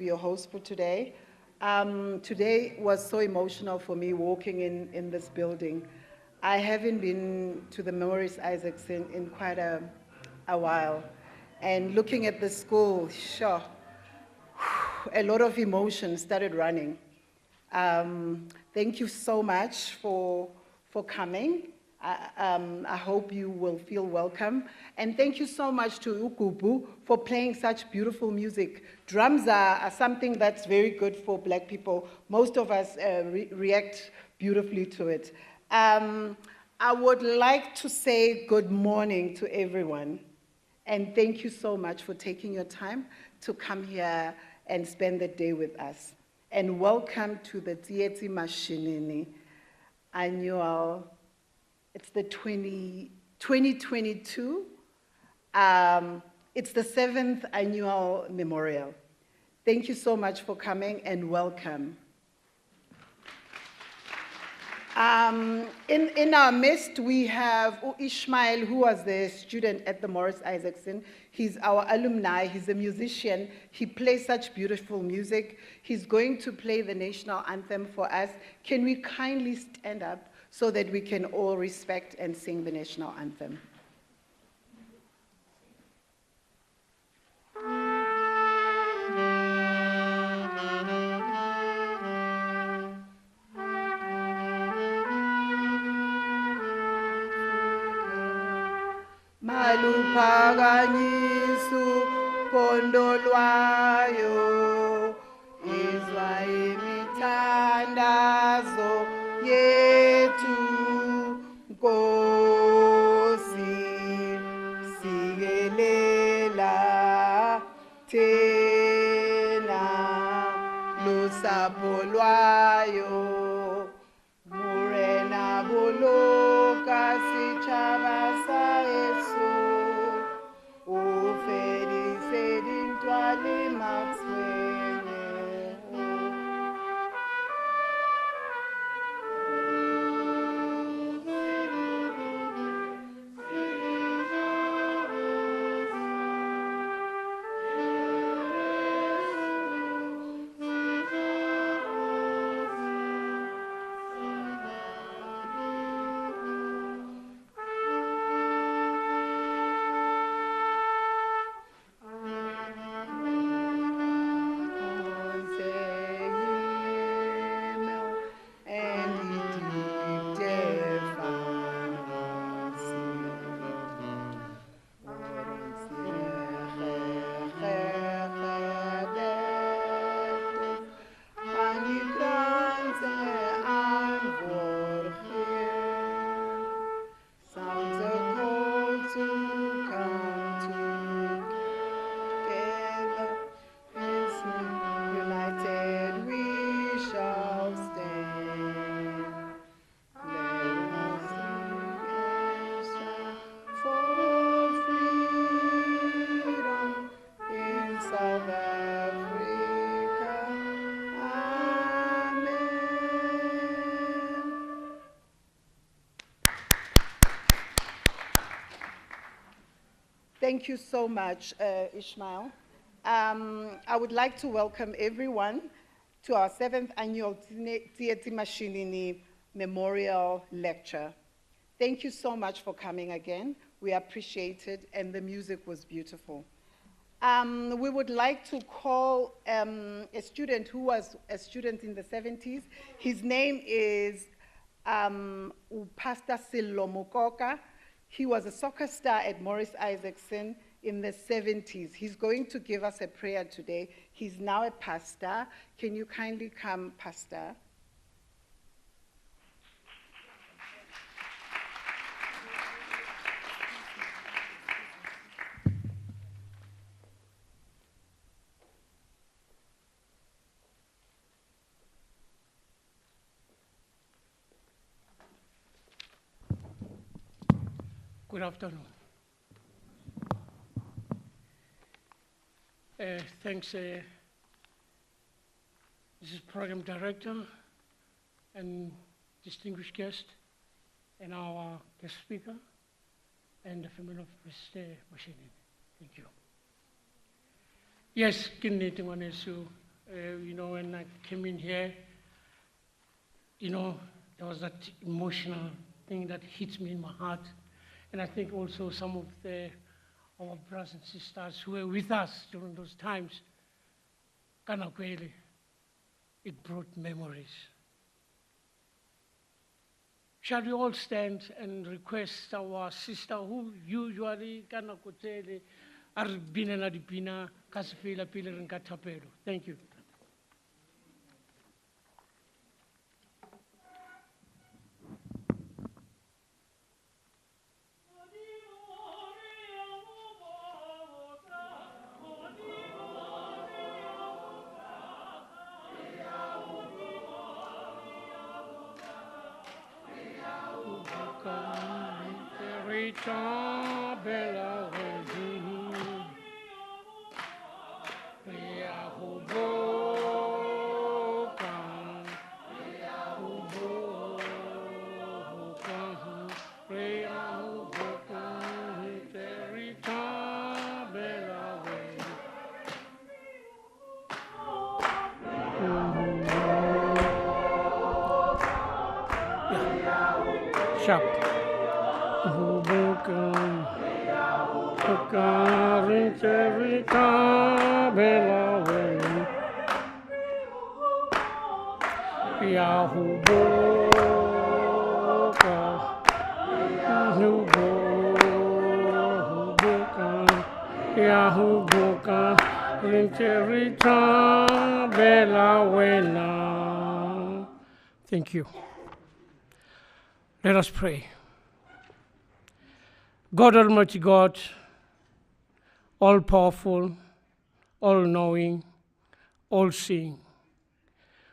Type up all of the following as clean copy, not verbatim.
be your host for today. Today was so emotional for me walking in this building. I haven't been to the Morris Isaacson in quite a while. And looking at the school, sure, a lot of emotion started running. Thank you so much for coming. I hope you will feel welcome. And thank you so much to Ukubu for playing such beautiful music. Drums are something that's very good for Black people. Most of us react beautifully to it. I would like to say good morning to everyone. And thank you so much for taking your time to come here and spend the day with us. And welcome to the Tsietsi Mashinini annual, it's the 2022, it's the 7th annual memorial. Thank you so much for coming and welcome. In our midst, we have Ishmael, who was the student at the Morris Isaacson. He's our alumni, he's a musician. He plays such beautiful music. He's going to play the national anthem for us. Can we kindly stand up so that we can all respect and sing the national anthem? Maluphakanyiswa uphondo lwayo, izwa imithandazo yethu, Nkosi, sikelela thina lusapho lwayo, murena boloka sitshaba sa Yesu, ufedise dintwale matswele. Thank you so much, Ishmael. I would like to welcome everyone to our 7th annual Tsietsi Mashinini Memorial Lecture. Thank you so much for coming again. We appreciate it, and the music was beautiful. We would like to call a student who was a student in the 70s. His name is Pastor Sello Mokoka. He was a soccer star at Morris Isaacson in the 70s. He's going to give us a prayer today. He's now a pastor. Can you kindly come, Pastor? Good afternoon. Thanks, this is Program Director and distinguished guest, and our guest speaker, and the family of Mr. Mashinini. Thank you. Yes, kiniti ngwaneso You know, when I came in here, you know, there was that emotional thing that hits me in my heart. And I think also some of our brothers and sisters who were with us during those times, Kanakwele, it brought memories. Shall we all stand and request our sister who usually Kanakwele are binela dipina kasifila pile ringatapelo. Thank you. Sharp. Thank you. Let us pray. God, Almighty God, all-powerful, all-knowing, all-seeing,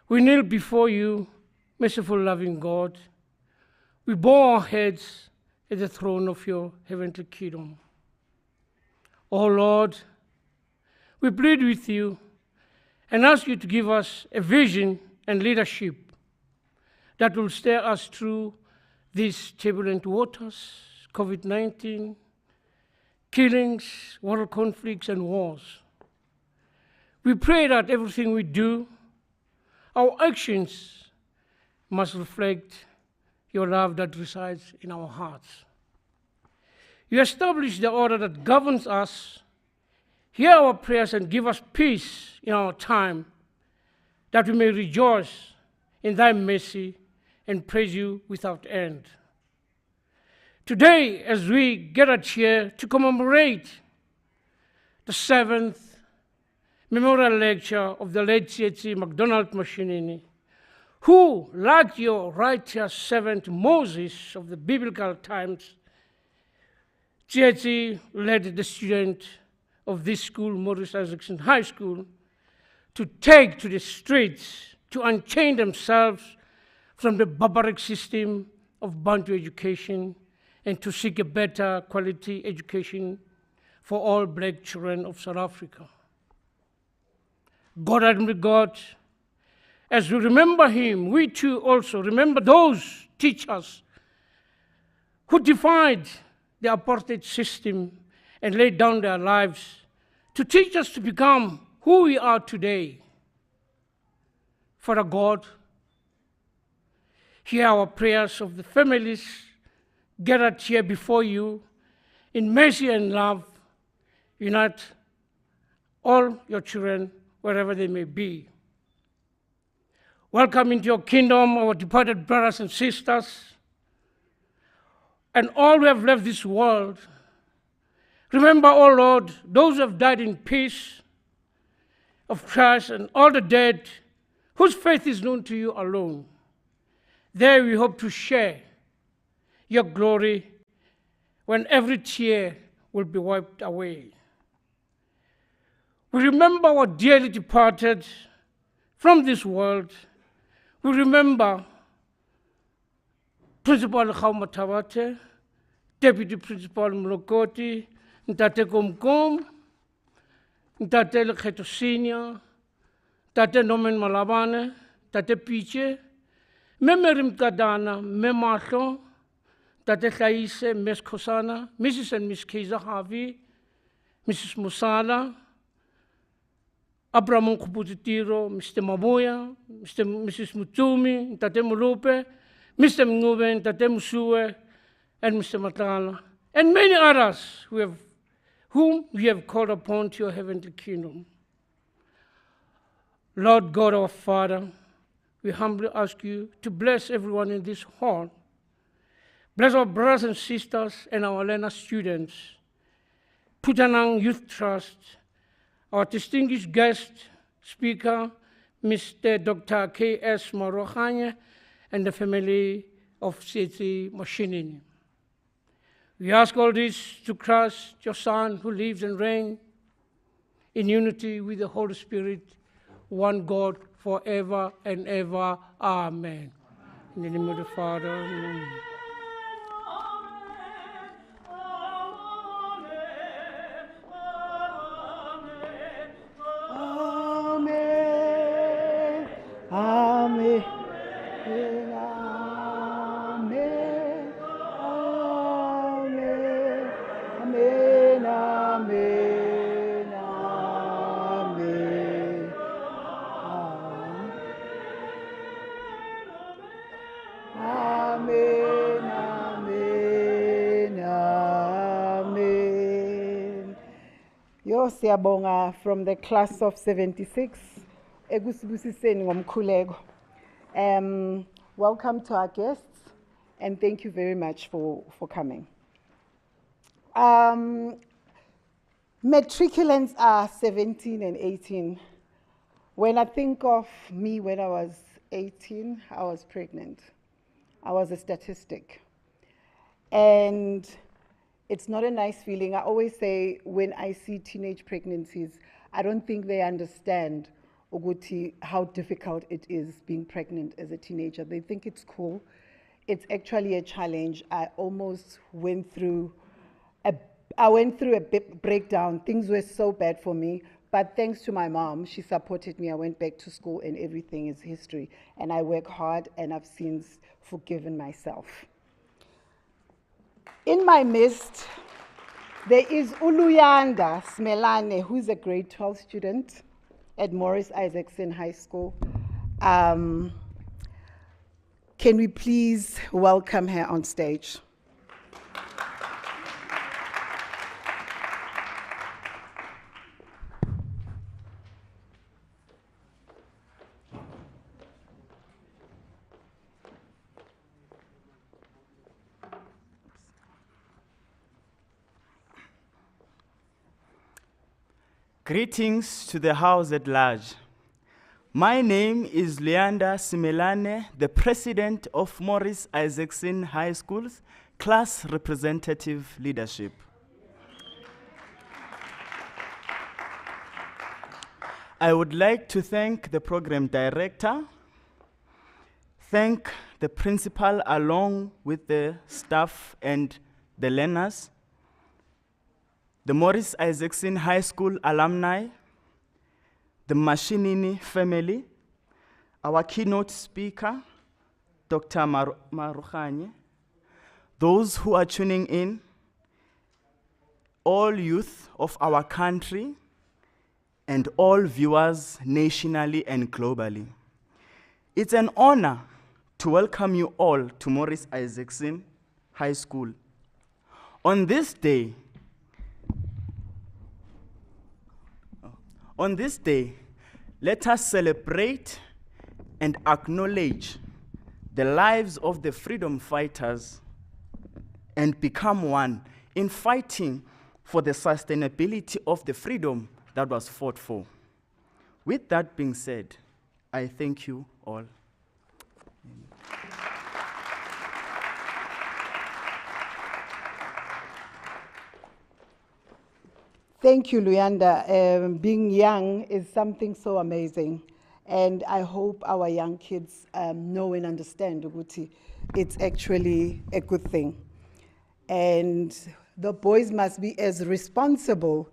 we kneel before you, merciful, loving God. We bow our heads at the throne of your heavenly kingdom. Oh Lord, we plead with you and ask you to give us a vision and leadership that will steer us through these turbulent waters, COVID-19, killings, world conflicts, and wars. We pray that everything we do, our actions must reflect your love that resides in our hearts. You establish the order that governs us. Hear our prayers and give us peace in our time, that we may rejoice in thy mercy and praise you without end. Today, as we gathered here to commemorate the 7th Memorial Lecture of the late Tsietsi Mashinini, who, like your righteous servant Moses of the biblical times, Tsietsi led the student of this school, Morris Isaacson High School, to take to the streets to unchain themselves from the barbaric system of Bantu education and to seek a better quality education for all black children of South Africa. God, Almighty God, as we remember him, we too also remember those teachers who defied the apartheid system and laid down their lives to teach us to become who we are today. Father God, hear our prayers of the families gathered here before you. In mercy and love, unite all your children wherever they may be. Welcome into your kingdom our departed brothers and sisters, and all who have left this world. Remember, O Lord, those who have died in peace of Christ and all the dead whose faith is known to you alone. There we hope to share your glory when every tear will be wiped away. We remember our dearly departed from this world. We remember Principal Khaumatawate, Deputy Principal Mlokoti, Ntate Komkom, Ntate Lekgeto Senior, Tate Norman Malabane, Tate Piche, Memerim Kadana, Memahlo, Tate Khaise, Ms. Kosana, Mrs. and Miss Keiza Harvey, Mrs. Musala, Abraham Kuputitiro, Mr. Maboya, Mrs. Mutumi, Tate Mulupe, Mr. Mngube, Tate Musue, and Mr. Matala, and many others whom we have called upon to your heavenly kingdom. Lord God our Father, we humbly ask you to bless everyone in this hall. Bless our brothers and sisters and our learner students, Putanang Youth Trust, our distinguished guest speaker, Mr. Dr. Kagisho Maaroganye, and the family of Tsietsi Mashinini. We ask all this to Christ, your Son, who lives and reigns in unity with the Holy Spirit, one God, forever and ever. Amen. In the name of the Father. Amen. Amen. Amen. Amen. Amen. Amen. Amen. Amen. Yo siyabonga from the class of 76. Ekusibusiseni ngomkhuleko. Welcome to our guests, and thank you very much for coming. Matriculants are 17 and 18. When I think of me when I was 18, I was pregnant. I was a statistic. And it's not a nice feeling. I always say when I see teenage pregnancies, I don't think they understand how difficult it is being pregnant as a teenager. They think it's cool. It's actually a challenge. I almost went through a breakdown. Things were so bad for me, but thanks to my mom, she supported me. I went back to school and everything is history. And I work hard and I've since forgiven myself. In my midst, there is Uluyanda Smelane, who's a grade 12 student at Morris Isaacson High School. Can we please welcome her on stage? Greetings to the house at large. My name is Leanda Simelane, the president of Morris Isaacson High School's Class Representative Leadership. I would like to thank the program director, thank the principal along with the staff and the learners, the Morris Isaacson High School alumni, the Mashinini family, our keynote speaker, Dr. Maaroganye, those who are tuning in, all youth of our country, and all viewers nationally and globally. It's an honor to welcome you all to Morris Isaacson High School. On this day, let us celebrate and acknowledge the lives of the freedom fighters and become one in fighting for the sustainability of the freedom that was fought for. With that being said, I thank you all. Thank you, Luyanda. Being young is something so amazing. And I hope our young kids know and understand Uguti. It's actually a good thing. And the boys must be as responsible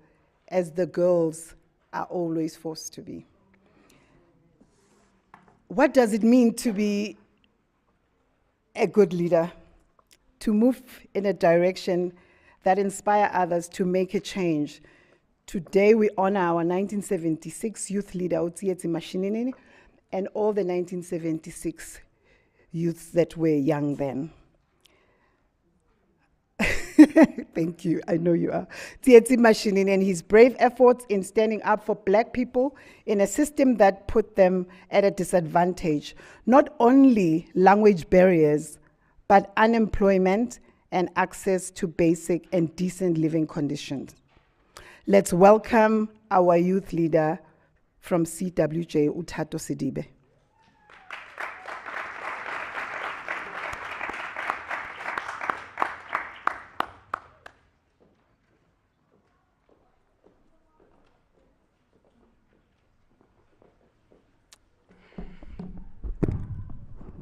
as the girls are always forced to be. What does it mean to be a good leader? To move in a direction that inspires others to make a change, Today we honor our 1976 youth leader, Tsietsi Mashinini, and all the 1976 youths that were young then. Thank you, I know you are. Tsietsi Mashinini and his brave efforts in standing up for Black people in a system that put them at a disadvantage. Not only language barriers, but unemployment and access to basic and decent living conditions. Let's welcome our youth leader from CWJ, Uthato Sidibe.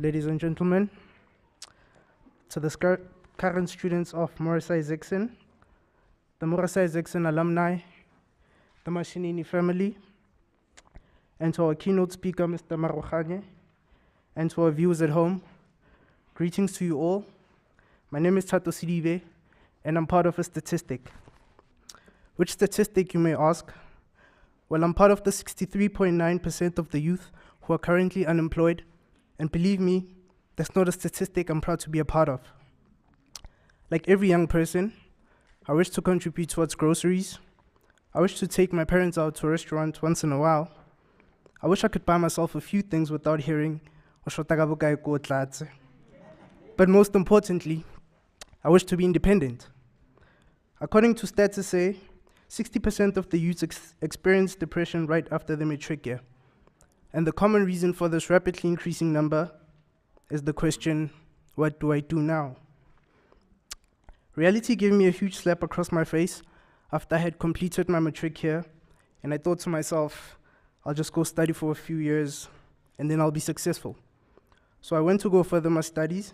Ladies and gentlemen, to the current students of Morris Isaacson, the Morris Isaacson alumni, the Mashinini family, and to our keynote speaker, Mr. Maaroganye, and to our viewers at home, greetings to you all. My name is Uthato Sidibe, and I'm part of a statistic. Which statistic, you may ask? Well, I'm part of the 63.9% of the youth who are currently unemployed. And believe me, that's not a statistic I'm proud to be a part of. Like every young person, I wish to contribute towards groceries. I wish to take my parents out to a restaurant once in a while. I wish I could buy myself a few things without hearing, but most importantly, I wish to be independent. According to stats say, 60% of the youth experience depression right after the matric year. And the common reason for this rapidly increasing number is the question, what do I do now? Reality gave me a huge slap across my face after I had completed my matric year, and I thought to myself, I'll just go study for a few years, and then I'll be successful. So I went to go further my studies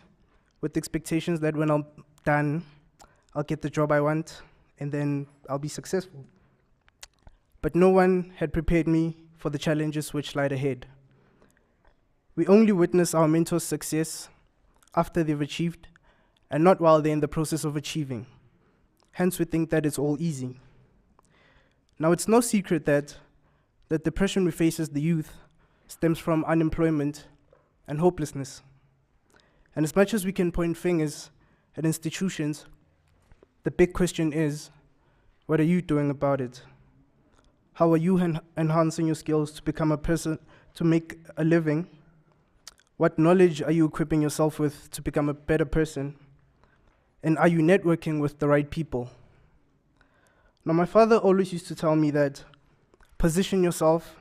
with expectations that when I'm done, I'll get the job I want, and then I'll be successful. But no one had prepared me for the challenges which lied ahead. We only witness our mentors' success after they've achieved, and not while they're in the process of achieving. Hence, we think that it's all easy. Now, it's no secret that the depression we face as the youth stems from unemployment and hopelessness. And as much as we can point fingers at institutions, the big question is, what are you doing about it? How are you enhancing your skills to become a person, to make a living? What knowledge are you equipping yourself with to become a better person? And are you networking with the right people? Now, my father always used to tell me that position yourself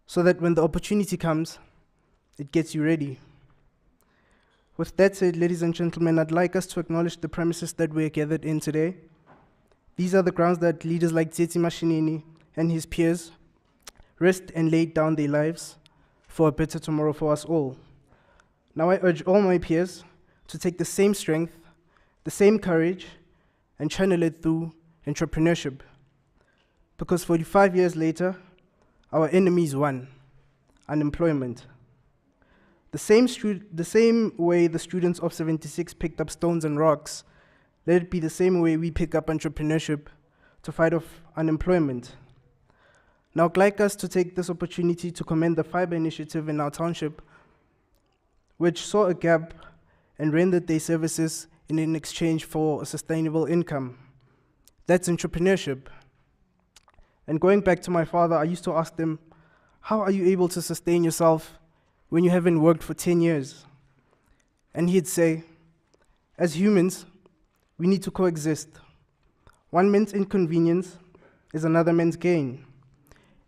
so that when the opportunity comes, it gets you ready. With that said, ladies and gentlemen, I'd like us to acknowledge the premises that we're gathered in today. These are the grounds that leaders like Tsietsi Mashinini and his peers risked and laid down their lives for a better tomorrow for us all. Now I urge all my peers to take the same strength, the same courage, and channel it through entrepreneurship. Because 45 years later, our enemies won, unemployment. The same way the students of 76 picked up stones and rocks, let it be the same way we pick up entrepreneurship to fight off unemployment. Now, I'd like us to take this opportunity to commend the fiber initiative in our township, which saw a gap and rendered their services in exchange for a sustainable income. That's entrepreneurship. And going back to my father, I used to ask him, how are you able to sustain yourself when you haven't worked for 10 years? And he'd say, as humans, we need to coexist. One man's inconvenience is another man's gain.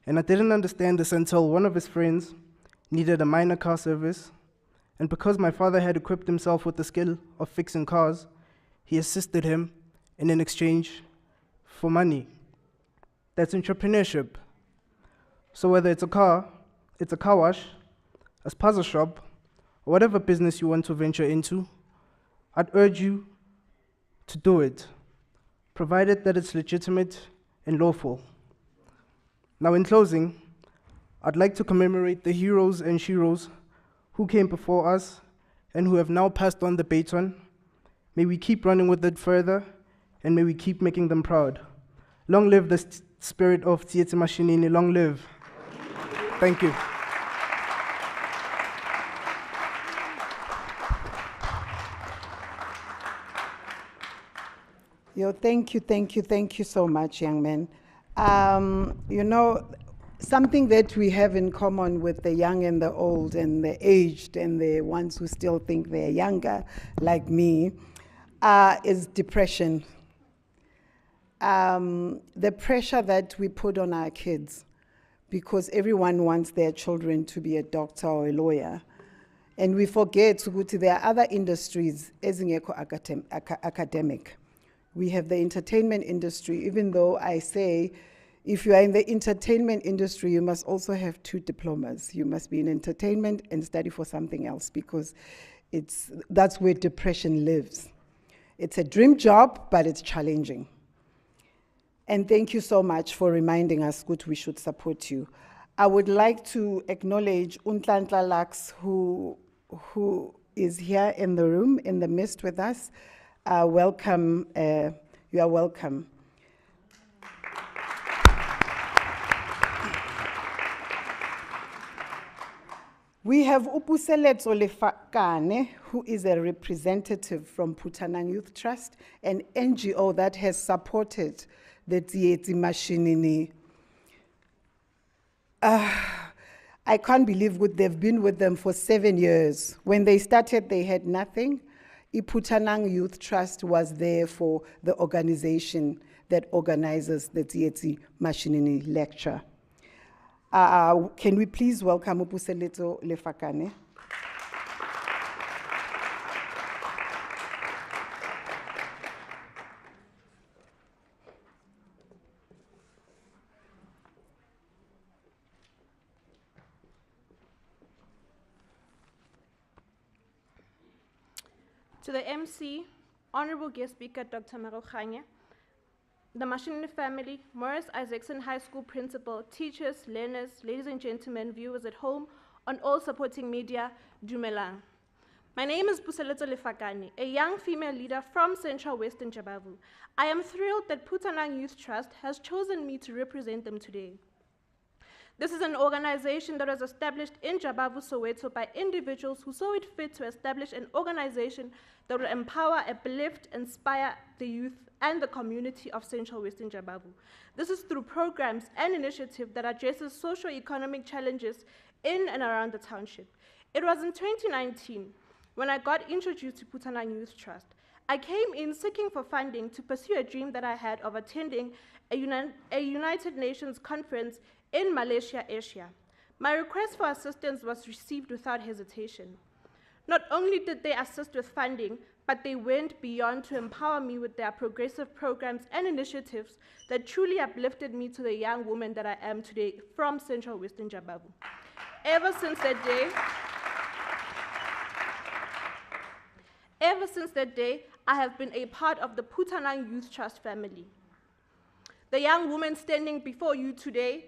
And I didn't understand this until one of his friends needed a minor car service, and because my father had equipped himself with the skill of fixing cars, he assisted him in an exchange for money. That's entrepreneurship. So whether it's a car wash, a spaza shop, or whatever business you want to venture into, I'd urge you to do it, provided that it's legitimate and lawful. Now, in closing, I'd like to commemorate the heroes and sheroes who came before us and who have now passed on the baton. May we keep running with it further, and may we keep making them proud. Long live the spirit of Tsietsi Mashinini, long live. Thank you. Thank you so much, young man. You know, something that we have in common with the young and the old and the aged and the ones who still think they're younger, like me, is depression. The pressure that we put on our kids, because everyone wants their children to be a doctor or a lawyer. And we forget that there are other industries ezingekho academic. We have the entertainment industry, even though I say, if you are in the entertainment industry, you must also have 2 diplomas. You must be in entertainment and study for something else, because that's where depression lives. It's a dream job, but it's challenging. And thank you so much for reminding us that we should support you. I would like to acknowledge Untlantla Lax, who is here in the room, in the midst with us. Welcome, you are welcome. We have Upuseletso Lefakane, who is a representative from Phutanang Youth Trust, an NGO that has supported the Tsietsi Mashinini. I can't believe they've been with them for 7 years. When they started, they had nothing. Phutanang Youth Trust was there for the organization that organizes the Tsietsi Mashinini Lecture. Can we please welcome Upuseletso Lefakane? To the MC, Honorable Guest Speaker Dr Maaroganye, the Mashinini family, Morris Isaacson High School principal, teachers, learners, ladies and gentlemen, viewers at home, on all supporting media, Dumelang. My name is Puseletso Lefakane, a young female leader from Central Western Jabavu. I am thrilled that Phutanang Youth Trust has chosen me to represent them today. This is an organization that was established in Jabavu, Soweto by individuals who saw it fit to establish an organization that will empower, uplift, inspire the youth and the community of Central Western Jabavu. This is through programs and initiatives that addresses socio-economic challenges in and around the township. It was in 2019 when I got introduced to Phutanang Youth Trust. I came in seeking for funding to pursue a dream that I had of attending a United Nations conference in Malaysia, Asia. My request for assistance was received without hesitation. Not only did they assist with funding, but they went beyond to empower me with their progressive programs and initiatives that truly uplifted me to the young woman that I am today from Central Western Jabavu. Ever since that day, I have been a part of the Phutanang Youth Trust family. The young woman standing before you today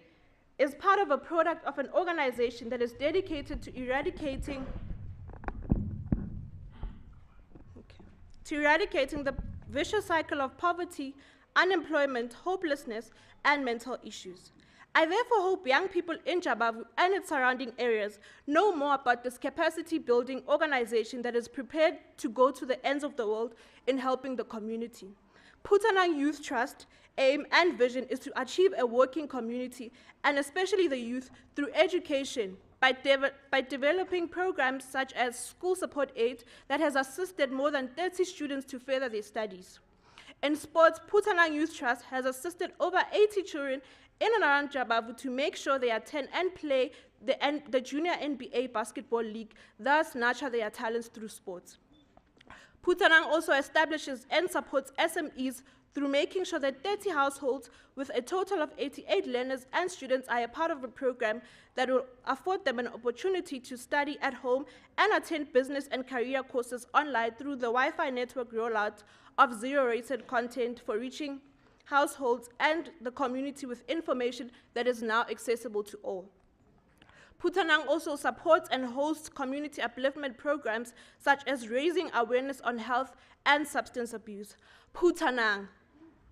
is part of a product of an organization that is dedicated to eradicating the vicious cycle of poverty, unemployment, hopelessness, and mental issues. I therefore hope young people in Jabavu and its surrounding areas know more about this capacity-building organization that is prepared to go to the ends of the world in helping the community. Phutanang Youth Trust aim and vision is to achieve a working community, and especially the youth, through education, by developing programs such as School Support Aid that has assisted more than 30 students to further their studies. In sports, Phutanang Youth Trust has assisted over 80 children in and around Jabavu to make sure they attend and play the Junior NBA Basketball League, thus nurture their talents through sports. Phutanang also establishes and supports SMEs through making sure that 30 households with a total of 88 learners and students are a part of a program that will afford them an opportunity to study at home and attend business and career courses online through the Wi-Fi network rollout of zero-rated content for reaching households and the community with information that is now accessible to all. Phutanang also supports and hosts community upliftment programs such as raising awareness on health and substance abuse. Phutanang,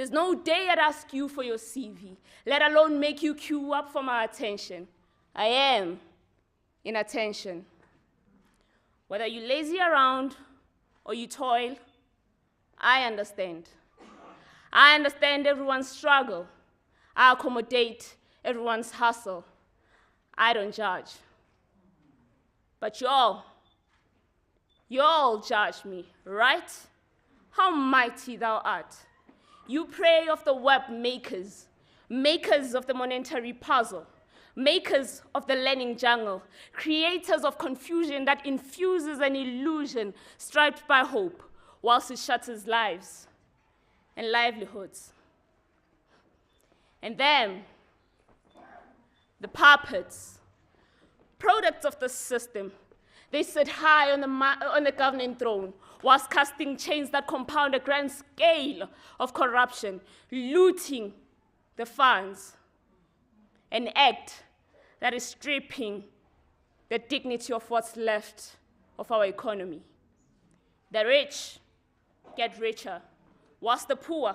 There's no day I'd ask you for your CV, let alone make you queue up for my attention. I am in attention. Whether you lazy around or you toil, I understand. I understand everyone's struggle. I accommodate everyone's hustle. I don't judge. But y'all judge me, right? How mighty thou art. You pray of the web makers, makers of the monetary puzzle, makers of the learning jungle, creators of confusion that infuses an illusion striped by hope, whilst it shatters lives and livelihoods. And then, the puppets, products of the system, they sit high on the governing throne, whilst casting chains that compound a grand scale of corruption, looting the funds, an act that is stripping the dignity of what's left of our economy. The rich get richer, whilst the poor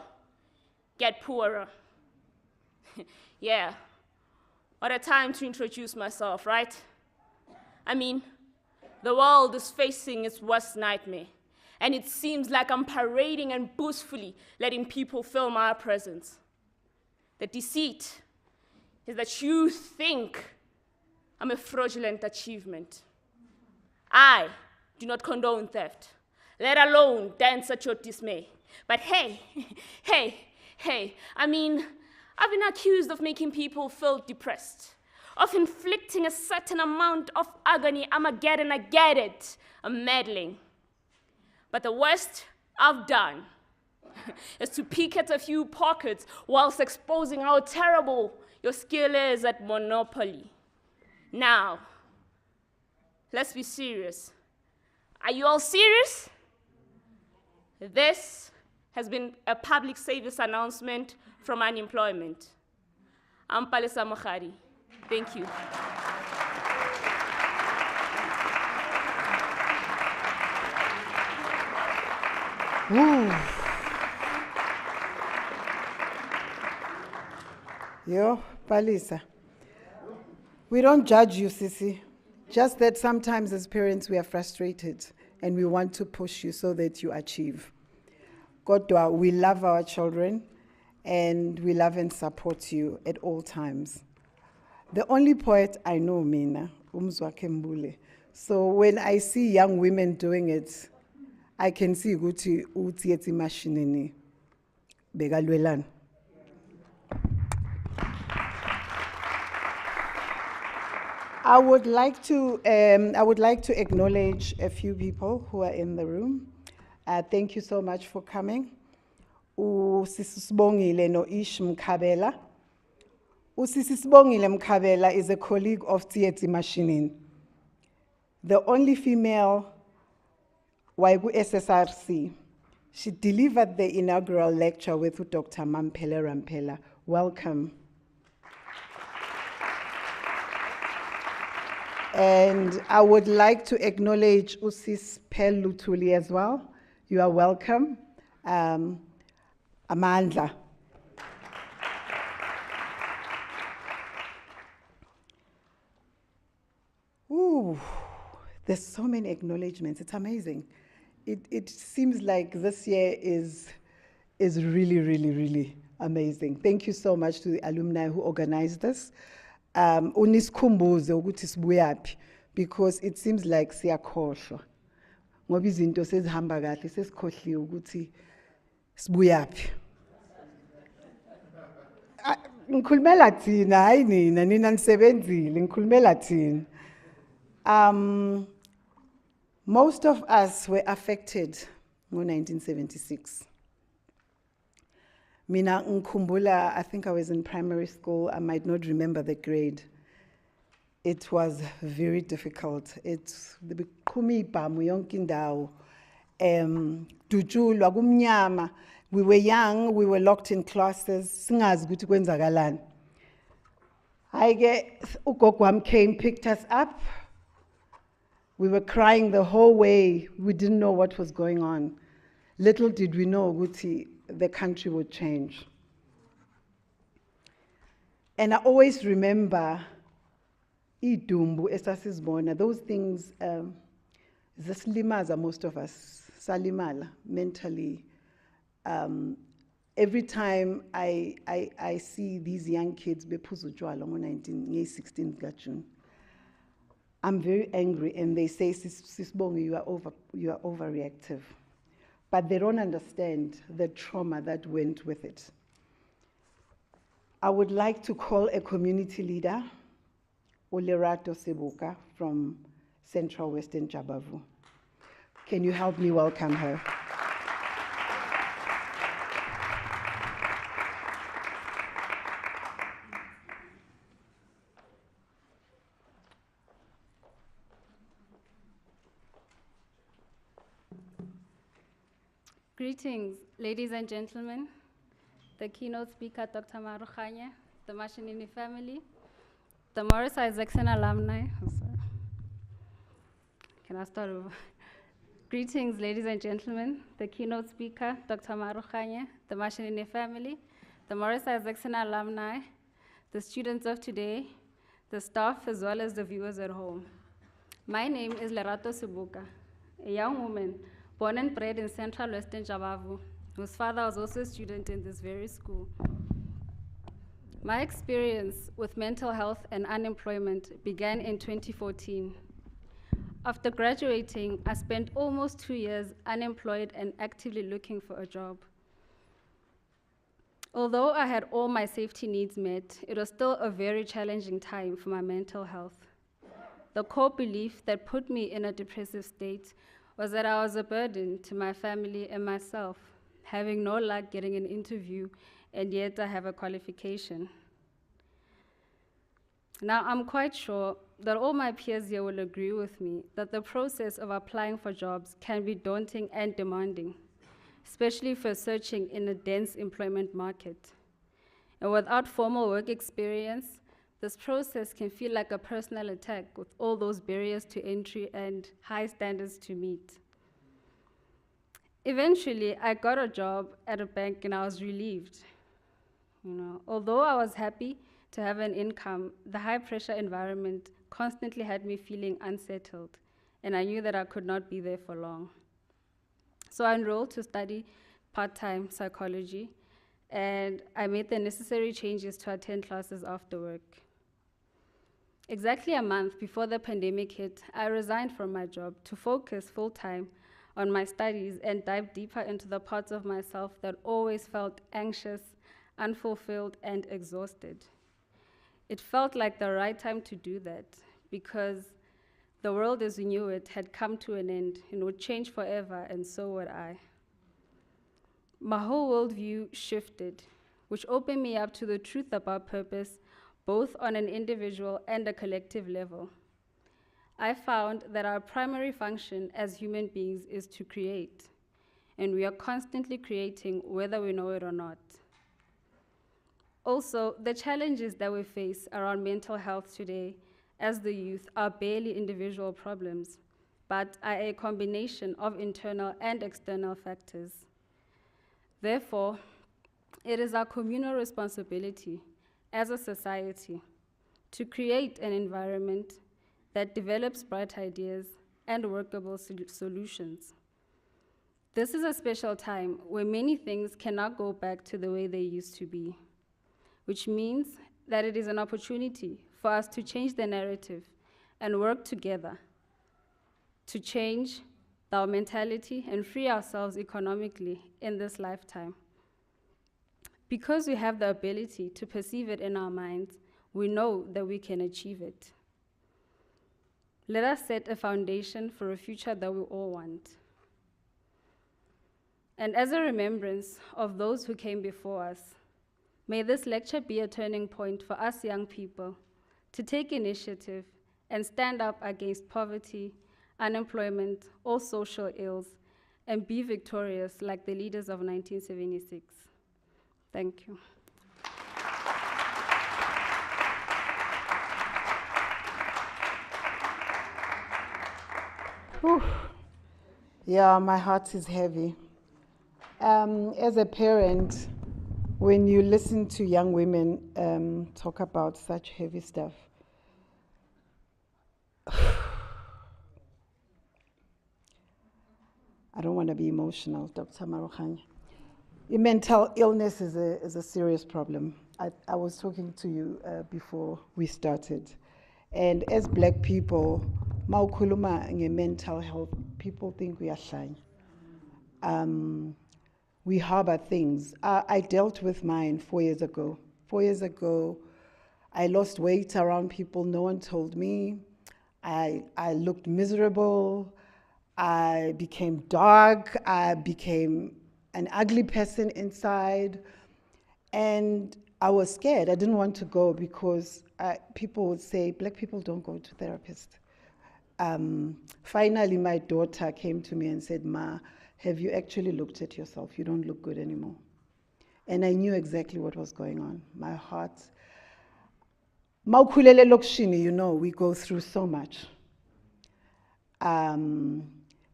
get poorer. Yeah, what a time to introduce myself, right? I mean, the world is facing its worst nightmare, and it seems like I'm parading and boastfully letting people feel my presence. The deceit is that you think I'm a fraudulent achievement. I do not condone theft, let alone dance at your dismay. But hey, I mean, I've been accused of making people feel depressed, of inflicting a certain amount of agony. I get it, I'm meddling. But the worst I've done is to peek at a few pockets whilst exposing how terrible your skill is at monopoly. Now, let's be serious. Are you all serious? This has been a public service announcement from unemployment. I'm Palesa Mokhari. Thank you. Ooh. Yo, Palesa. We don't judge you, Sisi. Just that sometimes as parents we are frustrated and we want to push you so that you achieve. Kodwa, we love our children and we love and support you at all times. The only poet I know, Mina, Umzwakhe Mbule. So when I see young women doing it, I can see ukuthi Tsietsi Mashinini bekalwelana. I would like to acknowledge a few people who are in the room. Thank you so much for coming. Usisibongile no Ish Mkhabela. Usisibongile Mkhabela is a colleague of Tsietsi Mashinini, the only female waigu SSRC. She delivered the inaugural lecture with Dr. Mampela Rampela. Welcome. And I would like to acknowledge Usis Pel Lutuli as well. You are welcome. Amandla. Ooh, there's so many acknowledgements. It's amazing. It seems like this year is really, really, really amazing. Thank you so much to the alumni who organized this. Uniskhumbuze ukuthi sibuyaphi, because it seems like siyakhohlwa. Ngoba izinto sezihamba kahle sesikhohliwe ukuthi sibuyaphi. Ngikhulumela thina hayi nina nisebenzile ngikhulumela thina. Most of us were affected in 1976. Mina ngikhumbula, I think I was in primary school, I might not remember the grade. It was very difficult. It's the biqhuma ibhamu yonke indawo. Dujulwa kumnyama. We were young, we were locked in classes, singazi ukuthi kwenzakalani. Ugogo wami came, picked us up. We were crying the whole way. We didn't know what was going on. Little did we know ukuthi the country would change. And I always remember idumbu esasizibona, those things zisilimaza most of us, salimala mentally. Every time I see these young kids bephuza utshwala ngo-16th June, I'm very angry, and they say, Sisbongi, you are overreactive. But they don't understand the trauma that went with it. I would like to call a community leader, Lerato Seboko from Central Western Jabavu. Can you help me welcome her? Greetings, ladies and gentlemen, the keynote speaker, Dr. Maaroganye, the Mashinini family, the Morris Isaacson alumni. Oh, sorry. Can I start over? Greetings, ladies and gentlemen, the keynote speaker, Dr. Maaroganye, the Mashinini family, the Morris Isaacson alumni, the students of today, the staff, as well as the viewers at home. My name is Lerato Seboko, a young woman born and bred in Central Western Jabavu, whose father was also a student in this very school. My experience with mental health and unemployment began in 2014. After graduating, I spent almost 2 years unemployed and actively looking for a job. Although I had all my safety needs met, it was still a very challenging time for my mental health. The core belief that put me in a depressive state was that I was a burden to my family and myself, having no luck getting an interview, and yet I have a qualification. Now, I'm quite sure that all my peers here will agree with me that the process of applying for jobs can be daunting and demanding, especially for searching in a dense employment market. And without formal work experience, this process can feel like a personal attack with all those barriers to entry and high standards to meet. Eventually, I got a job at a bank and I was relieved. Although I was happy to have an income, the high pressure environment constantly had me feeling unsettled, and I knew that I could not be there for long. So I enrolled to study part-time psychology, and I made the necessary changes to attend classes after work. Exactly a month before the pandemic hit, I resigned from my job to focus full-time on my studies and dive deeper into the parts of myself that always felt anxious, unfulfilled, and exhausted. It felt like the right time to do that because the world as we knew it had come to an end and would change forever, and so would I. My whole worldview shifted, which opened me up to the truth about purpose, both on an individual and a collective level. I found that our primary function as human beings is to create, and we are constantly creating whether we know it or not. Also, the challenges that we face around mental health today as the youth are barely individual problems, but are a combination of internal and external factors. Therefore, it is our communal responsibility as a society to create an environment that develops bright ideas and workable solutions. This is a special time where many things cannot go back to the way they used to be, which means that it is an opportunity for us to change the narrative and work together to change our mentality and free ourselves economically in this lifetime. Because we have the ability to perceive it in our minds, we know that we can achieve it. Let us set a foundation for a future that we all want. And as a remembrance of those who came before us, may this lecture be a turning point for us young people to take initiative and stand up against poverty, unemployment, or social ills, and be victorious like the leaders of 1976. Thank you. Whew. Yeah, my heart is heavy. As a parent, when you listen to young women talk about such heavy stuff, I don't want to be emotional, Dr. Maaroganye. Mental illness is a serious problem. I was talking to you before we started. And as Black people, mawukhuluma nge-mental health, people think we are shy. We harbor things. I dealt with mine 4 years ago. 4 years ago, I lost weight around people. No one told me. I looked miserable. I became dark. I became an ugly person inside. And I was scared. I didn't want to go because people would say, Black people don't go to therapists. Finally, my daughter came to me and said, Ma, have you actually looked at yourself? You don't look good anymore. And I knew exactly what was going on. My heart. Mawukhulele lokishini, you know, we go through so much.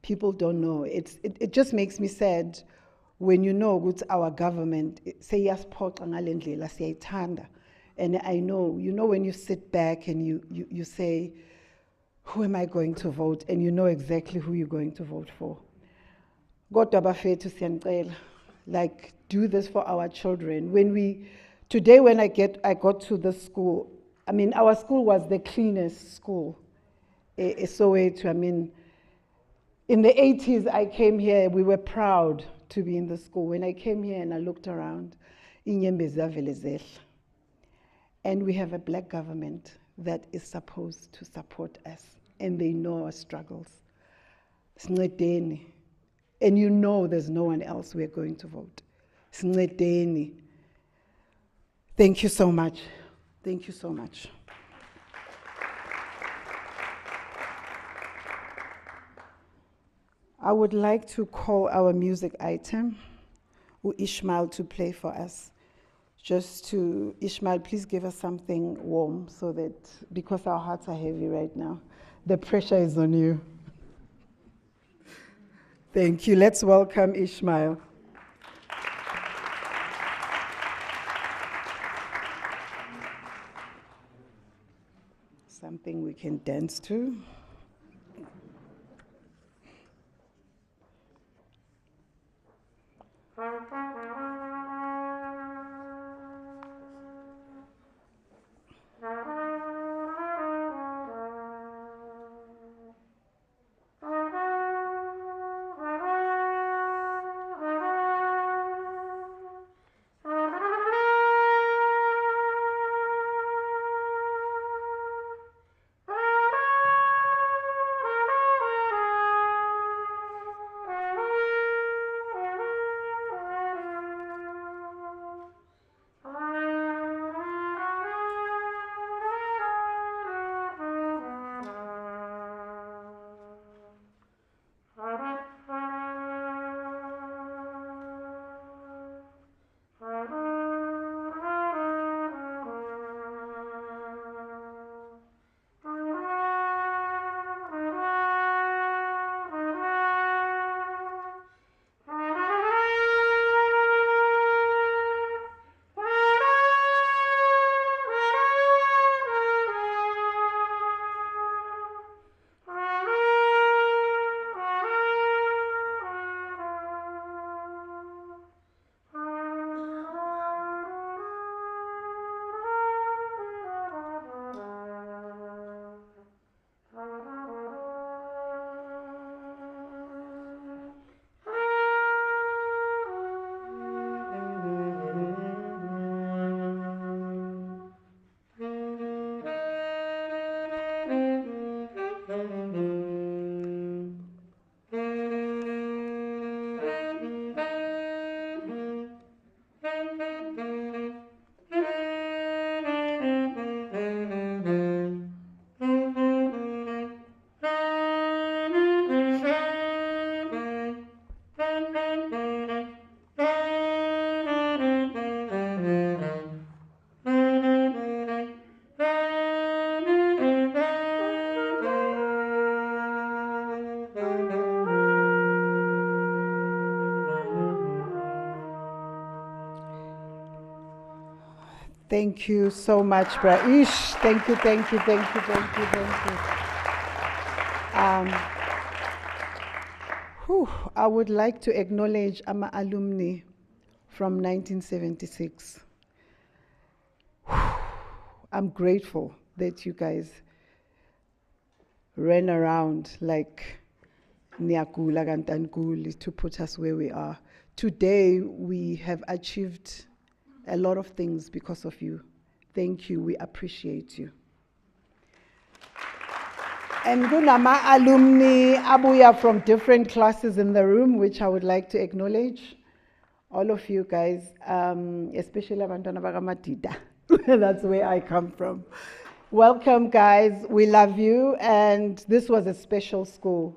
People don't know. It just makes me sad when you know what our government say yasiphoxa ngale ndlela siyayithanda. And I know, you know, when you sit back and you say, who am I going to vote? And you know exactly who you're going to vote for. Kodwa bafethu siyanicela, like, do this for our children. Today when I got to the school, I mean, our school was the cleanest school. Soweto, I mean, in the 80s, I came here, we were proud to be in the school. When I came here and I looked around, and we have a Black government that is supposed to support us, and they know our struggles. Sincedeni. And you know there's no one else we're going to vote. Sincedeni. Thank you so much. Thank you so much. I would like to call our music item, Ishmael, to play for us. Ishmael, please give us something warm so that, because our hearts are heavy right now, the pressure is on you. Thank you. Let's welcome Ishmael. Something we can dance to. Thank you so much, Braish. Thank you, thank you, thank you, thank you, thank you. I would like to acknowledge our alumni from 1976. I'm grateful that you guys ran around like Nyakula Gantankuli to put us where we are. Today, we have achieved a lot of things because of you. Thank you, we appreciate you. And kunama alumni abuya from different classes in the room, which I would like to acknowledge. All of you guys, especially abantwana bakaMatida. That's where I come from. Welcome, guys. We love you, and this was a special school.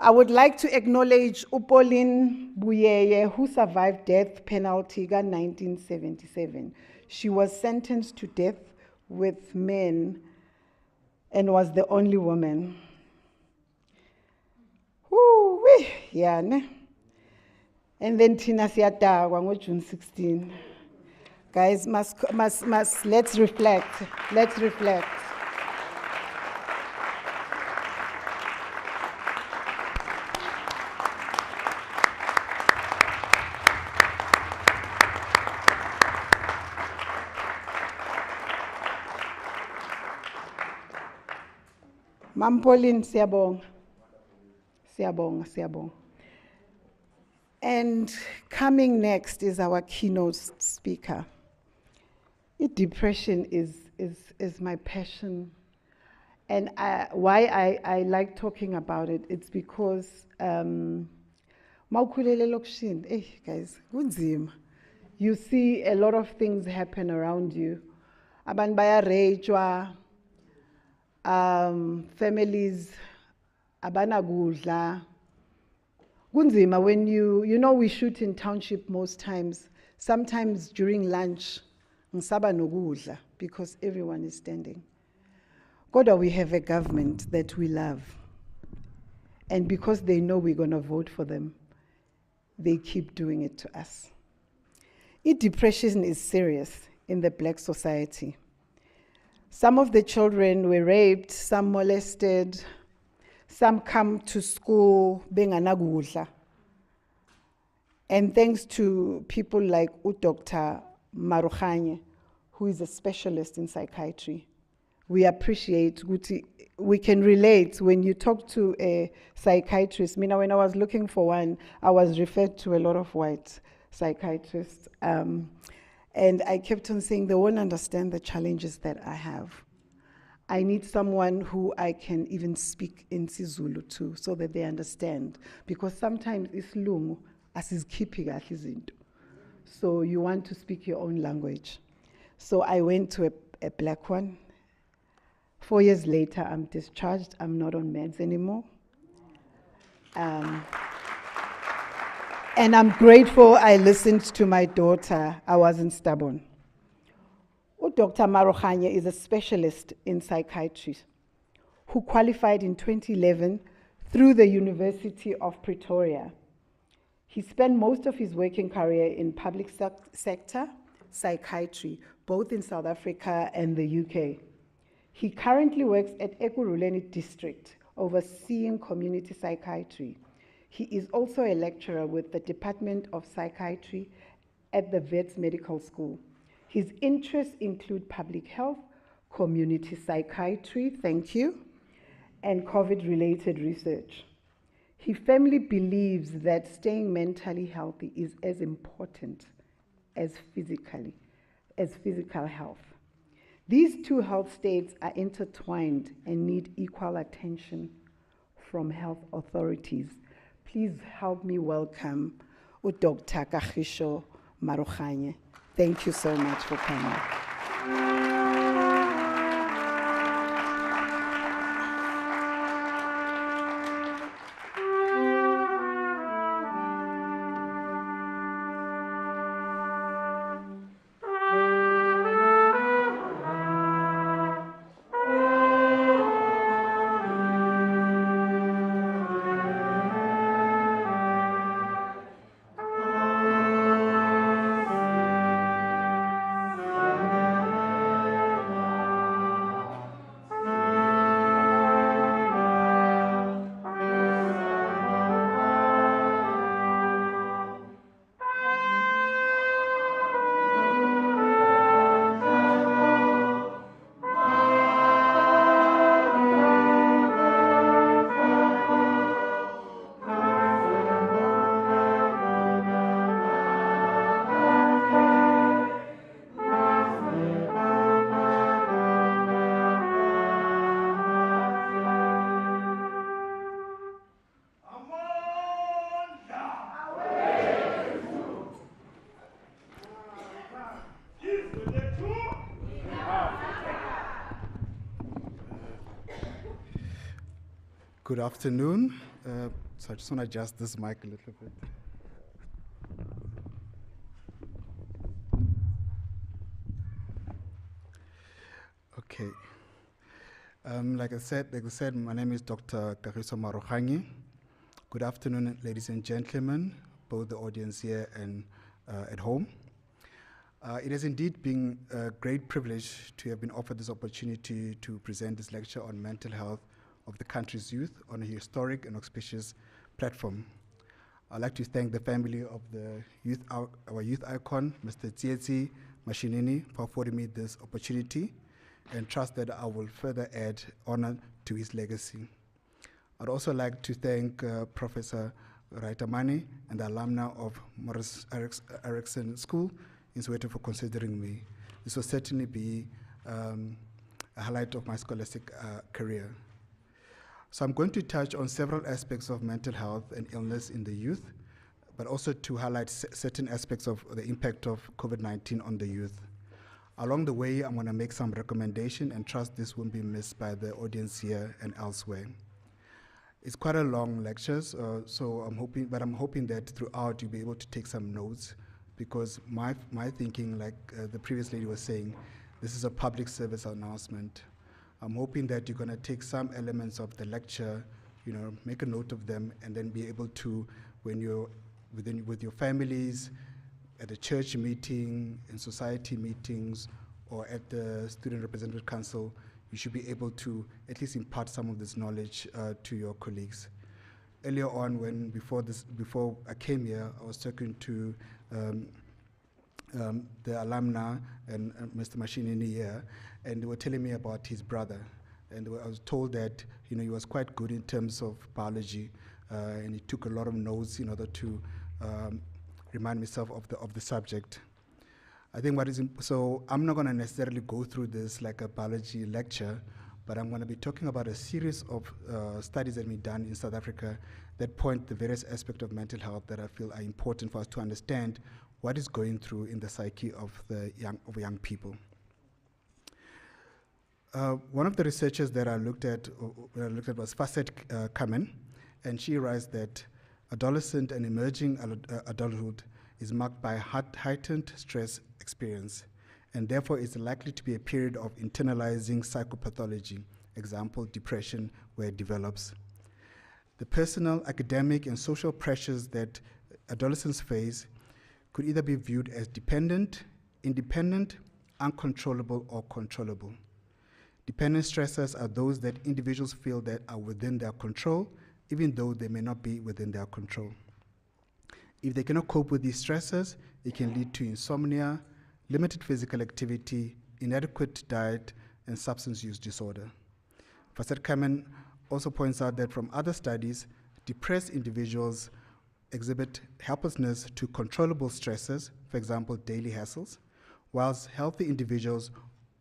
I would like to acknowledge Upolin Buyeye, who survived death penalty in 1977. She was sentenced to death with men and was the only woman. Woo-wee, yeah, ne? And then Tina Siatagwa on June 16. Guys, let's reflect. Let's reflect. Mampolin, siyabonga. Siyabonga, siyabonga. And coming next is our keynote speaker. Depression is my passion. And why I like talking about it, it's because guys, you see a lot of things happen around you. Abantu bayarejwa, families abanakudla. Kunzima when you know we shoot in township most times. Sometimes during lunch, ngisaba nokudla because everyone is standing. Kodwa we have a government that we love. And because they know we're going to vote for them, they keep doing it to us. Depression is serious in the black society. Some of the children were raped, some molested, some come to school benganakudla. And thanks to people like Dr. Maaroganye, who is a specialist in psychiatry, we appreciate, we can relate when you talk to a psychiatrist. When I was looking for one, I was referred to a lot of white psychiatrists. And I kept on saying they won't understand the challenges that I have. I need someone who I can even speak in Sizulu to so that they understand. Because sometimes isilungu asizkhiphi kahle izinto. So you want to speak your own language. So I went to a black one. 4 years later, I'm discharged. I'm not on meds anymore. And I'm grateful I listened to my daughter. I wasn't stubborn. Dr. Maaroganye is a specialist in psychiatry who qualified in 2011 through the University of Pretoria. He spent most of his working career in public sector psychiatry, both in South Africa and the UK. He currently works at Ekurhuleni District, overseeing community psychiatry. He is also a lecturer with the Department of Psychiatry at the Wits Medical School. His interests include public health, community psychiatry, thank you, and COVID-related research. He firmly believes that staying mentally healthy is as important as physical health. These two health states are intertwined and need equal attention from health authorities. Please help me welcome Dr. Kagisho Maaroganye. Thank you so much for coming. Good afternoon. So I just want to adjust this mic a little bit. Okay. Like I said, my name is Dr. Kagisho Maaroganye. Good afternoon, ladies and gentlemen, both the audience here and at home. It has indeed been a great privilege to have been offered this opportunity to present this lecture on mental health of the country's youth on a historic and auspicious platform. I'd like to thank the family of our youth icon, Mr. Tsietsi Mashinini, for affording me this opportunity, and trust that I will further add honor to his legacy. I'd also like to thank Professor Raitamani and the alumni of Morris Isaacson School in Soweto for considering me. This will certainly be a highlight of my scholastic career. So I'm going to touch on several aspects of mental health and illness in the youth, but also to highlight certain aspects of the impact of COVID-19 on the youth. Along the way, I'm going to make some recommendations and trust this won't be missed by the audience here and elsewhere. It's quite a long lecture, so I'm hoping that throughout you'll be able to take some notes, because my thinking, like the previous lady was saying, this is a public service announcement. I'm hoping that you're going to take some elements of the lecture, make a note of them, and then be able to, when you're with your families, at a church meeting, in society meetings, or at the Student Representative Council, you should be able to at least impart some of this knowledge to your colleagues. Earlier on, before I came here, I was talking to the alumni and Mr. Mashinini here, and they were telling me about his brother. And I was told that he was quite good in terms of biology, and he took a lot of notes in order to remind myself of the subject. I think so I'm not going to necessarily go through this like a biology lecture, but I'm going to be talking about a series of studies that have been done in South Africa that point the various aspects of mental health that I feel are important for us to understand what is going through in the psyche of young people. One of the researchers that I looked at was Tsietsi Mashinini, and she writes that adolescent and emerging adulthood is marked by heightened stress experience, and therefore is likely to be a period of internalizing psychopathology, example, depression, where it develops. The personal, academic, and social pressures that adolescents face could either be viewed as dependent, independent, uncontrollable, or controllable. Dependent stressors are those that individuals feel that are within their control, even though they may not be within their control. If they cannot cope with these stressors, it can lead to insomnia, limited physical activity, inadequate diet, and substance use disorder. Tsietsi Mashinini also points out that from other studies, depressed individuals exhibit helplessness to controllable stressors, for example, daily hassles, whilst healthy individuals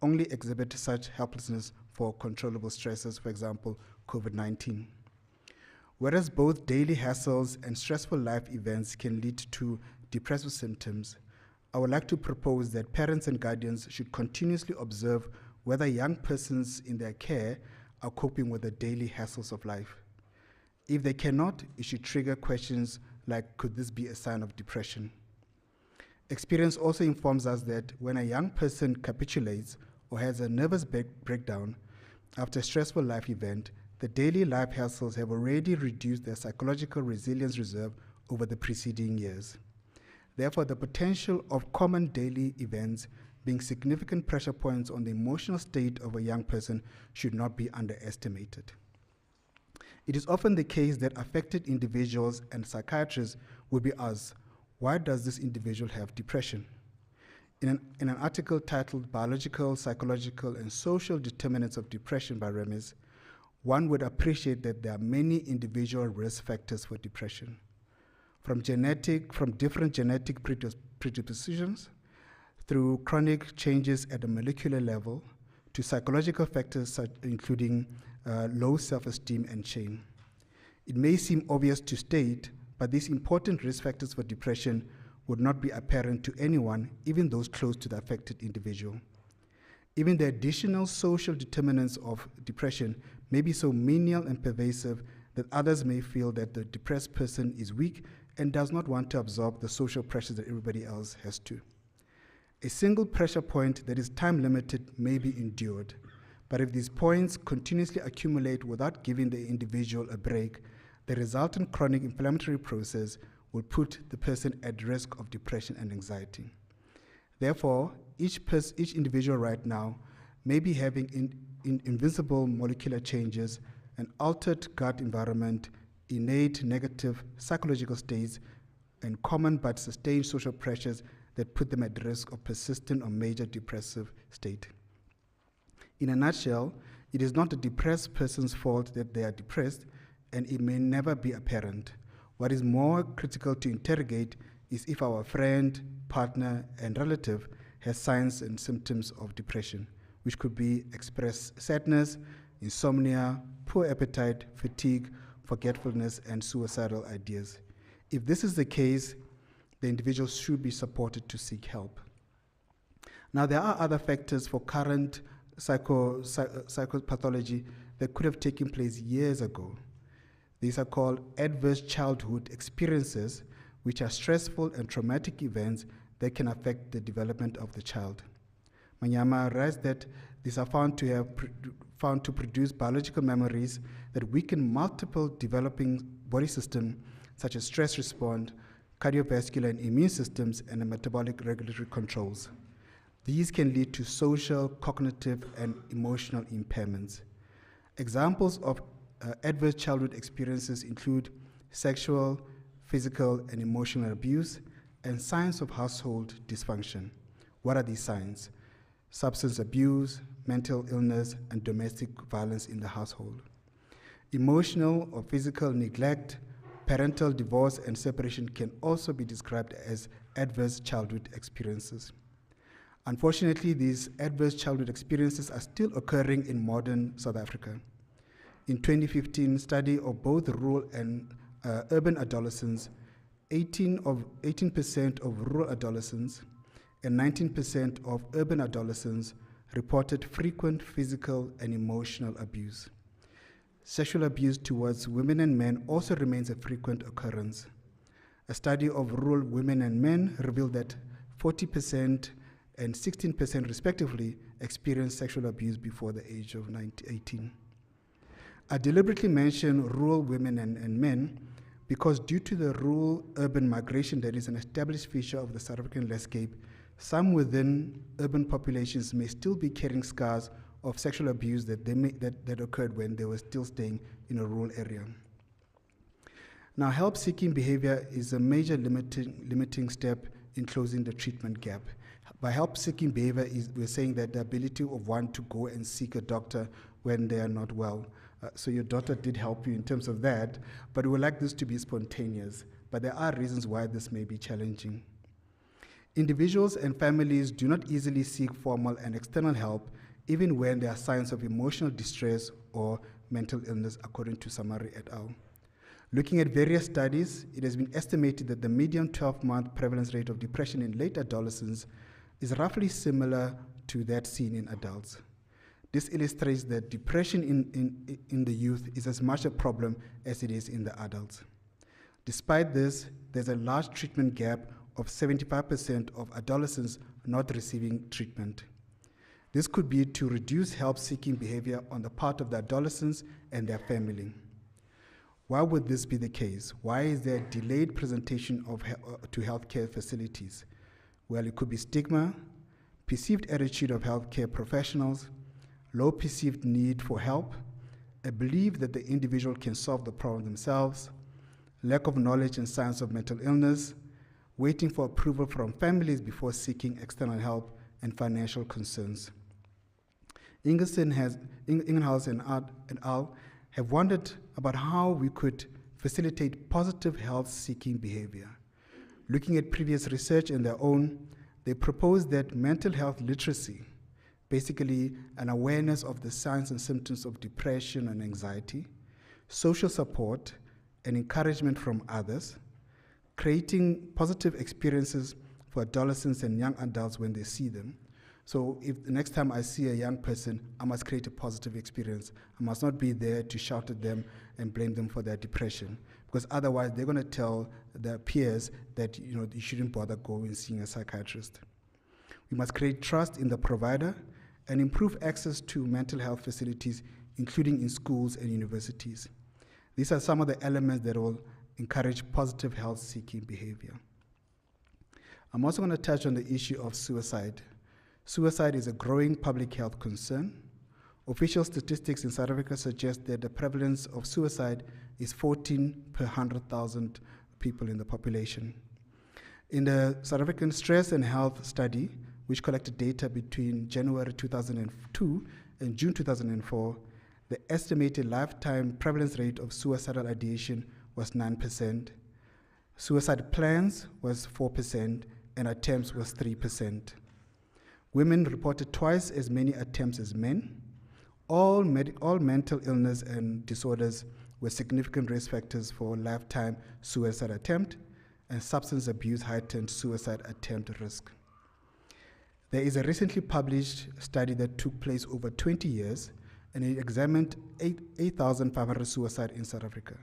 only exhibit such helplessness for controllable stressors, for example, COVID-19. Whereas both daily hassles and stressful life events can lead to depressive symptoms, I would like to propose that parents and guardians should continuously observe whether young persons in their care are coping with the daily hassles of life. If they cannot, it should trigger questions like, could this be a sign of depression? Experience also informs us that when a young person capitulates or has a nervous breakdown after a stressful life event, the daily life hassles have already reduced their psychological resilience reserve over the preceding years. Therefore, the potential of common daily events being significant pressure points on the emotional state of a young person should not be underestimated. It is often the case that affected individuals and psychiatrists will be asked, why does this individual have depression? In an article titled Biological, Psychological, and Social Determinants of Depression by Remes, one would appreciate that there are many individual risk factors for depression, from different genetic predispositions, through chronic changes at a molecular level, to psychological factors including low self-esteem and shame. It may seem obvious to state, but these important risk factors for depression would not be apparent to anyone, even those close to the affected individual. Even the additional social determinants of depression may be so menial and pervasive that others may feel that the depressed person is weak and does not want to absorb the social pressures that everybody else has to. A single pressure point that is time limited may be endured, but if these points continuously accumulate without giving the individual a break, the resultant chronic inflammatory process will put the person at risk of depression and anxiety. Therefore, each individual right now may be having invincible molecular changes, an altered gut environment, innate negative psychological states, and common but sustained social pressures that put them at risk of persistent or major depressive state. In a nutshell, it is not the depressed person's fault that they are depressed, and it may never be apparent. What is more critical to interrogate is if our friend, partner, and relative has signs and symptoms of depression, which could be expressed sadness, insomnia, poor appetite, fatigue, forgetfulness, and suicidal ideas. If this is the case, the individual should be supported to seek help. Now, there are other factors for current psychopathology that could have taken place years ago. These are called adverse childhood experiences, which are stressful and traumatic events that can affect the development of the child. Manyama writes that these are found to produce biological memories that weaken multiple developing body systems, such as stress response, cardiovascular and immune systems, and the metabolic regulatory controls. These can lead to social, cognitive, and emotional impairments. Examples of adverse childhood experiences include sexual, physical, and emotional abuse, and signs of household dysfunction. What are these signs? Substance abuse, mental illness, and domestic violence in the household. Emotional or physical neglect, parental divorce and separation can also be described as adverse childhood experiences. Unfortunately, these adverse childhood experiences are still occurring in modern South Africa. In 2015 study of both rural and urban adolescents, 18% of rural adolescents and 19% of urban adolescents reported frequent physical and emotional abuse. Sexual abuse towards women and men also remains a frequent occurrence. A study of rural women and men revealed that 40% and 16% respectively experienced sexual abuse before the age of 18. I deliberately mention rural women and men because due to the rural-urban migration that is an established feature of the South African landscape, some within urban populations may still be carrying scars of sexual abuse that occurred when they were still staying in a rural area. Now, help-seeking behavior is a major limiting step in closing the treatment gap. By help-seeking behavior, we're saying that the ability of one to go and seek a doctor when they are not well. So your daughter did help you in terms of that, but we would like this to be spontaneous. But there are reasons why this may be challenging. Individuals and families do not easily seek formal and external help, even when there are signs of emotional distress or mental illness, according to Samari et al. Looking at various studies, it has been estimated that the median 12-month prevalence rate of depression in late adolescence is roughly similar to that seen in adults. This illustrates that depression in the youth is as much a problem as it is in the adults. Despite this, there's a large treatment gap of 75% of adolescents not receiving treatment. This could be to reduce help-seeking behavior on the part of the adolescents and their family. Why would this be the case? Why is there delayed presentation to healthcare facilities? Well, it could be stigma, perceived attitude of healthcare professionals, low perceived need for help, a belief that the individual can solve the problem themselves, lack of knowledge and signs of mental illness, waiting for approval from families before seeking external help, and financial concerns. Ingenhouse and al. have wondered about how we could facilitate positive health-seeking behavior. Looking at previous research and their own, they proposed that mental health literacy, basically an awareness of the signs and symptoms of depression and anxiety, social support, and encouragement from others, creating positive experiences for adolescents and young adults when they see them. So if the next time I see a young person, I must create a positive experience. I must not be there to shout at them and blame them for their depression, because otherwise they're going to tell their peers that you shouldn't bother going and seeing a psychiatrist. We must create trust in the provider and improve access to mental health facilities, including in schools and universities. These are some of the elements that will encourage positive health-seeking behavior. I'm also going to touch on the issue of suicide. Suicide is a growing public health concern. Official statistics in South Africa suggest that the prevalence of suicide is 14 per 100,000 people in the population. In the South African Stress and Health Study, which collected data between January 2002 and June 2004, the estimated lifetime prevalence rate of suicidal ideation was 9%. Suicide plans was 4%, and attempts was 3%. Women reported twice as many attempts as men. All mental illness and disorders were significant risk factors for lifetime suicide attempt, and substance abuse heightened suicide attempt risk. There is a recently published study that took place over 20 years, and it examined 8,500 suicides in South Africa.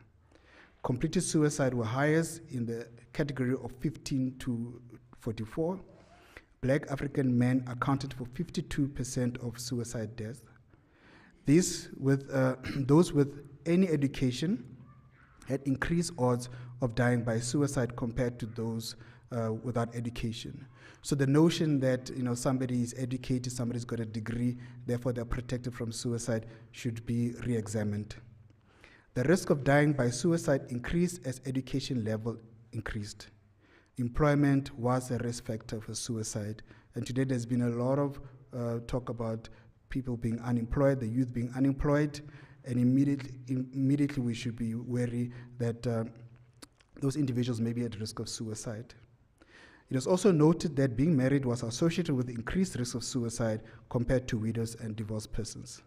Completed suicide were highest in the category of 15 to 44. Black African men accounted for 52% of suicide deaths. Those with any education had increased odds of dying by suicide compared to those without education. So the notion that somebody is educated, somebody's got a degree, therefore they're protected from suicide should be re-examined. The risk of dying by suicide increased as education level increased. Employment was a risk factor for suicide, and today there's been a lot of talk about people being unemployed, the youth being unemployed, and immediately we should be wary that those individuals may be at risk of suicide. It was also noted that being married was associated with increased risk of suicide compared to widows and divorced persons.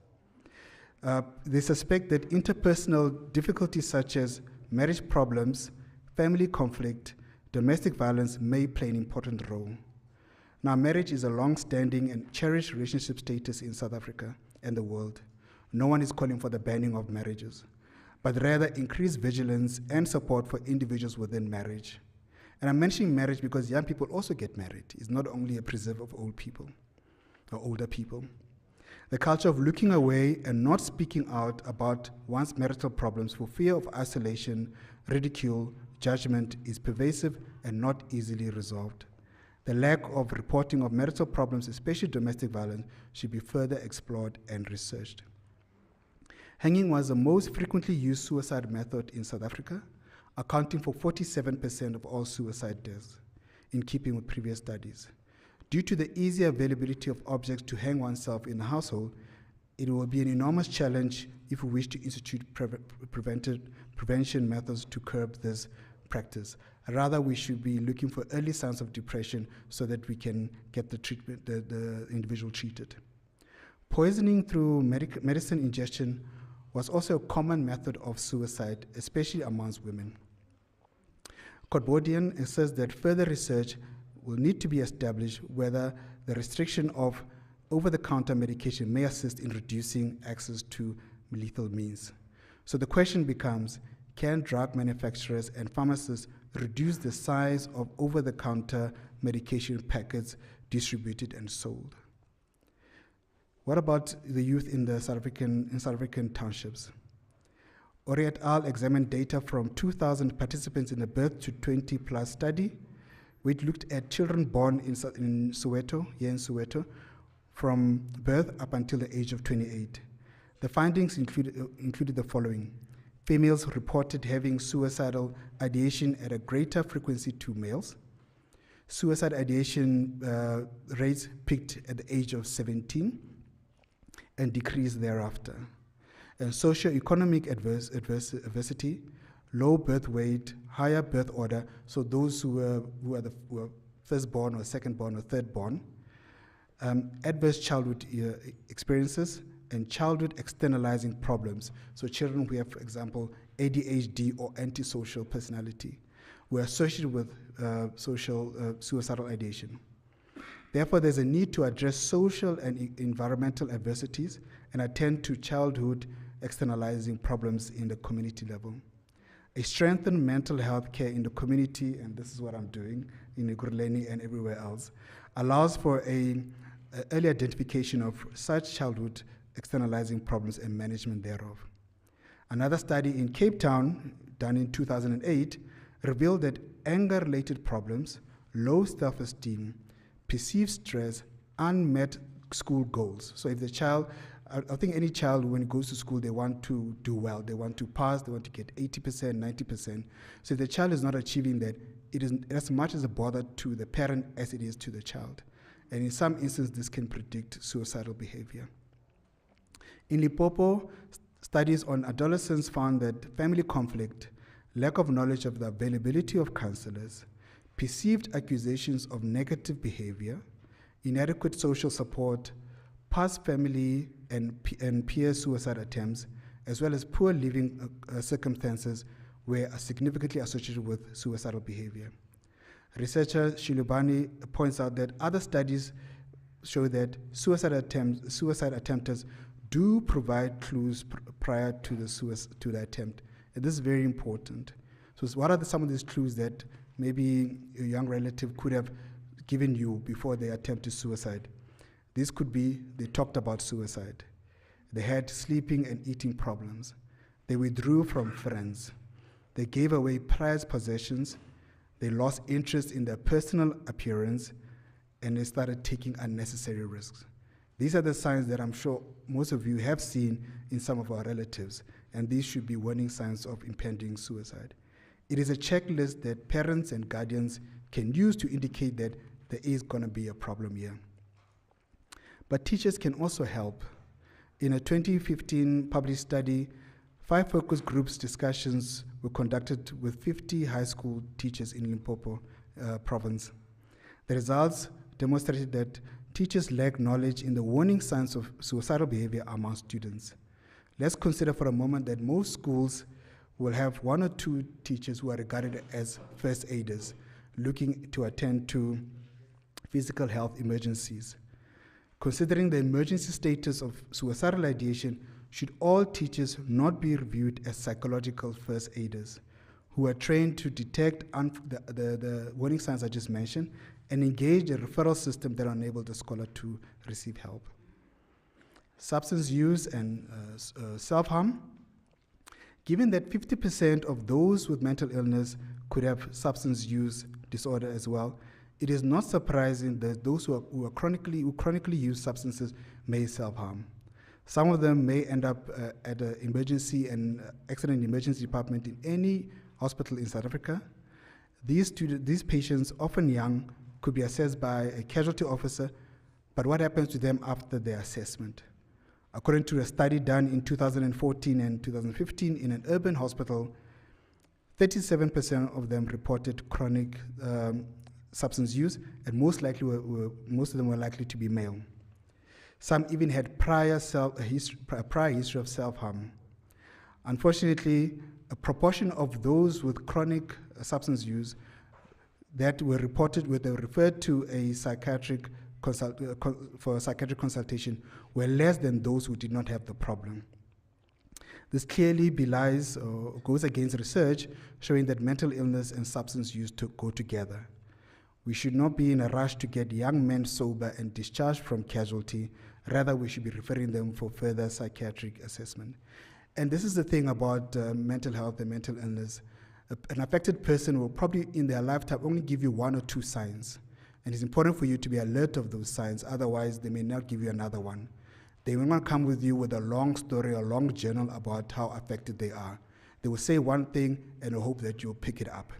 They suspect that interpersonal difficulties such as marriage problems, family conflict, domestic violence may play an important role. Now, marriage is a long-standing and cherished relationship status in South Africa and the world. No one is calling for the banning of marriages, but rather increased vigilance and support for individuals within marriage. And I'm mentioning marriage because young people also get married. It's not only a preserve of old people or older people. The culture of looking away and not speaking out about one's marital problems for fear of isolation, ridicule, judgment is pervasive and not easily resolved. The lack of reporting of marital problems, especially domestic violence, should be further explored and researched. Hanging was the most frequently used suicide method in South Africa, accounting for 47% of all suicide deaths, in keeping with previous studies. Due to the easy availability of objects to hang oneself in the household, it will be an enormous challenge if we wish to institute prevention methods to curb this practice. Rather, we should be looking for early signs of depression so that we can get the individual treated. Poisoning through medicine ingestion was also a common method of suicide, especially amongst women. Codbodian says that further research will need to be established whether the restriction of over-the-counter medication may assist in reducing access to lethal means. So the question becomes, can drug manufacturers and pharmacists reduce the size of over-the-counter medication packets distributed and sold? What about the youth in South African townships? Ori et al. Examined data from 2,000 participants in a birth to 20 plus study, which looked at children born in Soweto, here in Soweto, from birth up until the age of 28. The findings included the following. Females reported having suicidal ideation at a greater frequency to males. Suicide ideation rates peaked at the age of 17 and decreased thereafter. And socioeconomic adversity, low birth weight, higher birth order, so those who were firstborn or secondborn or thirdborn, adverse childhood experiences, and childhood externalizing problems. So children who have, for example, ADHD or antisocial personality were associated with suicidal ideation. Therefore, there's a need to address social and environmental adversities and attend to childhood externalizing problems in the community level. A strengthened mental health care in the community, and this is what I'm doing in Ekurhuleni and everywhere else, allows for an early identification of such childhood externalizing problems and management thereof. Another study in Cape Town, done in 2008, revealed that anger-related problems, low self-esteem, perceived stress, unmet school goals. So if the child, I think any child when it goes to school, they want to do well, they want to pass, they want to get 80%, 90%. So if the child is not achieving that, it is as much as a bother to the parent as it is to the child. And in some instances, this can predict suicidal behavior. In Limpopo, studies on adolescents found that family conflict, lack of knowledge of the availability of counselors, perceived accusations of negative behavior, inadequate social support, past family and peer suicide attempts, as well as poor living circumstances were significantly associated with suicidal behavior. Researcher Shilubani points out that other studies show that suicide attempters do provide clues prior to the attempt. And this is very important. So what are some of these clues that maybe a young relative could have given you before they attempted suicide? This could be they talked about suicide. They had sleeping and eating problems. They withdrew from friends. They gave away prized possessions. They lost interest in their personal appearance, and they started taking unnecessary risks. These are the signs that I'm sure most of you have seen in some of our relatives, and these should be warning signs of impending suicide. It is a checklist that parents and guardians can use to indicate that there is going to be a problem here. But teachers can also help. In a 2015 published study, 5 focus groups discussions were conducted with 50 high school teachers in Limpopo province. The results demonstrated that teachers lack knowledge in the warning signs of suicidal behavior among students. Let's consider for a moment that most schools will have 1 or 2 teachers who are regarded as first aiders, looking to attend to physical health emergencies. Considering the emergency status of suicidal ideation, should all teachers not be reviewed as psychological first aiders who are trained to detect the warning signs I just mentioned and engage a referral system that enable the scholar to receive help? Substance use and self-harm. Given that 50% of those with mental illness could have substance use disorder as well, it is not surprising that those who chronically use substances may self-harm. Some of them may end up at an emergency and accident emergency department in any hospital in South Africa. These patients, often young, could be assessed by a casualty officer, but what happens to them after their assessment? According to a study done in 2014 and 2015 in an urban hospital, 37% of them reported chronic substance use, and most of them were likely to be male. Some even had prior history of self-harm. Unfortunately, a proportion of those with chronic substance use that were referred to a psychiatric for a psychiatric consultation were less than those who did not have the problem. This clearly belies or goes against research showing that mental illness and substance use go together. We should not be in a rush to get young men sober and discharged from casualty. Rather, we should be referring them for further psychiatric assessment. And this is the thing about mental health and mental illness. An affected person will probably in their lifetime only give you 1 or 2 signs. And it's important for you to be alert of those signs, otherwise they may not give you another one. They will not come with you with a long story, a long journal about how affected they are. They will say one thing and hope that you'll pick it up.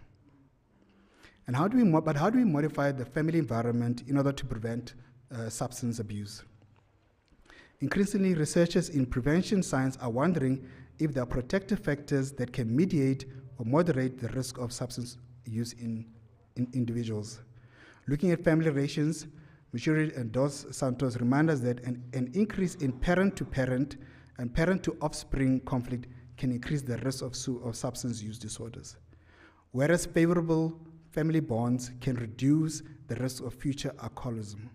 And how do we modify the family environment in order to prevent substance abuse? Increasingly, researchers in prevention science are wondering if there are protective factors that can mediate or moderate the risk of substance use in individuals. Looking at family relations, Michuri and Dos Santos remind us that an increase in parent-to-parent and parent-to-offspring conflict can increase the risk of substance use disorders, whereas favorable family bonds can reduce the risk of future alcoholism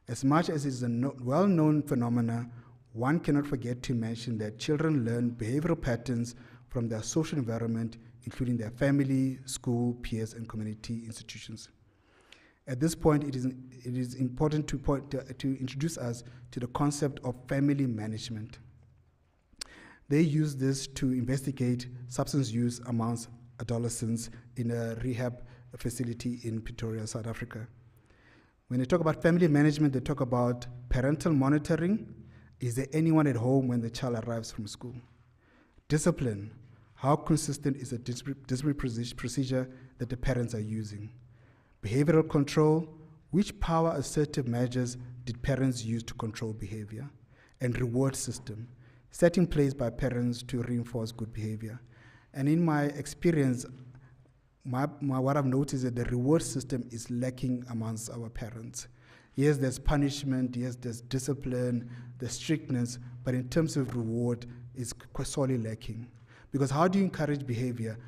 As much as it's a well-known phenomena, one cannot forget to mention that children learn behavioral patterns from their social environment, including their family, school, peers, and community institutions. At this point, it is important to introduce us to the concept of family management. They use this to investigate substance use amongst adolescents in a rehab facility in Pretoria, South Africa. When they talk about family management, they talk about parental monitoring. Is there anyone at home when the child arrives from school? Discipline. How consistent is the disciplinary procedure that the parents are using? Behavioral control. Which power assertive measures did parents use to control behavior? And reward system, set in place by parents to reinforce good behavior. And in my experience, what I've noticed is that the reward system is lacking amongst our parents. Yes, there's punishment, yes, there's discipline, there's strictness, but in terms of reward, it's sorely lacking. Because how do you encourage behavior,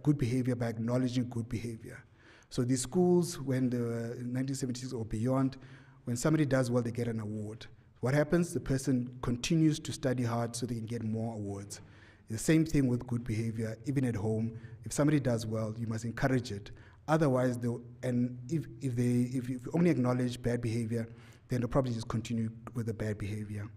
good behavior, by acknowledging good behavior? So these schools, when they were in 1976 or beyond, when somebody does well, they get an award. What happens? The person continues to study hard so they can get more awards. The same thing with good behavior, even at home. If somebody does well, you must encourage it. Otherwise, if you only acknowledge bad behavior, then they'll probably just continue with the bad behavior.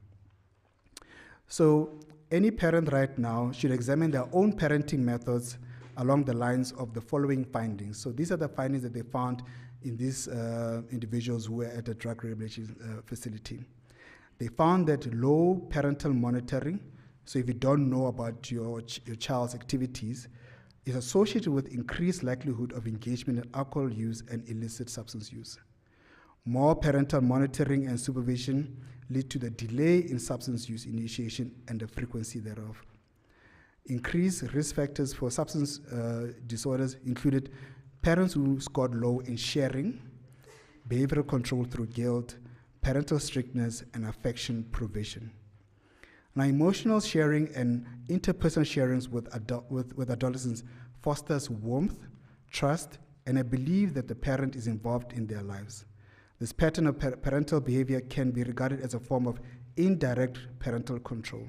So any parent right now should examine their own parenting methods along the lines of the following findings. So these are the findings that they found in these individuals who were at a drug rehabilitation facility. They found that low parental monitoring, so if you don't know about your child's activities, is associated with increased likelihood of engagement in alcohol use and illicit substance use. More parental monitoring and supervision lead to the delay in substance use initiation and the frequency thereof. Increased risk factors for substance disorders included parents who scored low in sharing, behavioral control through guilt, parental strictness, and affection provision. Now, emotional sharing and interpersonal sharings with adolescents fosters warmth, trust, and a belief that the parent is involved in their lives. This pattern of parental behavior can be regarded as a form of indirect parental control.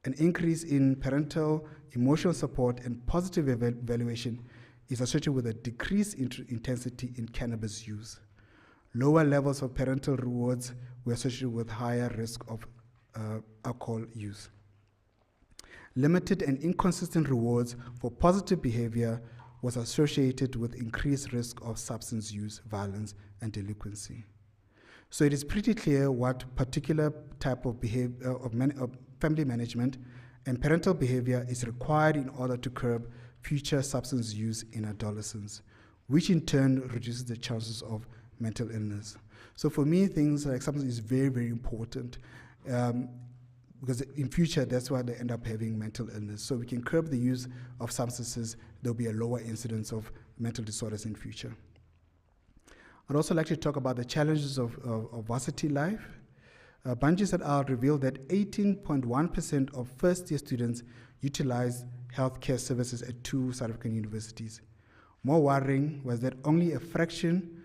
An increase in parental emotional support and positive evaluation is associated with a decreased intensity in cannabis use. Lower levels of parental rewards were associated with higher risk of alcohol use. Limited and inconsistent rewards for positive behavior was associated with increased risk of substance use, violence, and delinquency. So it is pretty clear what particular type of behavior of family management and parental behavior is required in order to curb future substance use in adolescents, which in turn reduces the chances of mental illness. So for me, things like substance is very, very important. Because in future, that's why they end up having mental illness. So we can curb the use of substances, there'll be a lower incidence of mental disorders in future. I'd also like to talk about the challenges of varsity life. Bunges et al. Revealed that 18.1% of first-year students utilize healthcare services at 2 South African universities. More worrying was that only a fraction,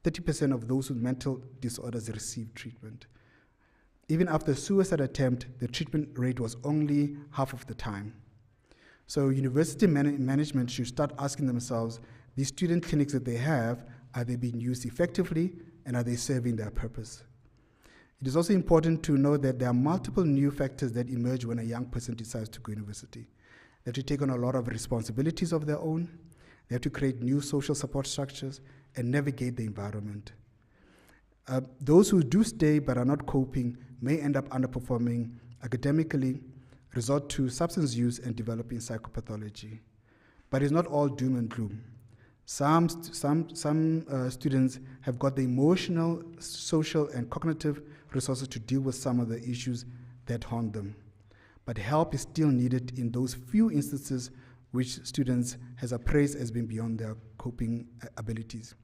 30% of those with mental disorders receive treatment. Even after a suicide attempt, the treatment rate was only half of the time. So university management should start asking themselves, these student clinics that they have, are they being used effectively and are they serving their purpose? It is also important to know that there are multiple new factors that emerge when a young person decides to go to university. They have to take on a lot of responsibilities of their own. They have to create new social support structures and navigate the environment. Those who do stay but are not coping may end up underperforming academically, resort to substance use, and developing psychopathology. But it's not all doom and gloom. Some students have got the emotional, social, and cognitive resources to deal with some of the issues that haunt them. But help is still needed in those few instances which students has appraised as being beyond their coping abilities.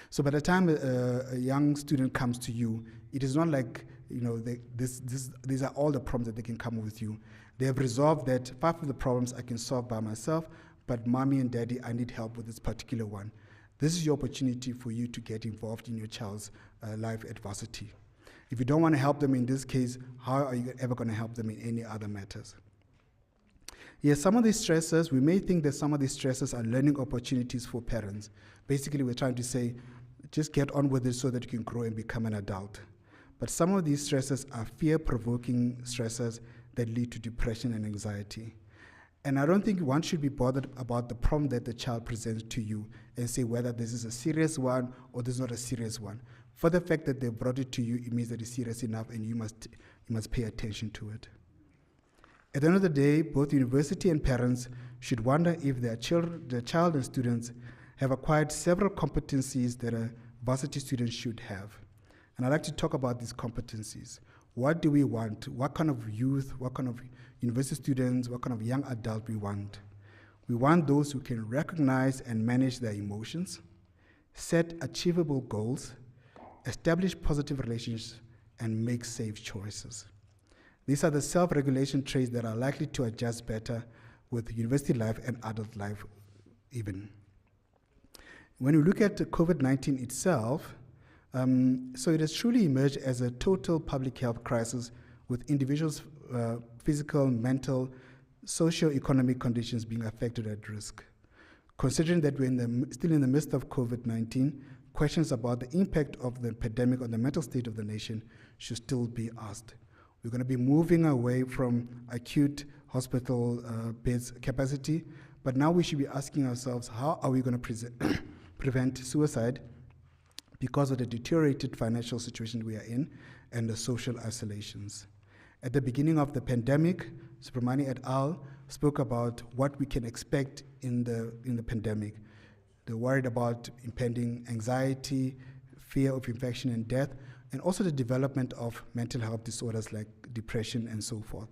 So by the time a young student comes to you, it is not like, these are all the problems that they can come with you. They have resolved that 5 of the problems I can solve by myself, but mommy and daddy, I need help with this particular one. This is your opportunity for you to get involved in your child's life at varsity. If you don't want to help them in this case, how are you ever going to help them in any other matters? Yes, some of these stresses, we may think that some of these stresses are learning opportunities for parents. Basically, we're trying to say, just get on with it so that you can grow and become an adult. But some of these stresses are fear-provoking stresses that lead to depression and anxiety. And I don't think one should be bothered about the problem that the child presents to you and say whether this is a serious one or this is not a serious one. For the fact that they brought it to you, it means that it's serious enough and you must pay attention to it. At the end of the day, both university and parents should wonder if their child and students have acquired several competencies that a varsity student should have. And I'd like to talk about these competencies. What do we want? What kind of youth, what kind of university students, what kind of young adult we want? We want those who can recognize and manage their emotions, set achievable goals, establish positive relationships, and make safe choices. These are the self-regulation traits that are likely to adjust better with university life and adult life even. When you look at COVID-19 itself, so it has truly emerged as a total public health crisis with individuals' physical, mental, socio-economic conditions being affected at risk. Considering that we're still in the midst of COVID-19, questions about the impact of the pandemic on the mental state of the nation should still be asked. We're going to be moving away from acute hospital beds capacity, but now we should be asking ourselves, how are we going to prevent suicide because of the deteriorated financial situation we are in and the social isolations? At the beginning of the pandemic, Subramani et al. Spoke about what we can expect in the pandemic. They're worried about impending anxiety, fear of infection and death, and also the development of mental health disorders like depression and so forth.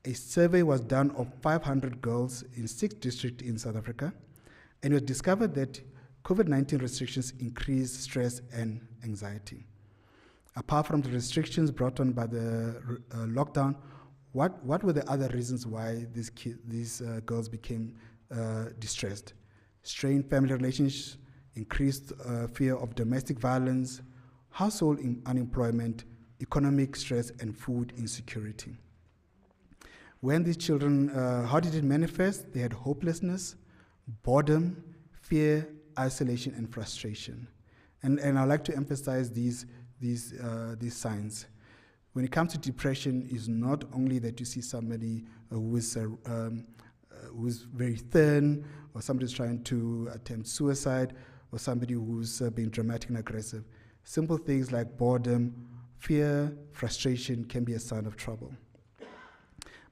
A survey was done of 500 girls in 6 districts in South Africa, and it was discovered that COVID-19 restrictions increase stress and anxiety. Apart from the restrictions brought on by the lockdown, what were the other reasons why these girls became distressed? Strained family relationships, increased fear of domestic violence, household unemployment, economic stress, and food insecurity. When these children, how did it manifest? They had hopelessness, boredom, fear, isolation, and frustration. And I'd like to emphasize these signs. When it comes to depression, it's not only that you see somebody who's very thin, or somebody's trying to attempt suicide, or somebody who's being dramatic and aggressive. Simple things like boredom, fear, frustration can be a sign of trouble.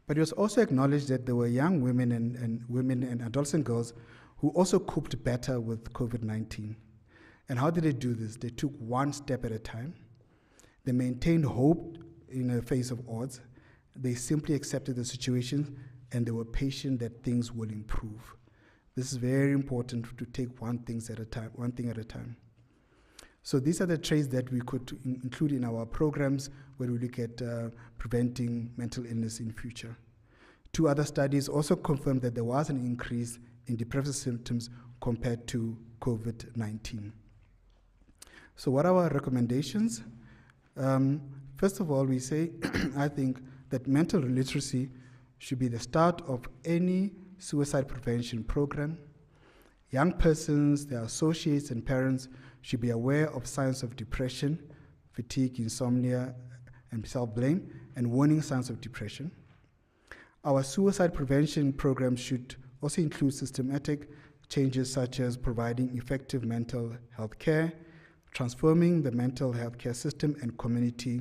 But it was also acknowledged that there were young women and adolescent girls who also coped better with COVID-19. And how did they do this? They took one step at a time. They maintained hope in the face of odds. They simply accepted the situation, and they were patient that things will improve. This is very important, to take one thing at a time. So these are the traits that we could include in our programs where we look at preventing mental illness in future. 2 other studies also confirmed that there was an increase in depressive symptoms compared to COVID-19. So what are our recommendations? First of all, we say, I think that mental literacy should be the start of any suicide prevention program. Young persons, their associates and parents should be aware of signs of depression, fatigue, insomnia, and self-blame, and warning signs of depression. Our suicide prevention program should also include systematic changes such as providing effective mental health care, transforming the mental health care system, and community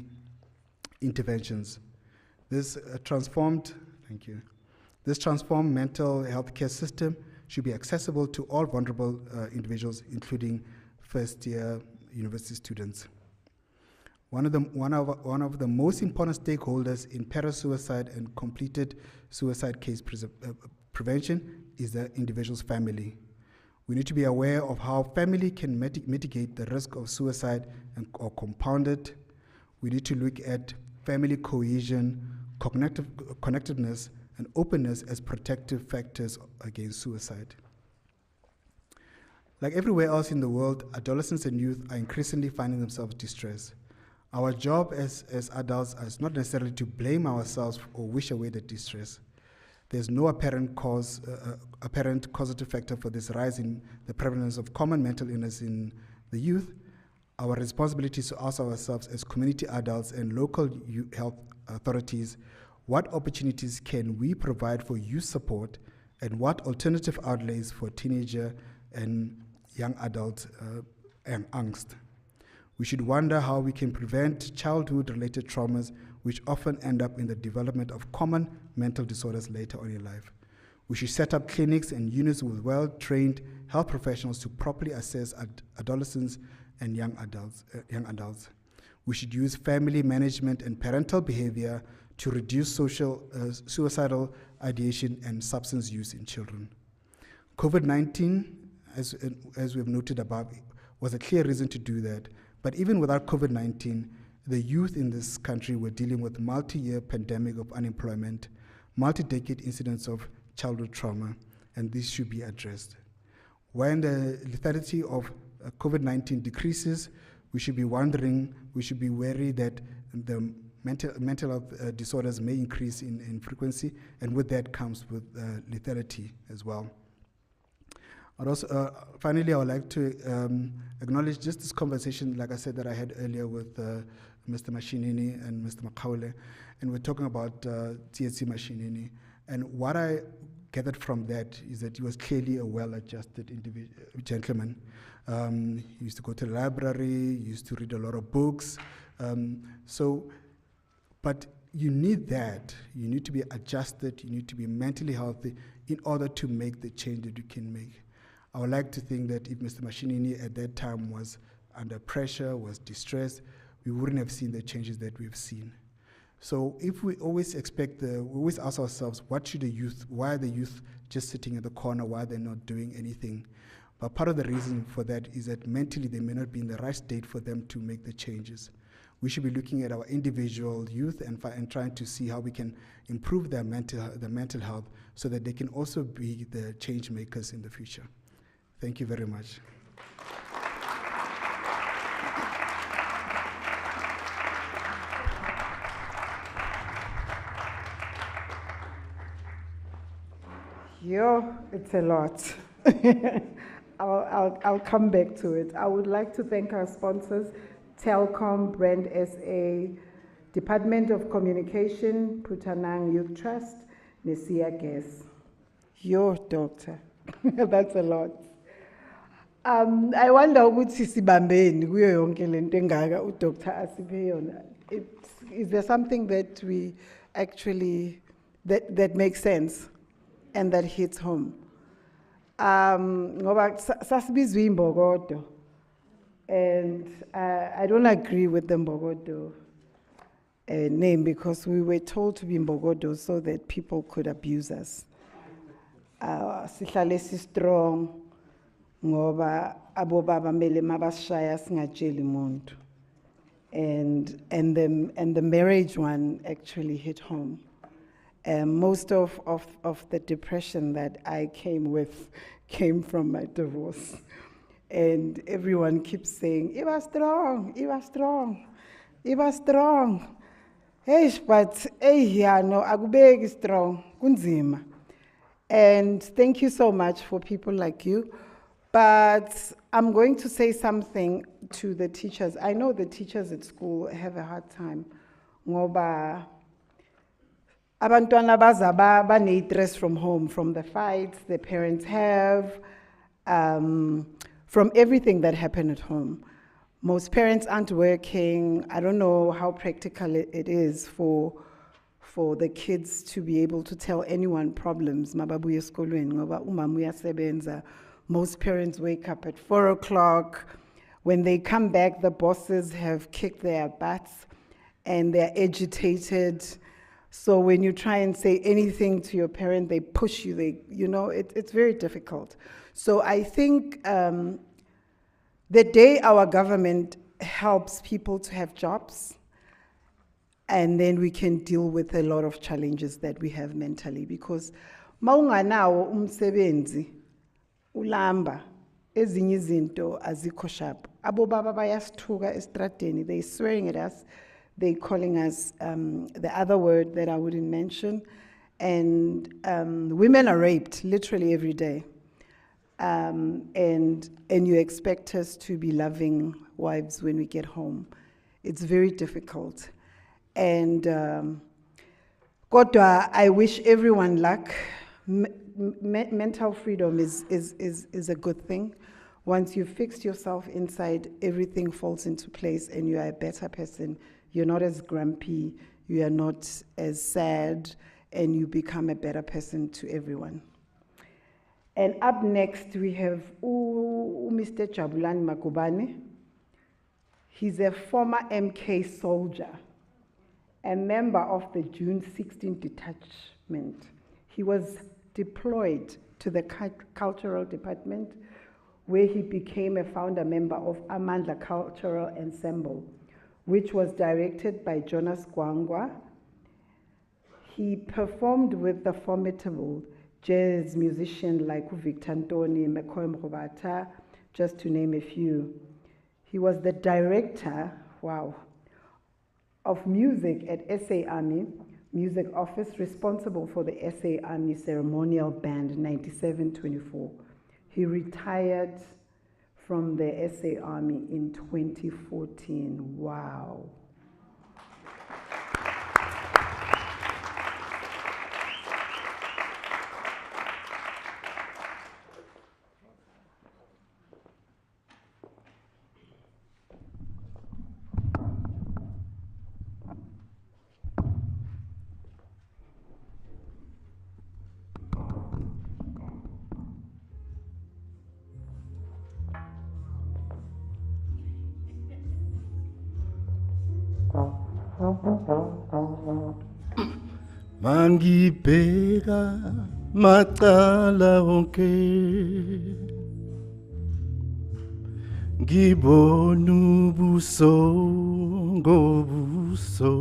interventions. This transformed mental health care system should be accessible to all vulnerable individuals, including first-year university students. One of the most important stakeholders in para-suicide and completed suicide case prevention is the individual's family. We need to be aware of how family can mitigate the risk of suicide or compound it. We need to look at family cohesion, connectedness, and openness as protective factors against suicide. Like everywhere else in the world, adolescents and youth are increasingly finding themselves distressed. Our job as adults is not necessarily to blame ourselves or wish away the distress. There's no apparent causative factor for this rise in the prevalence of common mental illness in the youth. Our responsibility is to ask ourselves as community adults and local health authorities, what opportunities can we provide for youth support, and what alternative outlays for teenager and young adult and angst. We should wonder how we can prevent childhood-related traumas which often end up in the development of common mental disorders later on in life. We should set up clinics and units with well-trained health professionals to properly assess adolescents and young adults. We should use family management and parental behavior to reduce suicidal ideation and substance use in children. COVID-19, as we've noted above, was a clear reason to do that. But even without COVID-19, the youth in this country were dealing with multi-year pandemic of unemployment, multi-decade incidents of childhood trauma, and this should be addressed. When the lethality of COVID-19 decreases, we should be wary that the mental health disorders may increase in frequency, and with that comes with lethality as well. Finally, I would like to acknowledge just this conversation, like I said, that I had earlier with Mr. Mashinini and Mr. Makaule, and we're talking about Tsietsi Mashinini. And what I gathered from that is that he was clearly a well-adjusted gentleman. He used to go to the library, he used to read a lot of books. But you need that. You need to be adjusted, you need to be mentally healthy in order to make the change that you can make. I would like to think that if Mr. Mashinini at that time was under pressure, was distressed, we wouldn't have seen the changes that we've seen. So if we always we always ask ourselves, why are the youth just sitting in the corner, why they're not doing anything? But part of the reason for that is that mentally they may not be in the right state for them to make the changes. We should be looking at our individual youth and trying to see how we can improve their mental health so that they can also be the change makers in the future. Thank you very much. It's a lot. I'll come back to it. I would like to thank our sponsors, Telkom, Brand SA, Department of Communication, Putanang Youth Trust, Nesia Gas. Doctor. That's a lot. I wonder ukuthi sibambeni kuyo yonke lento engaka uDr asiphe yona. Is there something that we actually that makes sense and that hits home? Ngoba sasibizwa imbokodo, and I don't agree with the Mbogodo name because we were told to be Mbogodo so that people could abuse us. Sihlale strong. Ngoba abobaba mele mabashaya singajeli umuntu, and the marriage one actually hit home. Most of the depression that I came from my divorce, and everyone keeps saying, "You are strong, you are strong, you are strong." Hey, but no, akubeki strong, kunzima. And thank you so much for people like you. But I'm going to say something to the teachers. I know the teachers at school have a hard time. Ngoba abantwana baza bane-stress from home, from the fights the parents have, from everything that happened at home. Most parents aren't working. I don't know how practical it is for the kids to be able to tell anyone problems. Mababuye esikolweni ngoba umama uyasebenza. Most parents wake up at 4 o'clock. When they come back, the bosses have kicked their butts and they're agitated. So when you try and say anything to your parent, they push you. It's very difficult. So I think the day our government helps people to have jobs, and then we can deal with a lot of challenges that we have mentally. Because maunganawo umsebenzi, ulamba, ezinye izinto azikho sharp. Abo baba bayasithuka estradeni, they swearing at us, they calling us the other word that I wouldn't mention, and women are raped literally every day. And you expect us to be loving wives when we get home. It's very difficult. And kodwa, I wish everyone luck. Mental freedom is a good thing. Once you've fixed yourself inside, everything falls into place and you are a better person. You're not as grumpy, you are not as sad, and you become a better person to everyone. And up next, we have Mr. Jabulani Makubane. He's a former MK soldier, a member of the June 16 detachment. He was deployed to the cultural department, where he became a founder member of Amandla Cultural Ensemble, which was directed by Jonas Gwangwa. He performed with the formidable jazz musicians like Victor Ntoni, McCoy Mrobata, just to name a few. He was the director, of music at SA Army Music Office, responsible for the SA Army Ceremonial Band 9724. He retired from the SA Army in 2014. Wow. Mangibheka macala wonke ngibona ubuso ngobuso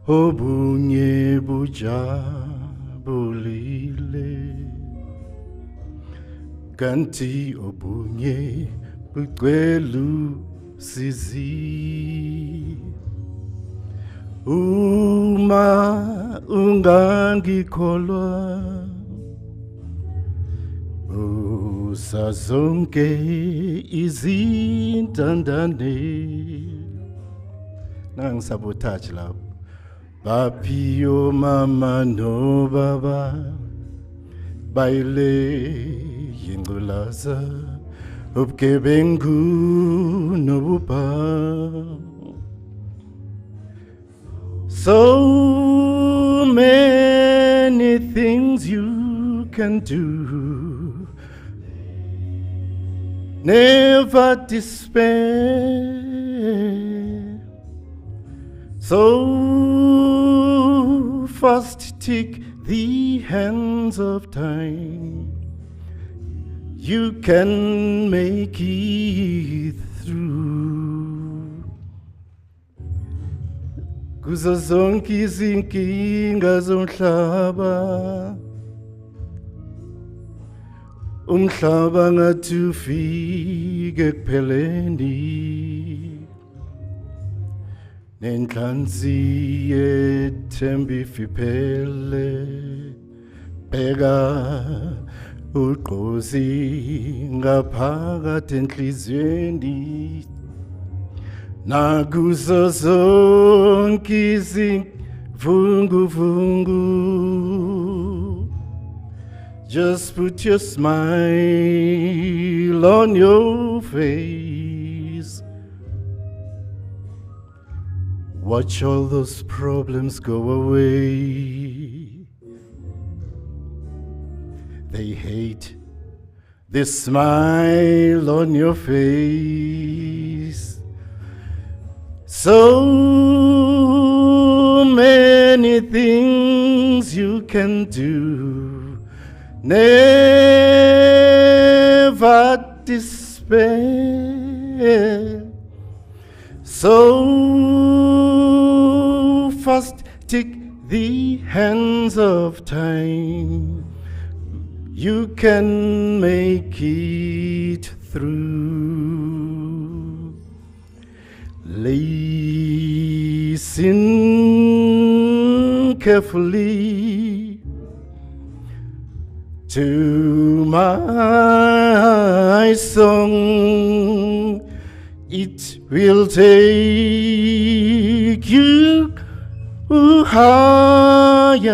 obunye bujabulile kanti obunye bucwela usizi. Uma ungangikholwa usazonke izintandane nangisabotage lapho baphiyo mama no baba bayile yingculaza ubugebengu nobuba. So many things you can do. Never despair. So fast take the hands of time. You can make it through. Kuzo zonke izinkinga zomhlaba umhlaba ngathi ufike kupheleni nenhlanzi yethemba ifiphele bheka ugqozi ngaphakathi enhliziyweni nakuzo zonke izimvunguvungu. Just put your smile on your face. Watch all those problems go away. They hate the smile on your face. So many things you can do. Never despair. So fast take the hands of time. you can make it through. Listen carefully to my song. It will take you higher,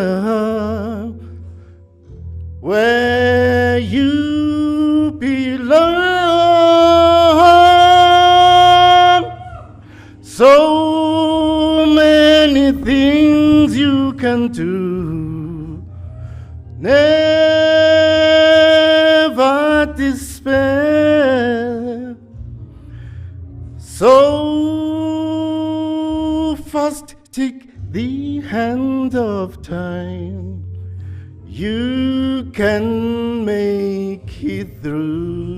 where you belong. So many things you can do. Never despair. So fast take the hand of time. You can make it through.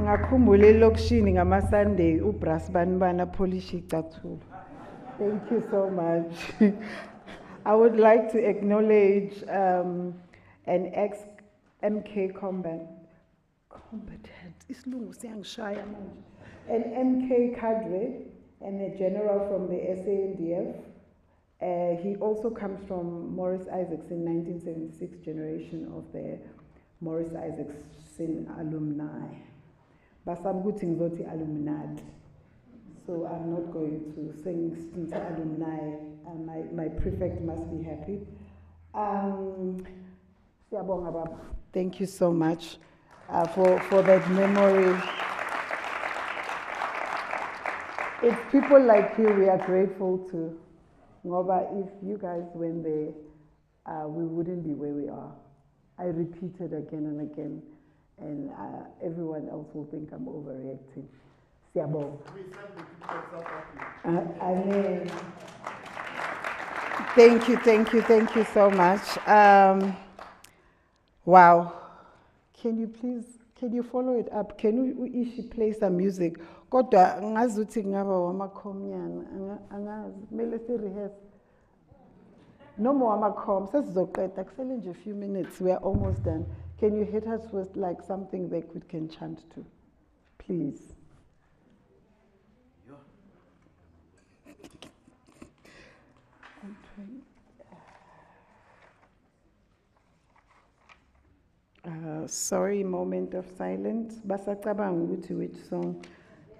Ngakhumbula elokishini ngama-Sunday uBras banibana polish icathulo. Thank you so much. I would like to acknowledge an ex-MK combatant, an MK cadre and a general from the SANDF. He also comes from Morris Isaacson, 1976 generation of the Morris Isaacson alumni. Basamguti ngizoti alumni. So I'm not going to sing alumni. My prefect must be happy. Thank you so much for that memory. It's people like you we are grateful to. Ngoba, if you guys went there, we wouldn't be where we are. I repeat it again and again, and everyone else will think I'm overreacting. Siabo. Amen. Thank you so much. Wow. Can you follow it up? Can we play some music? Kodwa ngazuthi ngaba wamakhomyana angazi kumele rehearse. No more wamakhom sesizoqeda kusele nje a few minutes, we are almost done. Can you hit us with like something that we can chant to, please? Sorry, moment of silence. Basacabanga ukuthi which song.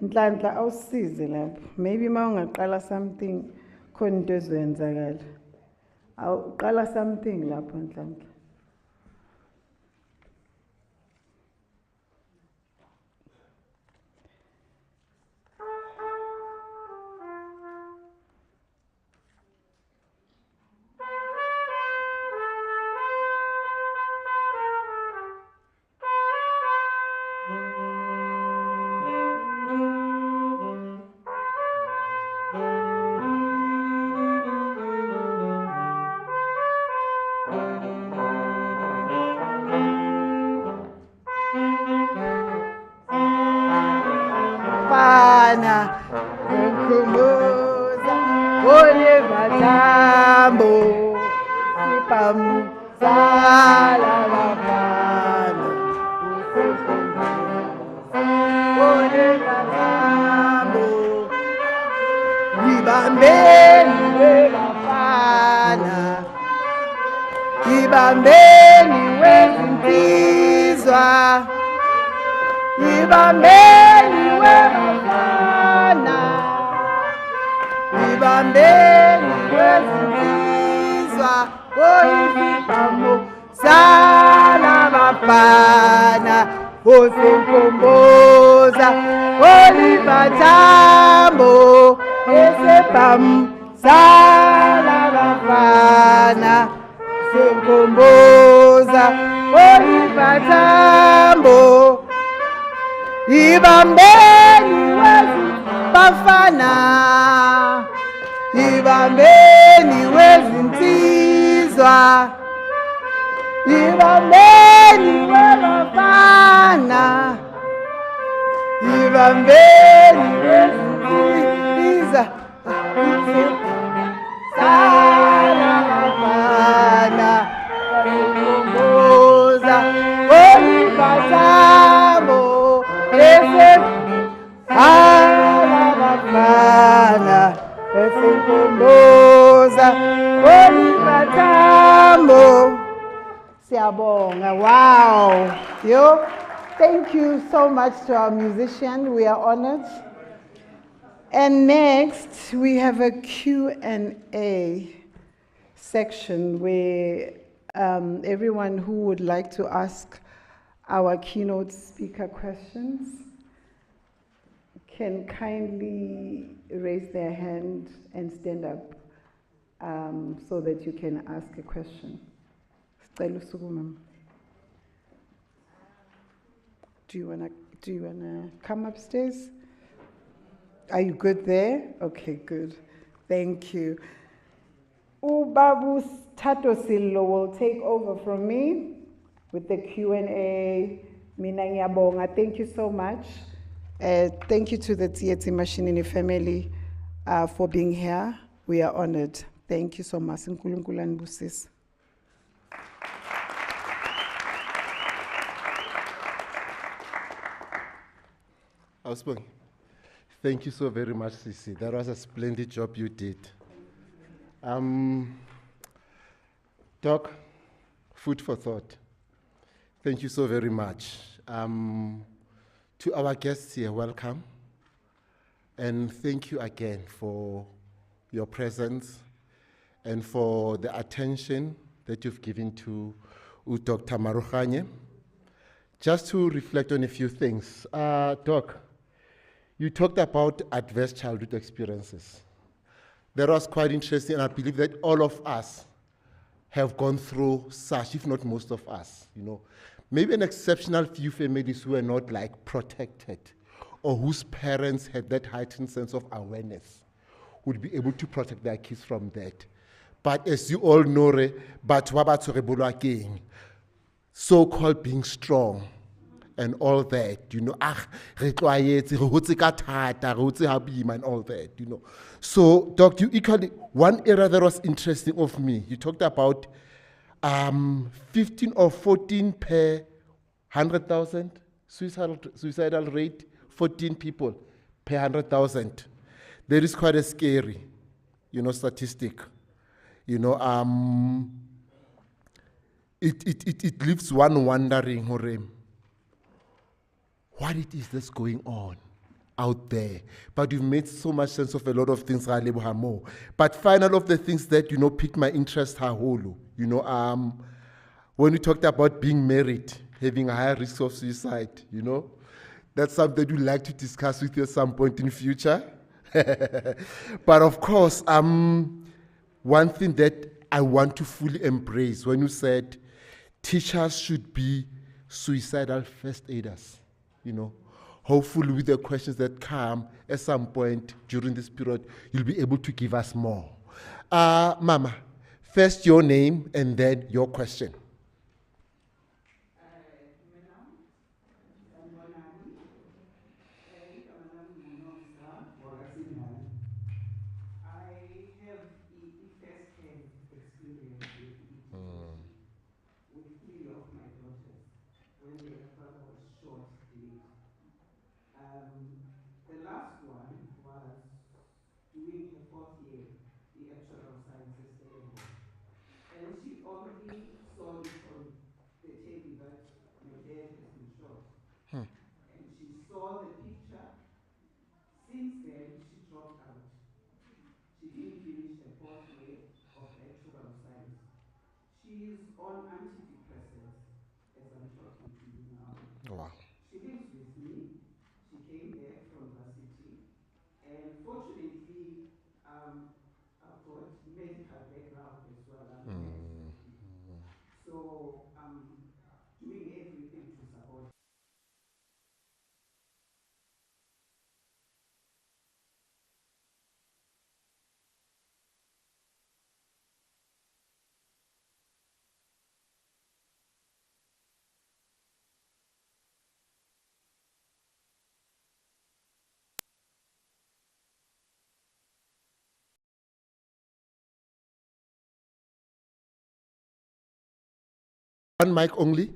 Nhlanhla awusize lapho. Maybe mawungaqala something khona into ezenzakala. Awuqala something lapho Nhlanhla. Ibambeni webafana, ibambeni wezinsizwa, ibambeni webafana, ibambeni wezinsizwa, oyizibhamu salabafana, osenkomboza, olibatambo, esebhamu salabafana, senkomboza, olibatambo, ibambeni wezibafana, ibambeni wezinsizwa, ibambeni webafana, ibambeni wezinsizwa, salabafana, senkomboza, olibatambo, alabafana, esenkomboza, olibatambo. Siyabonga. Wow. Yo, thank you so much to our musician. We are honored. And next, we have a Q&A section where everyone who would like to ask our keynote speaker questions can kindly raise their hand and stand up so that you can ask a question. Do you wanna come upstairs? Are you good there? Okay, good. Thank you. Ubabu Tato Sillo will take over from me with the Q&A. Mina ngiyabonga. Thank you so much. Thank you to the Tsietsi Mashinini family for being here. We are honored. Thank you so much. Nkulunkulu anibusise. Ausbong, thank you so very much, Sisi. That was a splendid job you did. Doc, food for thought. Thank you so very much. To our guests here, welcome. And thank you again for your presence and for the attention that you've given to Dr. Maaroganye. Just to reflect on a few things. Doc, you talked about adverse childhood experiences. That was quite interesting, and I believe that all of us have gone through such, if not most of us, you know. Maybe an exceptional few families who were not like protected or whose parents had that heightened sense of awareness would be able to protect their kids from that. But as you all know, so-called being strong and all that, you know, and all that, you know. So, Doc, you equally, one area that was interesting of me, you talked about 15 or 14 per 100,000 suicidal rate, 14 people per 100,000. That is quite a scary, you know, statistic. You know, it leaves one wondering, what it is that's going on out there. But you've made so much sense of a lot of things, but final of the things that, you know, piqued my interest, you know, when we talked about being married, having a higher risk of suicide, you know, that's something you'd like to discuss with you at some point in the future. But of course, one thing that I want to fully embrace when you said teachers should be suicidal first aiders, you know. Hopefully with the questions that come at some point during this period, you'll be able to give us more. Mama, first your name and then your question. The last one was doing her 4th year Wow. She lives with me. She came back from varsity, and fortunately, I've got medical background as well. I'm a medical. So I'm doing everything to support. One mic only.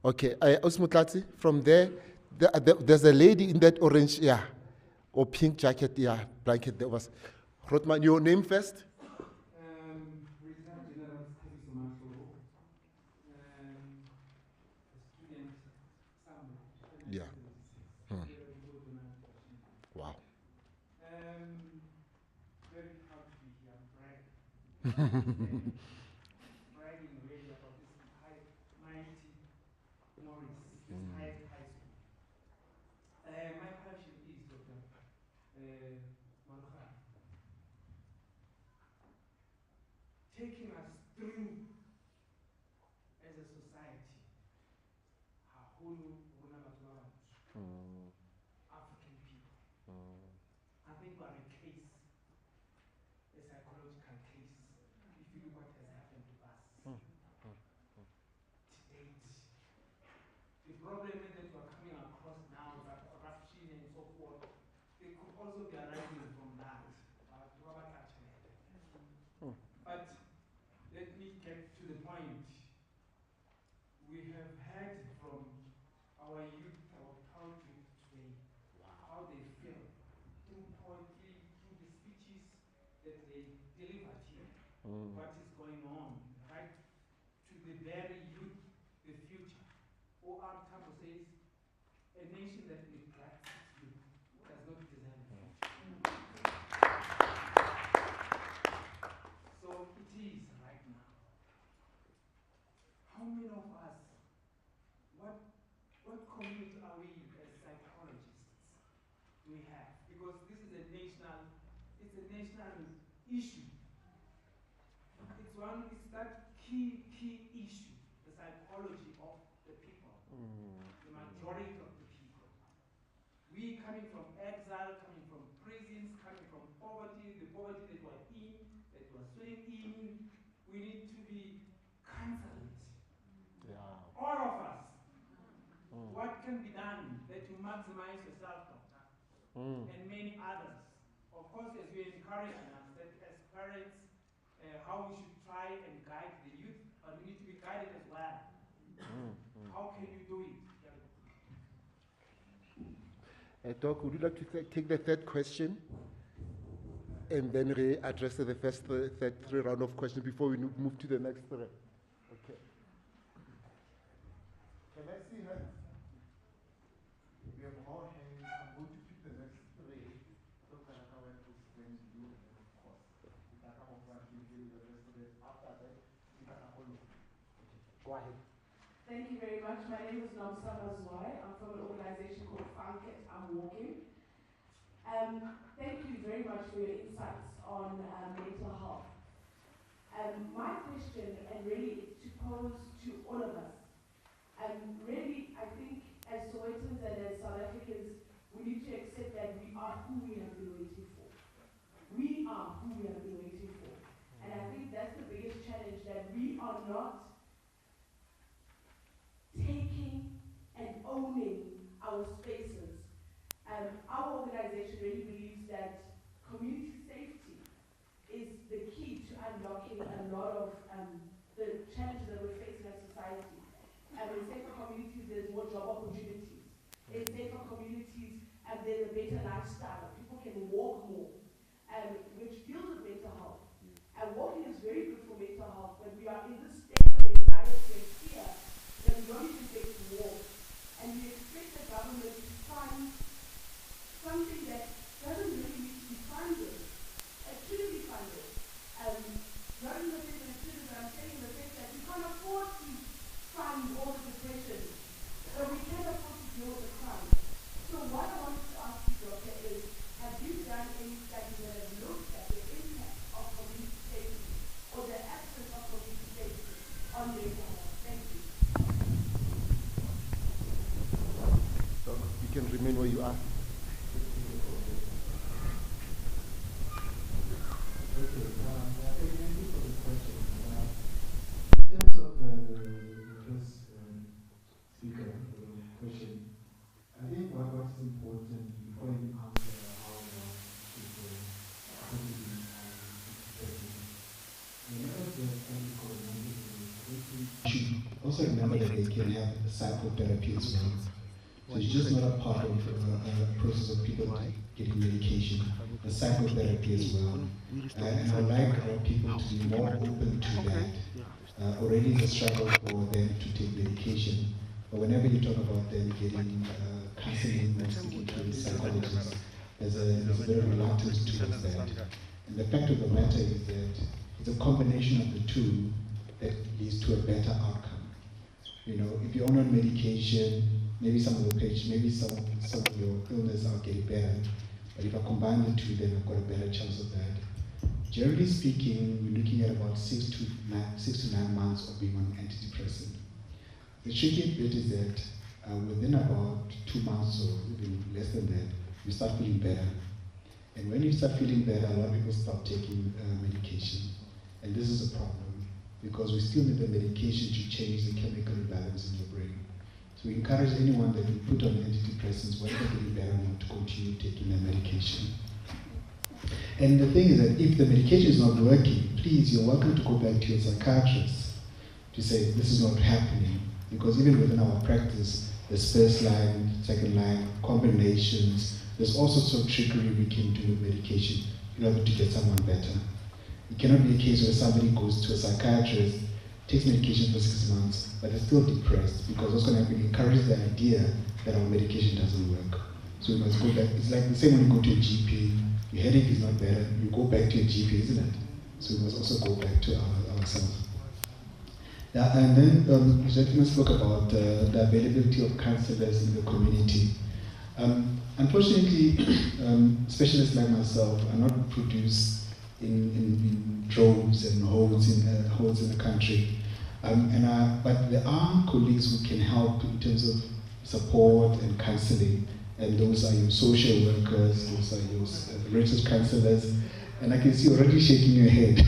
Okay, Osmutlatsi, from there, there's a lady in that orange, or pink jacket, blanket that was. Rotman, your name first? Retired General Kagisho Maaroganye, a student somewhere. Yeah. Wow. Very proud to be here. I'm bragging. Bragging really about this mighty Morris, this high school. My passion is Dr. Maaroganye, taking us through as a society, African people. I think we're a case, a psychological case, if you look what has happened to us to date. The problem is that we're coming across now, that corruption and so forth, they could also be arising from that. But let me get to the point. We have heard from our youth, our proud youth today, how they feel through poetry, through the speeches that they delivered here. What is going on, right to the very youth, the future. O.R. Tambo says, a nation that neglects its youth does not deserve a future. So it is right now. How many of us, what community are we as psychologists do we have? Because this is a national, it's a national issue. It's that key issue, the psychology of the people, the majority of the people. We coming from exile, coming from prisons, coming from poverty, the poverty that we're in, that we're swimming in, we need to be counseled. All of us. What can be done that you maximize yourself, doctor, and many others? Of course, as you're encouraging us, that as parents, how we should try and guide the youth, but we need to be guided as well. How can you do it? Doc, would you like to take the third question? And then address the third three round of questions before we move to the next three. Okay. Can I see her? We have more hands. I'm going to pick the next three. Dr. Kagisho will explain to you, and then of course, the rest of it. After that, go ahead. Thank you very much. My name is Nomsama Zwai. I'm from an organization called Funket. I'm Walking. Thank you very much for your insights on mental health. My question, and really it's to pose to all of us, really I think as Sowetans and as South Africans, we need to accept that we are who we have been waiting for. We are who we have been waiting for. And I think that's the biggest challenge, that we are not taking and owning our spaces. Our organization really believes that community safety is the key to unlocking a lot of the challenges that we're facing as society. In safer communities, there's more job opportunities. In safer communities, there's a better lifestyle. People can walk more, which deals with mental health. And walking is very good for mental health, but we are in this state of anxiety and fear that we don't even get to walk. And we expect the government to fund something that doesn't really need to be funded. It shouldn't be funded. Not in the sense that it shouldn't, but I'm saying in the sense that we can't afford to fund You can remain where you are. In terms of the first speaker question, I think what is important before you answer how people should also remember that they can have psychotherapy as well. So it's just not a part of a process of people getting medication, the psychotherapy as well. And I would like our people to be more open to that. Already it's a struggle for them to take medication, but whenever you talk about them getting counseling or speaking to a psychologist, there's a bit of reluctance towards that. And the fact of the matter is that it's a combination of the two that leads to a better outcome. You know, if you're on medication, maybe some of the patients, maybe some of your illness are getting better, but if I combine the two, then I've got a better chance of that. Generally speaking, we're looking at about 6 to 9 months of being on antidepressant. The tricky bit is that within about 2 months or even less than that, you start feeling better. And when you start feeling better, a lot of people start taking medication. And this is a problem, because we still need the medication to change the chemical imbalance in your brain. So we encourage anyone that we put on antidepressants, whether they're getting better or not, to continue taking their medication. And the thing is that if the medication is not working, please, you're welcome to go back to your psychiatrist to say, this is not happening. Because even within our practice, there's first line, second line, combinations, there's all sorts of trickery we can do with medication in order to get someone better. It cannot be a case where somebody goes to a psychiatrist, takes medication for 6 months, but is still depressed, because what's going to happen, encourage the idea that our medication doesn't work. So we must go back. It's like the same when you go to a GP, your headache is not better, you go back to your GP, isn't it? So we must also go back to ourselves. And then the gentleman spoke about the availability of counselors in the community. Unfortunately, specialists like myself are not produced in droves and holds in the country. But there are colleagues who can help in terms of support and counseling. And those are your social workers, those are your registered counselors. And I can see you already shaking your head.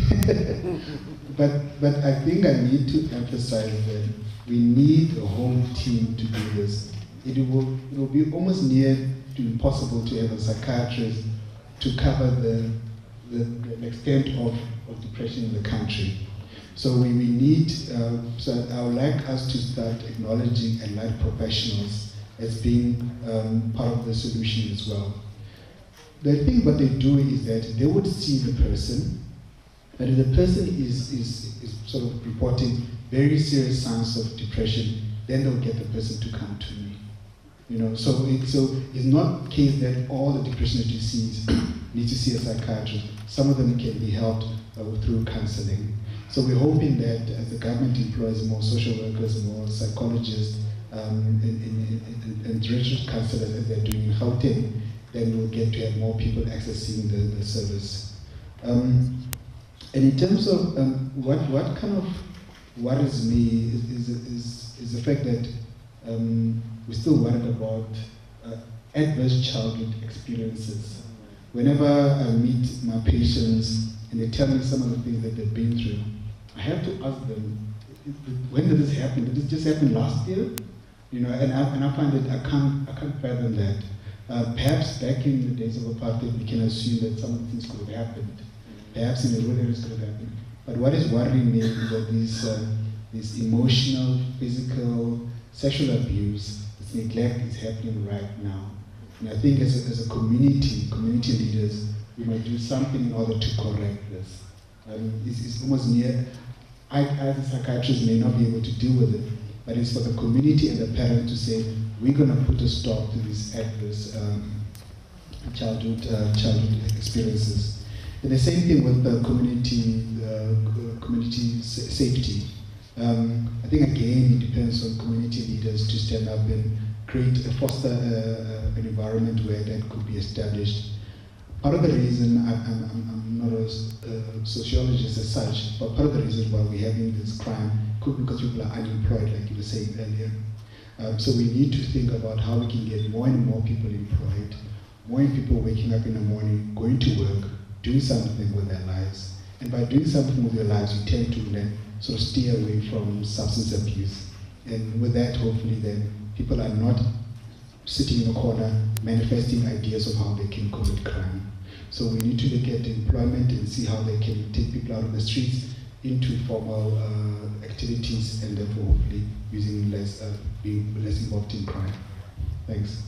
but I think I need to emphasize that we need a whole team to do this. It will be almost near to impossible to have a psychiatrist to cover the extent of depression in the country. So we need, so I would like us to start acknowledging allied professionals as being part of the solution as well. The thing what they do is that they would see the person, but if the person is sort of reporting very serious signs of depression, then they'll get the person to come to me. You know, so it's not the case that all the depression that you see need to see a psychiatrist. Some of them can be helped through counseling. So we're hoping that as the government employs more social workers, more psychologists, and registered counselors as they're doing in Gauteng, then we'll get to have more people accessing the service. And in terms of what kind of worries me is the fact that we're still worried about adverse childhood experiences. Whenever I meet my patients and they tell me some of the things that they've been through, I have to ask them, when did this happen? Did this just happen last year? You know, and I find that I can't fathom that. Perhaps back in the days of apartheid, we can assume that some of the things could have happened. Perhaps in the rural areas could have happened. But what is worrying me is that this emotional, physical, sexual abuse, this neglect is happening right now. And I think as a community leaders, we might do something in order to correct this. It's almost near, I as a psychiatrist may not be able to deal with it, but it's for the community and the parents to say, we're going to put a stop to these adverse childhood experiences. And the same thing with the community safety. I think again, it depends on community leaders to stand up and foster an environment where that could be established. Part of the reason, I'm not a sociologist as such, but part of the reason why we're having this crime could be because people are unemployed, like you were saying earlier. So we need to think about how we can get more and more people employed, more people waking up in the morning, going to work, doing something with their lives. And by doing something with their lives, you tend to then sort of steer away from substance abuse. And with that, hopefully then, people are not sitting in a corner manifesting ideas of how they can commit crime. So we need to look at employment and see how they can take people out of the streets into formal activities, and therefore hopefully using less, being less involved in crime. Thanks.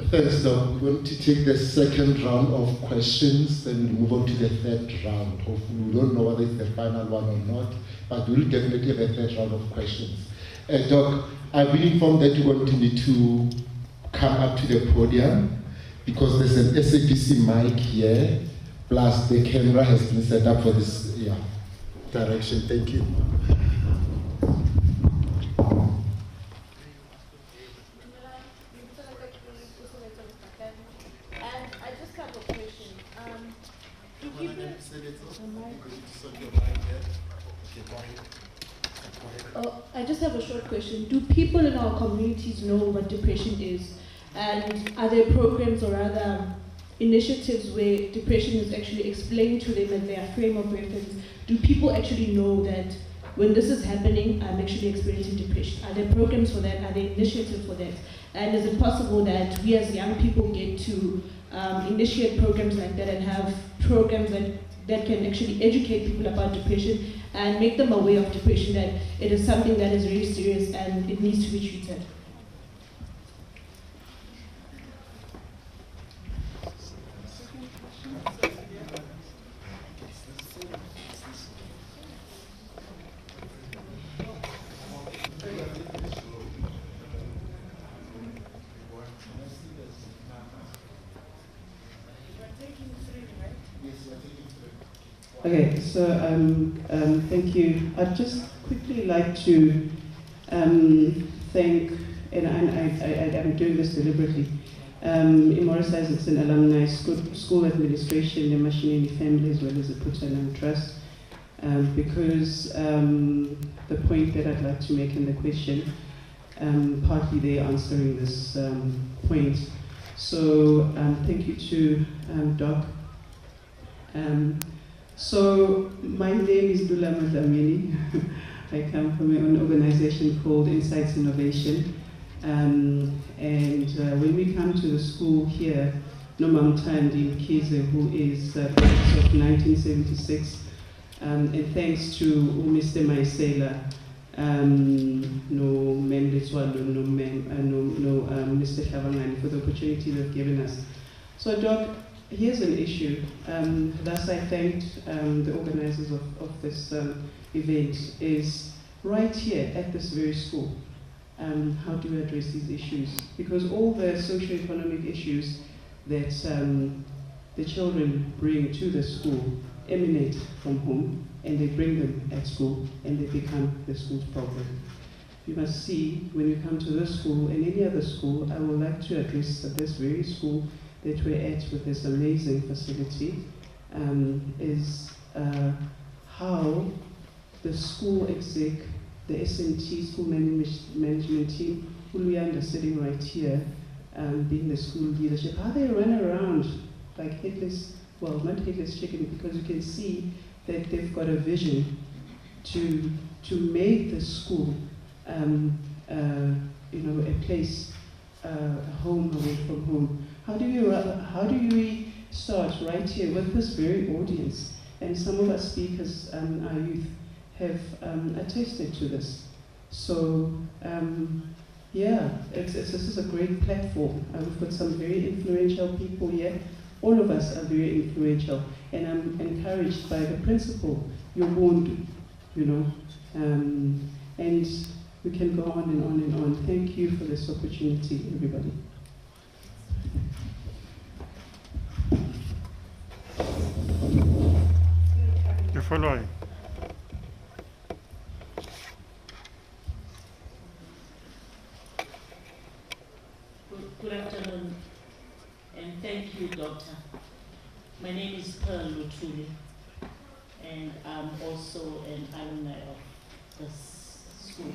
Thanks, Doc. We're going to take the second round of questions, then we'll move on to the third round. Hopefully, we don't know whether it's the final one or not, but we'll definitely have a third round of questions. Doc, I've been informed that you're going to need to come up to the podium because there's an SABC mic here, plus the camera has been set up for this direction. Thank you. I just have a short question. Do people in our communities know what depression is? And are there programs or other initiatives where depression is actually explained to them as their frame of reference? Do people actually know that when this is happening, I'm actually experiencing depression? Are there programs for that? Are there initiatives for that? And is it possible that we as young people get to initiate programs like that and have programs that can actually educate people about depression and make them aware of depression, that it is something that is very serious and it needs to be treated? Okay, so thank you. I'd just quickly like to thank, and I'm doing this deliberately, Morris Isaacson Alumni School Administration, the Mashinini family, as well as the Putalam Trust, because the point that I'd like to make in the question, partly they're answering this point. So thank you to Doc. So my name is Dula Mazamini. I come from an organization called Insights Innovation. And when we come to the school here, Nomam Tandi Mkize, who is of 1976, and thanks to Mr. Maisela, Mr. Shavangani for the opportunity they've given us. So Doc, here's an issue. Thus I thanked the organizers of this event, is right here at this very school. How do we address these issues? Because all the socio-economic issues that the children bring to the school emanate from home, and they bring them at school, and they become the school's problem. You must see, when you come to this school and any other school, I would like to address this very school that we're at with this amazing facility, is how the school exec, the SMT, school management team, who we are sitting right here, being the school leadership, how they run around like headless, well, not headless chicken, because you can see that they've got a vision to make the school, a place, a home away from home. How do we start right here with this very audience? And some of our speakers, our youth, have attested to this. So, this is a great platform. We've got some very influential people here. All of us are very influential. And I'm encouraged by the principle, you're born, and we can go on and on and on. Thank you for this opportunity, everybody. You're following. Good afternoon, and thank you, Doctor. My name is Pearl Lutuli, and I'm also an alumni of this school.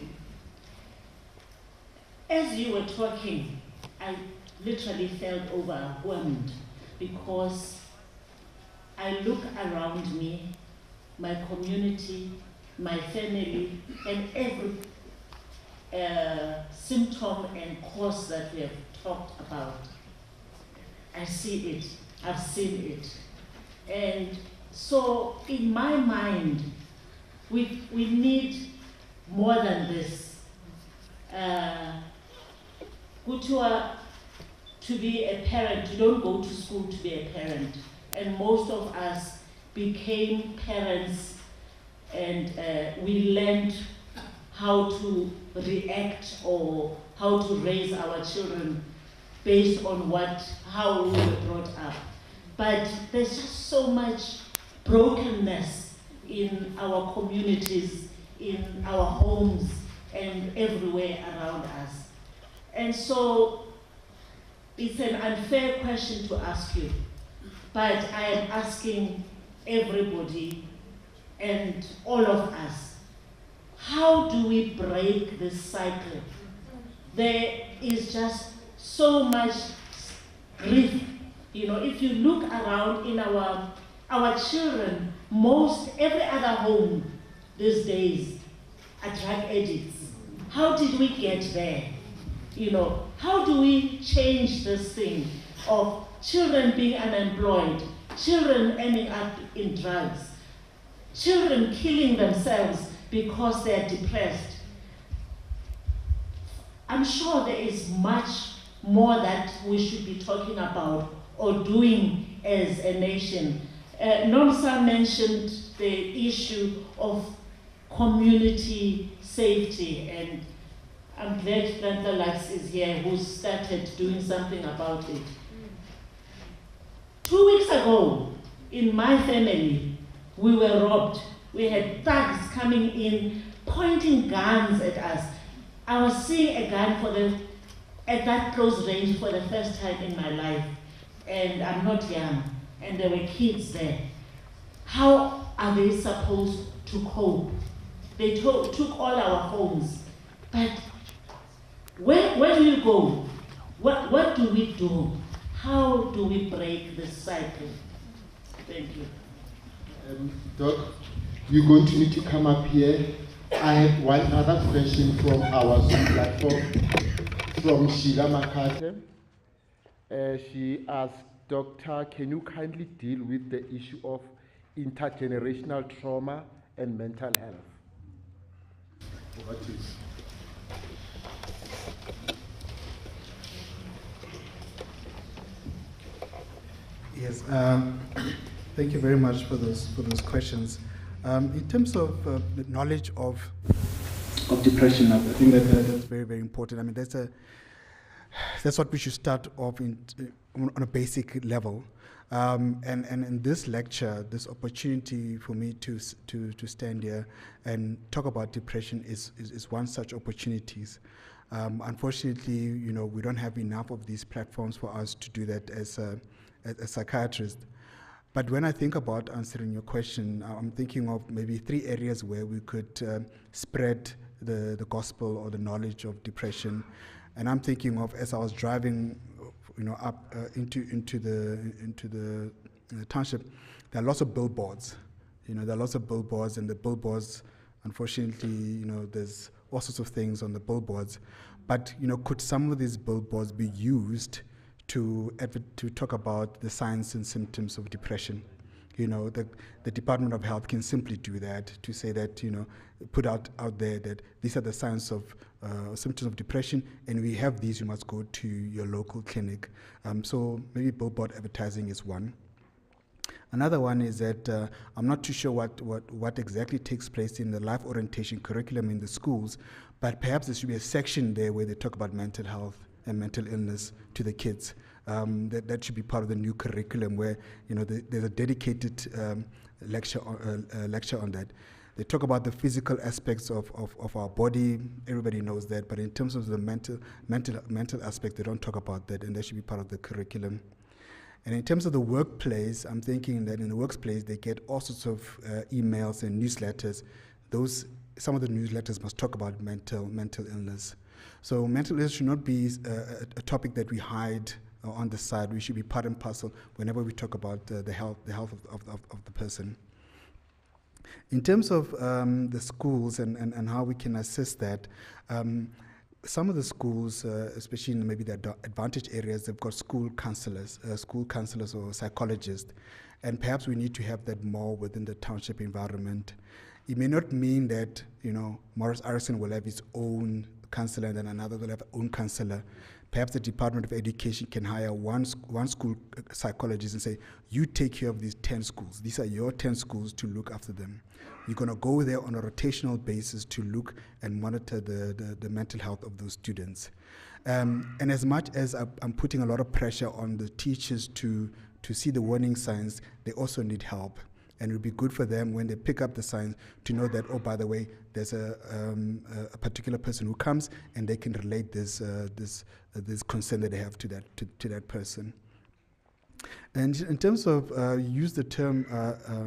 As you were talking, I literally felt overwhelmed because I look around me, my community, my family, and every symptom and cause that we have talked about. I see it, I've seen it. And so in my mind, we need more than this. To be a parent, you don't go to school to be a parent. And most of us became parents, and we learned how to react or how to raise our children based on how we were brought up. But there's just so much brokenness in our communities, in our homes, and everywhere around us. And so it's an unfair question to ask you, but I am asking everybody and all of us, how do we break this cycle? There is just so much grief. You know, if you look around in our children, every other home these days are drug addicts. How did we get there? You know, how do we change this thing of children being unemployed, children ending up in drugs, children killing themselves because they're depressed? I'm sure there is much more that we should be talking about or doing as a nation. Nomsa mentioned the issue of community safety, and I'm glad that the Lux is here, who started doing something about it. 2 weeks ago, in my family, we were robbed. We had thugs coming in, pointing guns at us. I was seeing a gun at that close range for the first time in my life. And I'm not young, and there were kids there. How are they supposed to cope? They took all our phones. But where do you go? What do we do? How do we break this cycle? Thank you. Doc, you're going to need to come up here. I have one other question from our Zoom platform, from Sheila Makate. She asked, Doctor, can you kindly deal with the issue of intergenerational trauma and mental health? Over to you. Yes, thank you very much for those questions. In terms of the knowledge of depression, I think that's very, very important. I mean, that's what we should start off on a basic level. And in this lecture, this opportunity for me to stand here and talk about depression is one such opportunities. Unfortunately, you know, we don't have enough of these platforms for us to do that as psychiatrists. But when I think about answering your question, I'm thinking of maybe 3 areas where we could spread the gospel or the knowledge of depression. And I'm thinking of, as I was driving, you know, up into the township, there are lots of billboards. You know, there are lots of billboards, and the billboards, unfortunately, you know, there's all sorts of things on the billboards. But, you know, could some of these billboards be used to talk about the signs and symptoms of depression? You know, the Department of Health can simply do that, to say that, you know, put out there that these are the signs of symptoms of depression, and we have these, you must go to your local clinic. So maybe billboard advertising is one. Another one is that I'm not too sure what exactly takes place in the life orientation curriculum in the schools, but perhaps there should be a section there where they talk about mental health and mental illness to the kids. That should be part of the new curriculum, where, you know, there's a dedicated lecture on that. They talk about the physical aspects of our body. Everybody knows that, but in terms of the mental aspect, they don't talk about that, and that should be part of the curriculum. And in terms of the workplace, I'm thinking that in the workplace they get all sorts of emails and newsletters. Some of the newsletters must talk about mental illness. So mental illness should not be a topic that we hide on the side. We should be part and parcel whenever we talk about the health of the person. In terms of the schools and how we can assist that, some of the schools, especially in maybe the advantaged areas, they've got school counselors or psychologists, and perhaps we need to have that more within the township environment. It may not mean that, Morris Isaacson will have his own counselor and then another will have their own counselor. Perhaps the Department of Education can hire one school psychologist and say, you take care of these 10 schools. These are your 10 schools to look after them. You're going to go there on a rotational basis to look and monitor the mental health of those students. And as much as I'm putting a lot of pressure on the teachers to see the warning signs, they also need help. And it would be good for them when they pick up the signs to know that, oh, by the way, there's a particular person who comes and they can relate this concern that they have to that person. And in terms of use the term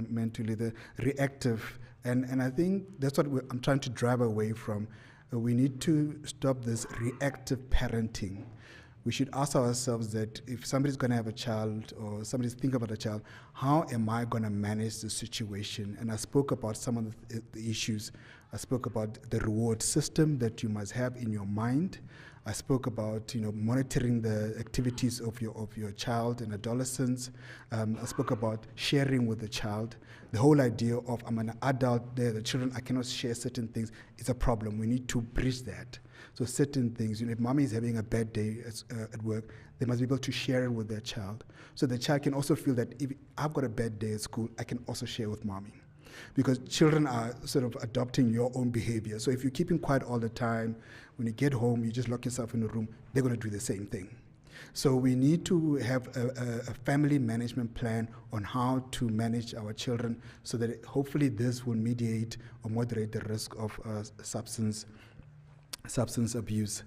mentally, the reactive, and I think that's what I'm trying to drive away from. We need to stop this reactive parenting. We should ask ourselves that if somebody's going to have a child or somebody's thinking about a child, how am I going to manage the situation? And I spoke about some of the issues. I spoke about the reward system that you must have in your mind. I spoke about monitoring the activities of your child and adolescents. I spoke about sharing with the child. The whole idea of I'm an adult there, the children, I cannot share certain things, is a problem. We need to bridge that. So certain things, if mommy is having a bad day at work, they must be able to share it with their child. So the child can also feel that if I've got a bad day at school, I can also share with mommy. Because children are sort of adopting your own behavior. So if you're keeping quiet all the time, when you get home, you just lock yourself in a room, they're going to do the same thing. So we need to have a family management plan on how to manage our children so that hopefully this will mediate or moderate the risk of substance abuse.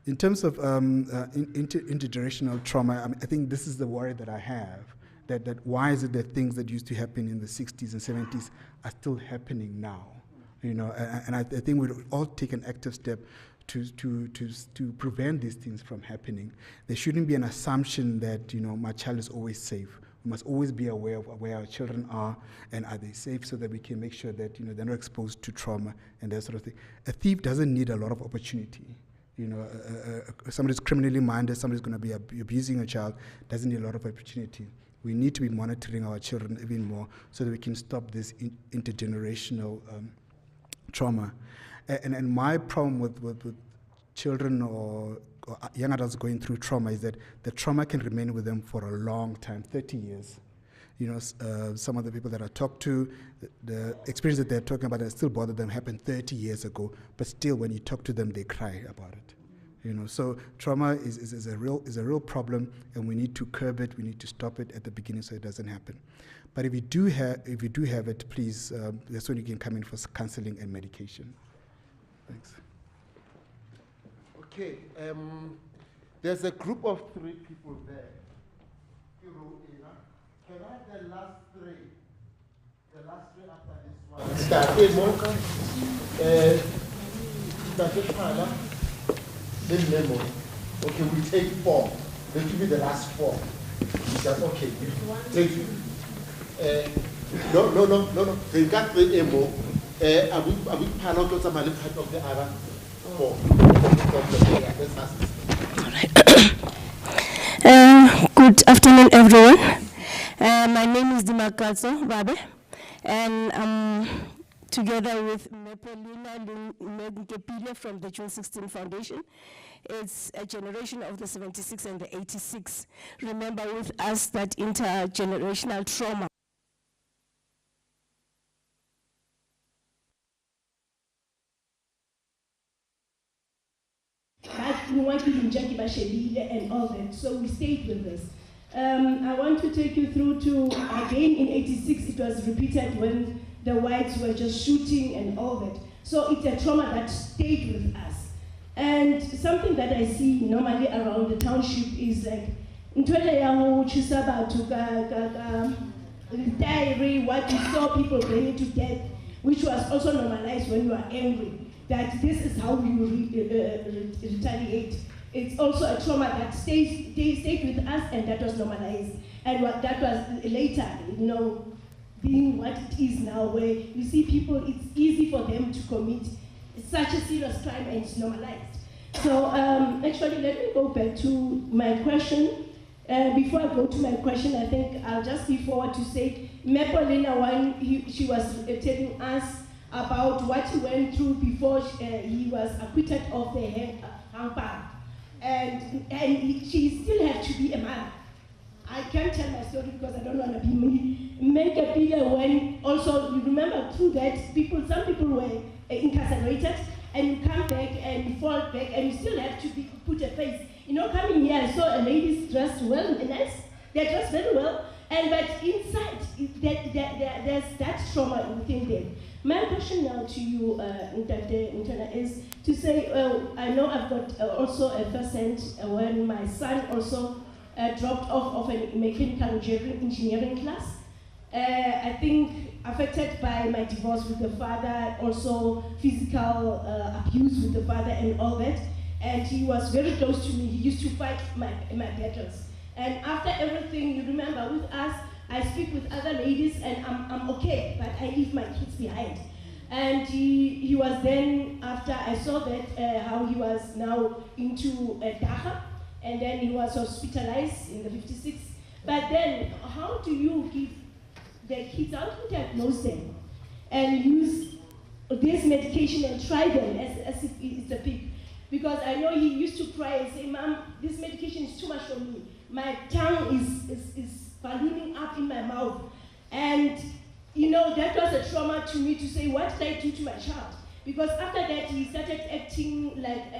In terms of intergenerational trauma, I think this is the worry that I have, that why is it that things that used to happen in the 60s and 70s are still happening now? And I think we would all take an active step to prevent these things from happening. There shouldn't be an assumption that my child is always safe. We must always be aware of where our children are and are they safe, so that we can make sure that they're not exposed to trauma and that sort of thing. A thief doesn't need a lot of opportunity. Somebody's criminally minded, somebody's going to be abusing a child, doesn't need a lot of opportunity. We need to be monitoring our children even more so that we can stop this intergenerational trauma. And my problem with children or young adults going through trauma is that the trauma can remain with them for a long time, 30 years. Some of the people that I talk to, the experience that they're talking about that still bother them happened 30 years ago, but still when you talk to them, they cry about it. So trauma is a real problem, and we need to curb it. We need to stop it at the beginning so it doesn't happen. But if you do have it, please, that's when you can come in for counseling and medication. Thanks. Okay, there's a group of 3 people there. Can I have the last 3? The last 3 after this one. Okay, we take 4. This will be the last 4. Okay, thank you. No. They got 3 more. Are we panel to some of the other 4? Good afternoon, everyone. My name is Dimakazo Babe, and I'm together with Mepolina Lungepilia from the June 16 Foundation. It's a generation of the 76 and the 86. Remember with us that intergenerational trauma. And all that, so we stayed with this. I want to take you through to, again in 86, it was repeated when the whites were just shooting and all that. So it's a trauma that stayed with us. And something that I see normally around the township is like, diary, what we saw people bringing to death. which was also normalized when you are angry, that this is how you retaliate. It's also a trauma that stayed with us, and that was normalized. And that was later, being what it is now, where you see people, it's easy for them to commit such a serious crime and it's normalized. So actually, let me go back to my question. Before I go to my question, I think I'll just be forward to say, Mepolina, she was telling us about what he went through before he was acquitted of the hang power. And she still had to be a man. I can't tell my story because I don't want to be me. Make a bigger when also, you remember through that, some people were incarcerated, and you come back and you fall back and you still have to put a face. Coming here, I saw a lady dressed well, nice. They're dressed very well, but inside, there's that trauma within them. My question now to you, Ntana, is to say, I know I've got also a first-hand when my son also dropped off of a mechanical engineering class. I think affected by my divorce with the father, also physical abuse with the father and all that. And he was very close to me. He used to fight my battles. And after everything, you remember with us, I speak with other ladies and I'm okay, but I leave my kids behind. And he was then, after I saw that, how he was now into Dachau, and then he was hospitalized in the 56. But then, how do you give the kids, how do you diagnose them and use this medication and try them as if it's a pig? Because I know he used to cry and say, Mom, this medication is too much for me. My tongue is ballooning up in my mouth. And that was a trauma to me to say, what did I do to my child? Because after that, he started acting like,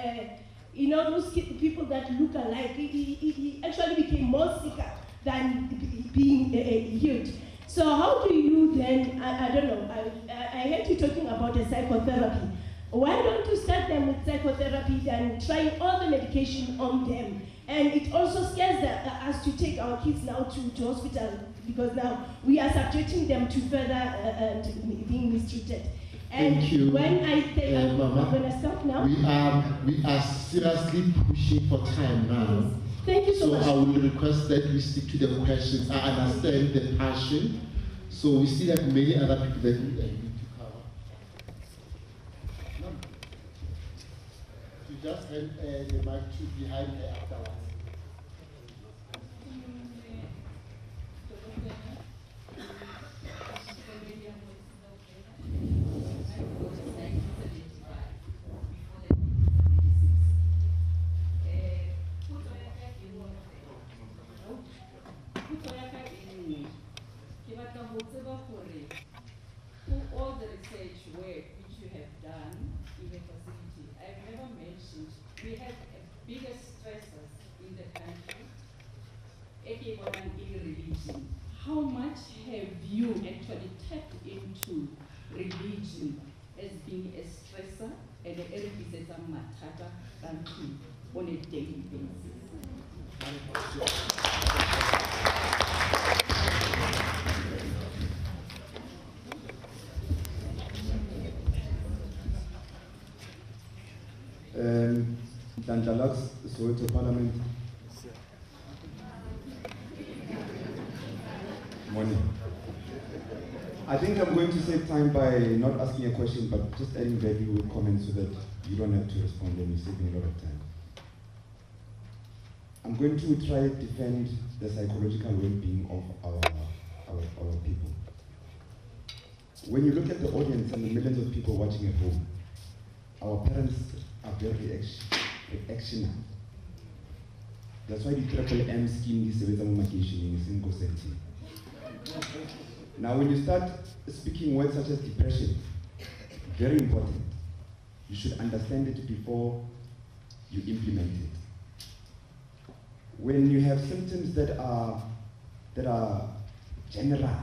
those people that look alike. He actually became more sicker than being healed. So how do you then, I don't know, I heard you talking about the psychotherapy. Why don't you start them with psychotherapy and trying all the medication on them? And it also scares us to take our kids now to hospital, because now we are subjecting them to further being mistreated. And thank you. When I say, I'm going to stop now. We are seriously pushing for time now. Yes. Thank you so much. So I will request that we stick to the questions. I understand the passion. So we still have many other people that we need to cover. You just hand the mic to behind her afterwards. All the research work which you have done in the facility, I've never mentioned we have bigger stressors in the country, in religion. How much have you actually tapped into religion as being a stressor and a representative matata country on a daily basis? Danjalax, Soweto Parliament. Morning. I think I'm going to save time by not asking a question, but just adding valuable comments so that you don't have to respond and you're saving a lot of time. I'm going to try to defend the psychological well-being of our people. When you look at the audience and the millions of people watching at home, our parents are very actional. That's why the Triple M scheme is in consenting. Now, when you start speaking words such as depression, very important. You should understand it before you implement it. When you have symptoms that are general,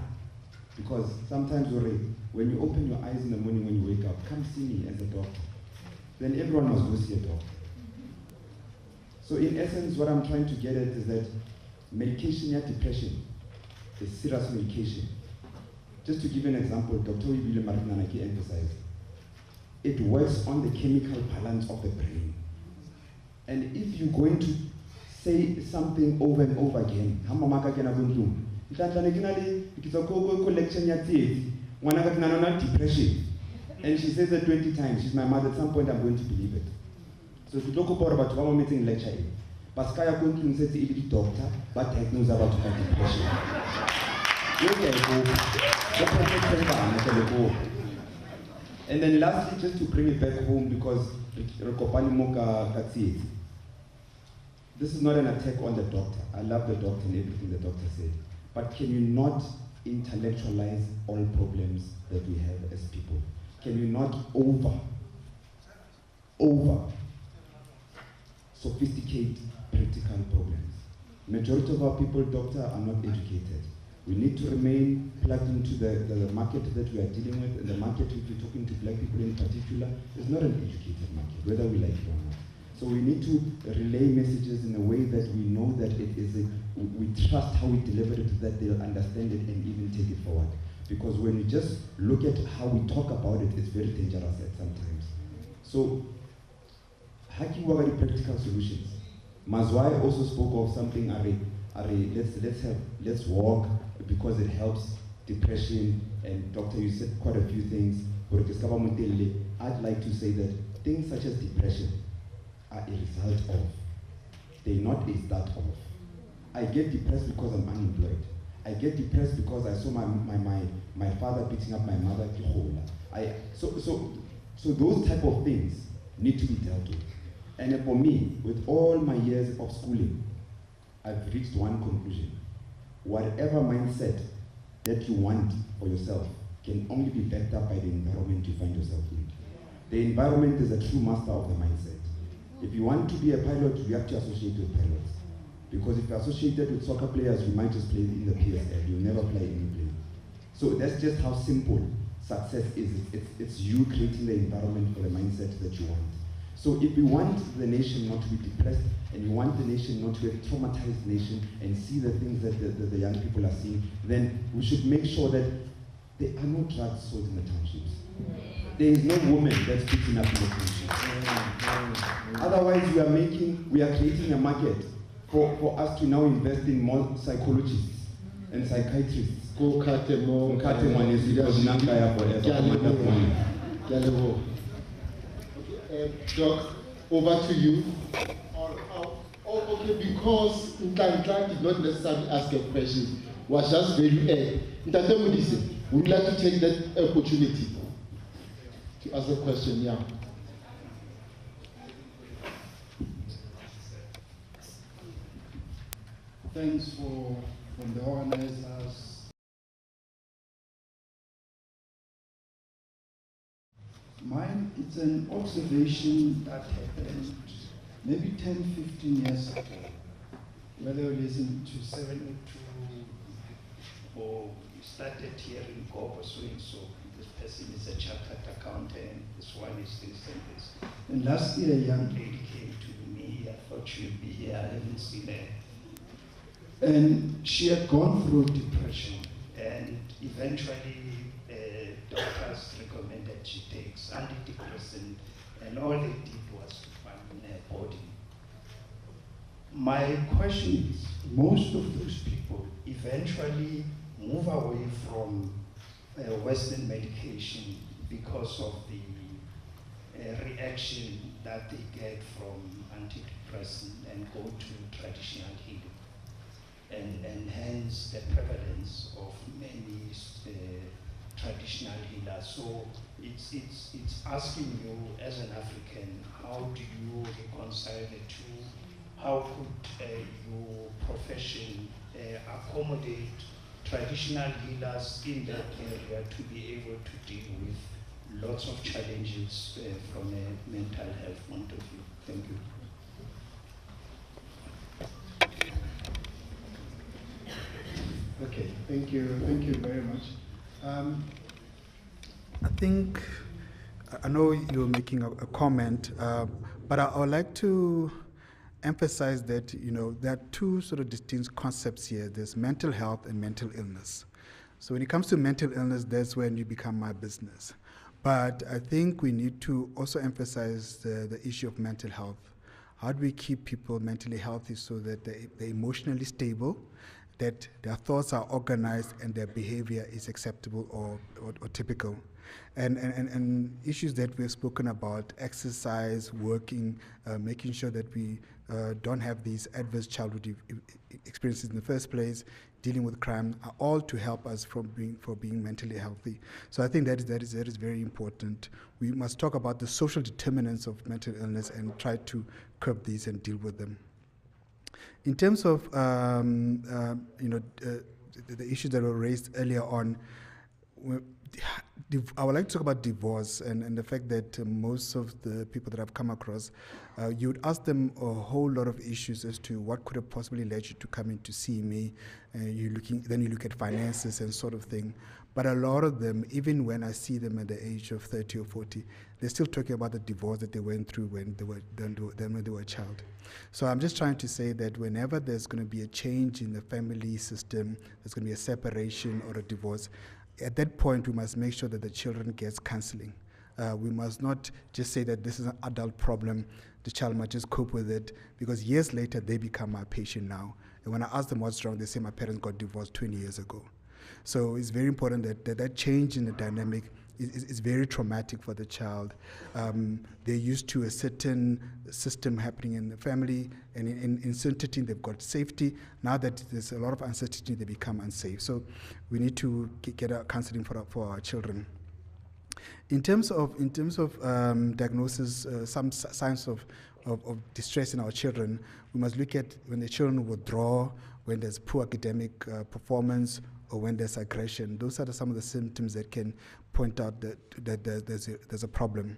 because sometimes when you open your eyes in the morning when you wake up, come see me as a doctor. Then everyone must go see a doctor. So in essence, what I'm trying to get at is that medication at depression is serious medication. Just to give you an example, Dr. Ibile Marinanaki emphasized, it works on the chemical balance of the brain. And if you're going to say something over and over again, depression. And she says it 20 times. She's my mother. At some point, I'm going to believe it. So if you talk about one meeting lecture, Pascal Kunkin says the doctor, but diagnosed about depression. And then lastly, just to bring it back home, because this is not an attack on the doctor. I love the doctor and everything the doctor said. But can you not intellectualize all problems that we have as people? Can you not over sophisticate practical problems? Majority of our people, doctor, are not educated. We need to remain plugged into the market that we are dealing with, and the market, if you're talking to black people in particular, is not an educated market, whether we like it or not. So we need to relay messages in a way that we know that it is we trust how we deliver it, that they'll understand it and even take it forward. Because when you just look at how we talk about it, it's very dangerous at sometimes. So, haki wagari practical solutions. Mazwai also spoke of something, let's walk because it helps depression, and doctor, you said quite a few things. I'd like to say that things such as depression are a result of, they're not a start of. I get depressed because I'm unemployed. I get depressed because I saw my father beating up my mother. So those type of things need to be dealt with. And for me, with all my years of schooling, I've reached one conclusion. Whatever mindset that you want for yourself can only be backed up by the environment you find yourself in. The environment is a true master of the mindset. If you want to be a pilot, you have to associate with pilots. Because if you're associated with soccer players, you might just play in the PSL. You'll never play any play. So that's just how simple success is. It's you creating the environment for the mindset that you want. So if we want the nation not to be depressed, and you want the nation not to be a traumatized nation and see the things that the young people are seeing, then we should make sure that there are no drugs sold in the townships. There is no woman that's picking up in the townships. Otherwise, we are creating a market for us to now invest in more psychologists and psychiatrists. Doc, over to you. Okay, because Ntantla did not necessarily ask a question, was just very air. We would like to take that opportunity to ask a question, yeah. Thanks from the organizers. Mine, it's an observation that happened maybe 10, 15 years ago, whether you listen to 702 or you started hearing Gobo so this person is a chartered accountant, this one is this and this. And last year a young lady came to me, I thought she'd be here, I haven't seen her. And she had gone through depression, and eventually doctors recommended she takes antidepressant, and all they did was to find her body. My question is, most of those people eventually move away from Western medication because of the reaction that they get from antidepressant and go to traditional healing. And hence the prevalence of many traditional healers. So it's asking you as an African, how do you reconcile the two? How could your profession accommodate traditional healers in that area to be able to deal with lots of challenges from a mental health point of view? Thank you. Okay, thank you very much. I know you're making a comment, but I would like to emphasize that, there are two sort of distinct concepts here. There's mental health and mental illness. So when it comes to mental illness, that's when you become my business. But I think we need to also emphasize the issue of mental health. How do we keep people mentally healthy so that they're emotionally stable, that their thoughts are organized and their behavior is acceptable or typical? And issues that we've spoken about, exercise, working, making sure that we don't have these adverse childhood experiences in the first place, dealing with crime, are all to help us for being mentally healthy. So I think that is very important. We must talk about the social determinants of mental illness and try to curb these and deal with them. In terms of the issues that were raised earlier on, I would like to talk about divorce and the fact that most of the people that I've come across, you would ask them a whole lot of issues as to what could have possibly led you to come in to see me. Then you look at finances and sort of thing. But a lot of them, even when I see them at the age of 30 or 40, they're still talking about the divorce that they went through when they were a child. So I'm just trying to say that whenever there's going to be a change in the family system, there's going to be a separation or a divorce, at that point we must make sure that the children gets counseling. We must not just say that this is an adult problem, the child might just cope with it, because years later they become my patient now. And when I ask them what's wrong, they say my parents got divorced 20 years ago. So it's very important that change in the dynamic is very traumatic for the child. They're used to a certain system happening in the family, and in uncertainty they've got safety. Now that there's a lot of uncertainty, they become unsafe. So we need to get a counseling for our children. In terms of diagnosis, some signs of distress in our children, we must look at when the children withdraw, when there's poor academic performance, or when there's aggression. Those are some of the symptoms that can point out that there's a problem.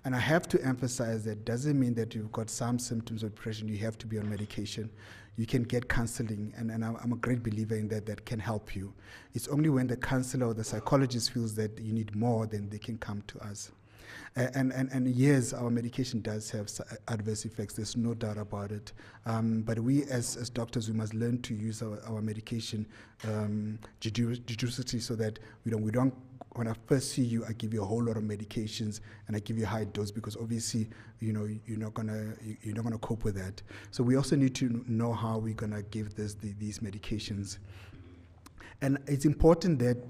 And I have to emphasize that doesn't mean that you've got some symptoms of depression, you have to be on medication. You can get counseling, and I'm a great believer in that can help you. It's only when the counselor or the psychologist feels that you need more, then they can come to us. And yes, our medication does have adverse effects, there's no doubt about it. But we as doctors, we must learn to use our medication judiciously, so that we don't, when I first see you, I give you a whole lot of medications and I give you a high dose, because obviously, you're not gonna cope with that. So we also need to know how we're gonna give these medications. And it's important that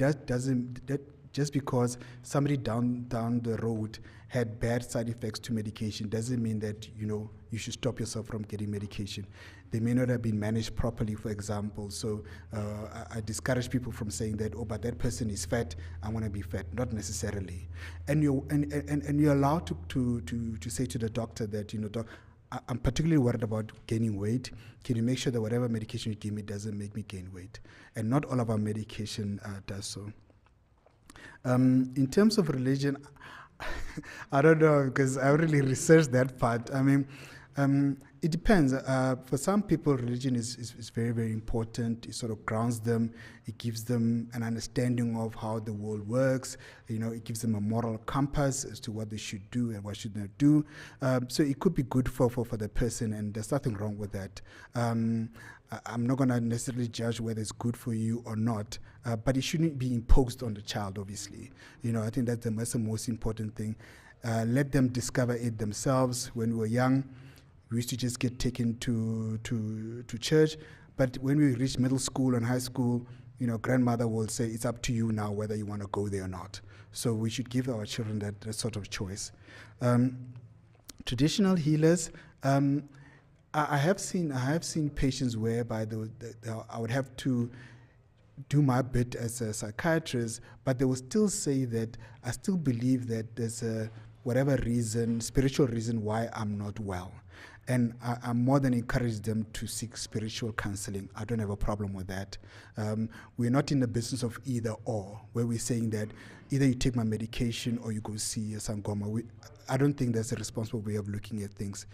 just because somebody down the road had bad side effects to medication doesn't mean that you should stop yourself from getting medication. They may not have been managed properly, for example. So I discourage people from saying that, oh, but that person is fat, I want to be fat. Not necessarily. And you're allowed to say to the doctor that, doc, I'm particularly worried about gaining weight. Can you make sure that whatever medication you give me doesn't make me gain weight? And not all of our medication does so. In terms of religion, I don't know, because I really researched that part. I mean, it depends. For some people, religion is very, very important. It sort of grounds them. It gives them an understanding of how the world works. It gives them a moral compass as to what they should do and what should not do. So it could be good for the person, and there's nothing wrong with that. I'm not going to necessarily judge whether it's good for you or not, but it shouldn't be imposed on the child, obviously. I think that's the most important thing. Let them discover it themselves. When we were young, we used to just get taken to church, but when we reach middle school and high school, grandmother will say, it's up to you now whether you want to go there or not. So we should give our children that sort of choice. Traditional healers, I have seen patients whereby I would have to do my bit as a psychiatrist, but they will still say that I still believe that there's whatever reason, spiritual reason why I'm not well. And I more than encourage them to seek spiritual counseling. I don't have a problem with that. We're not in the business of either or, where we're saying that either you take my medication or you go see a Sangoma. I don't think that's a responsible way of looking at things.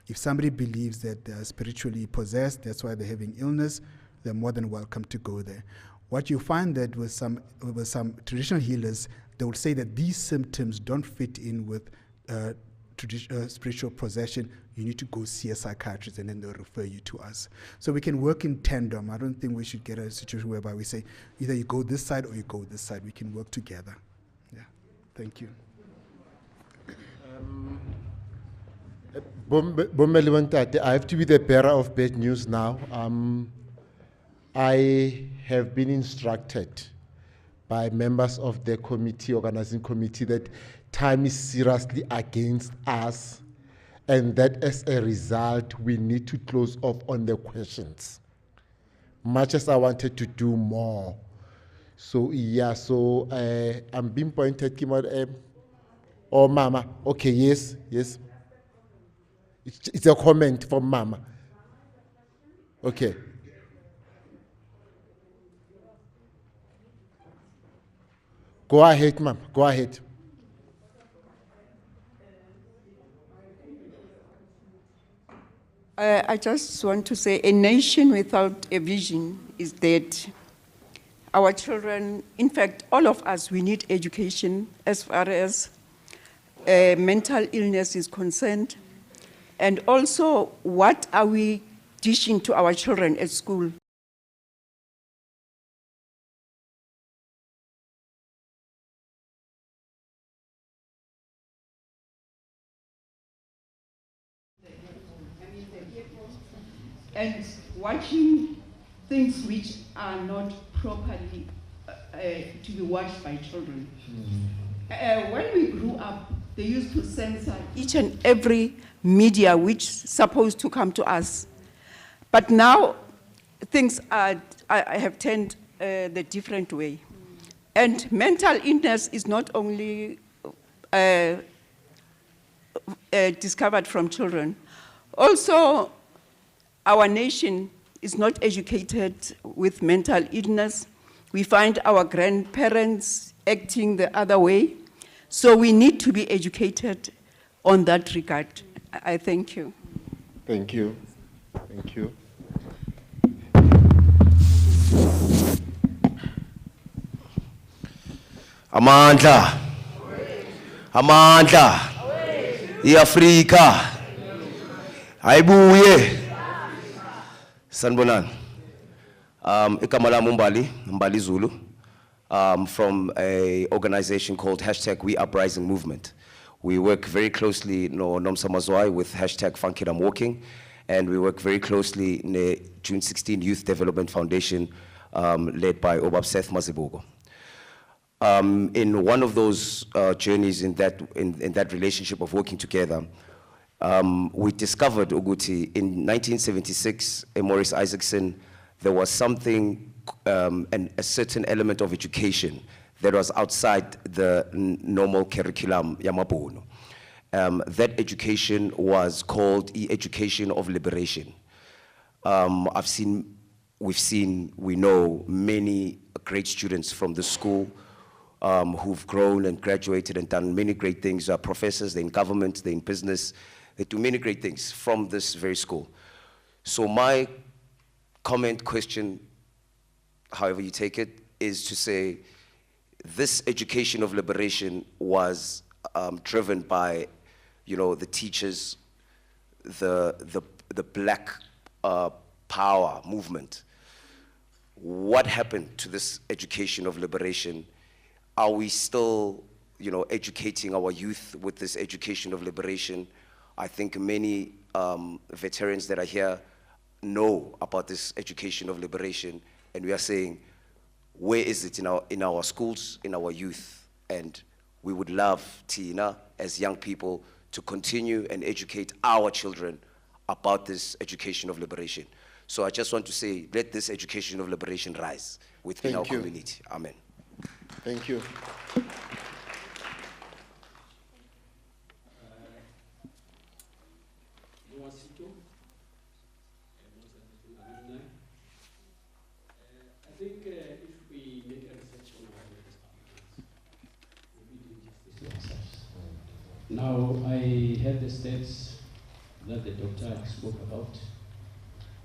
If somebody believes that they're spiritually possessed, that's why they're having illness, they're more than welcome to go there. What you find that with some traditional healers, they will say that these symptoms don't fit in with spiritual possession, you need to go see a psychiatrist and then they'll refer you to us. So we can work in tandem. I don't think we should get a situation whereby we say either you go this side or you go this side. We can work together. Yeah, thank you. I have to be the bearer of bad news now. I have been instructed by members of the organizing committee, that time is seriously against us, and that as a result, we need to close off on the questions. Much as I wanted to do more. So, yeah, I'm being pointed, oh, Mama, okay, yes. It's a comment from Mama. Okay. Go ahead, Ma'am. Go ahead. I just want to say a nation without a vision is dead. Our children, in fact, all of us, we need education as far as mental illness is concerned. And also, what are we teaching to our children at school? And watching things which are not properly to be watched by children. When we grew up, they used to censor each and every media which is supposed to come to us. But now, things I have turned the different way. And mental illness is not only discovered from children. Also, our nation is not educated with mental illness. We find our grandparents acting the other way. So we need to be educated on that regard. I thank you. Thank you. Thank you. Amandla. Amandla. IAfrika. Ayibuye. Sanibonani. Igama lami Mbali Zulu. From an organization called #WeUprising Movement. We work very closely no Nomsa Mazwai with #Funkit I'm Walking, and we work very closely in the June 16 Youth Development Foundation led by Obab Seth Mazibugo. In one of those journeys in that relationship of working together, we discovered Uguti in 1976, Morris Isaacson, there was something, a certain element of education that was outside the normal curriculum Yamabono. That education was called education of liberation. We know many great students from the school who've grown and graduated and done many great things. Professors, they're in government, they're in business, they do many great things from this very school. So my comment, question, however you take it, is to say this education of liberation was driven by, the teachers, the Black Power movement. What happened to this education of liberation? Are we still, educating our youth with this education of liberation? I think many veterans that are here know about this education of liberation, and we are saying, where is it in our schools, in our youth? And we would love, Tina, as young people, to continue and educate our children about this education of liberation. So I just want to say, let this education of liberation rise within our community. Amen. Thank you. Now, I had the stats that the doctor spoke about.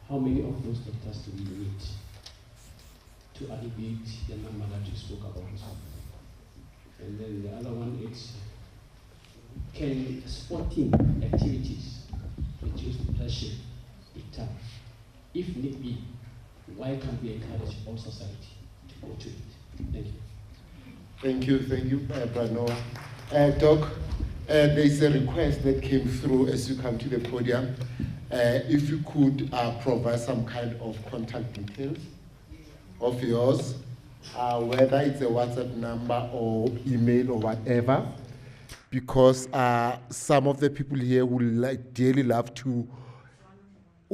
How many of those doctors do we need to alleviate the number that you spoke about? And then the other one is, Can sporting activities reduce depression? It can. If need be, why can't we encourage all society to go to it? Thank you. Thank you, Brano. Doc, there is a request that came through as you come to the podium. If you could provide some kind of contact details of yours, whether it's a WhatsApp number or email or whatever, because some of the people here would dearly love to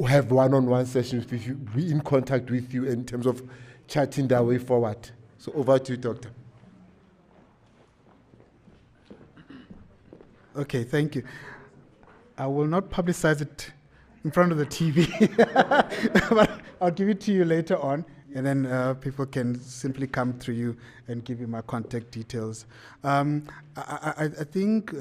have one-on-one sessions with you, be in contact with you in terms of chatting their way forward. So over to you, Doctor. Okay, thank you. I will not publicize it in front of the TV, but I'll give it to you later on, and then people can simply come through you and give you my contact details. I think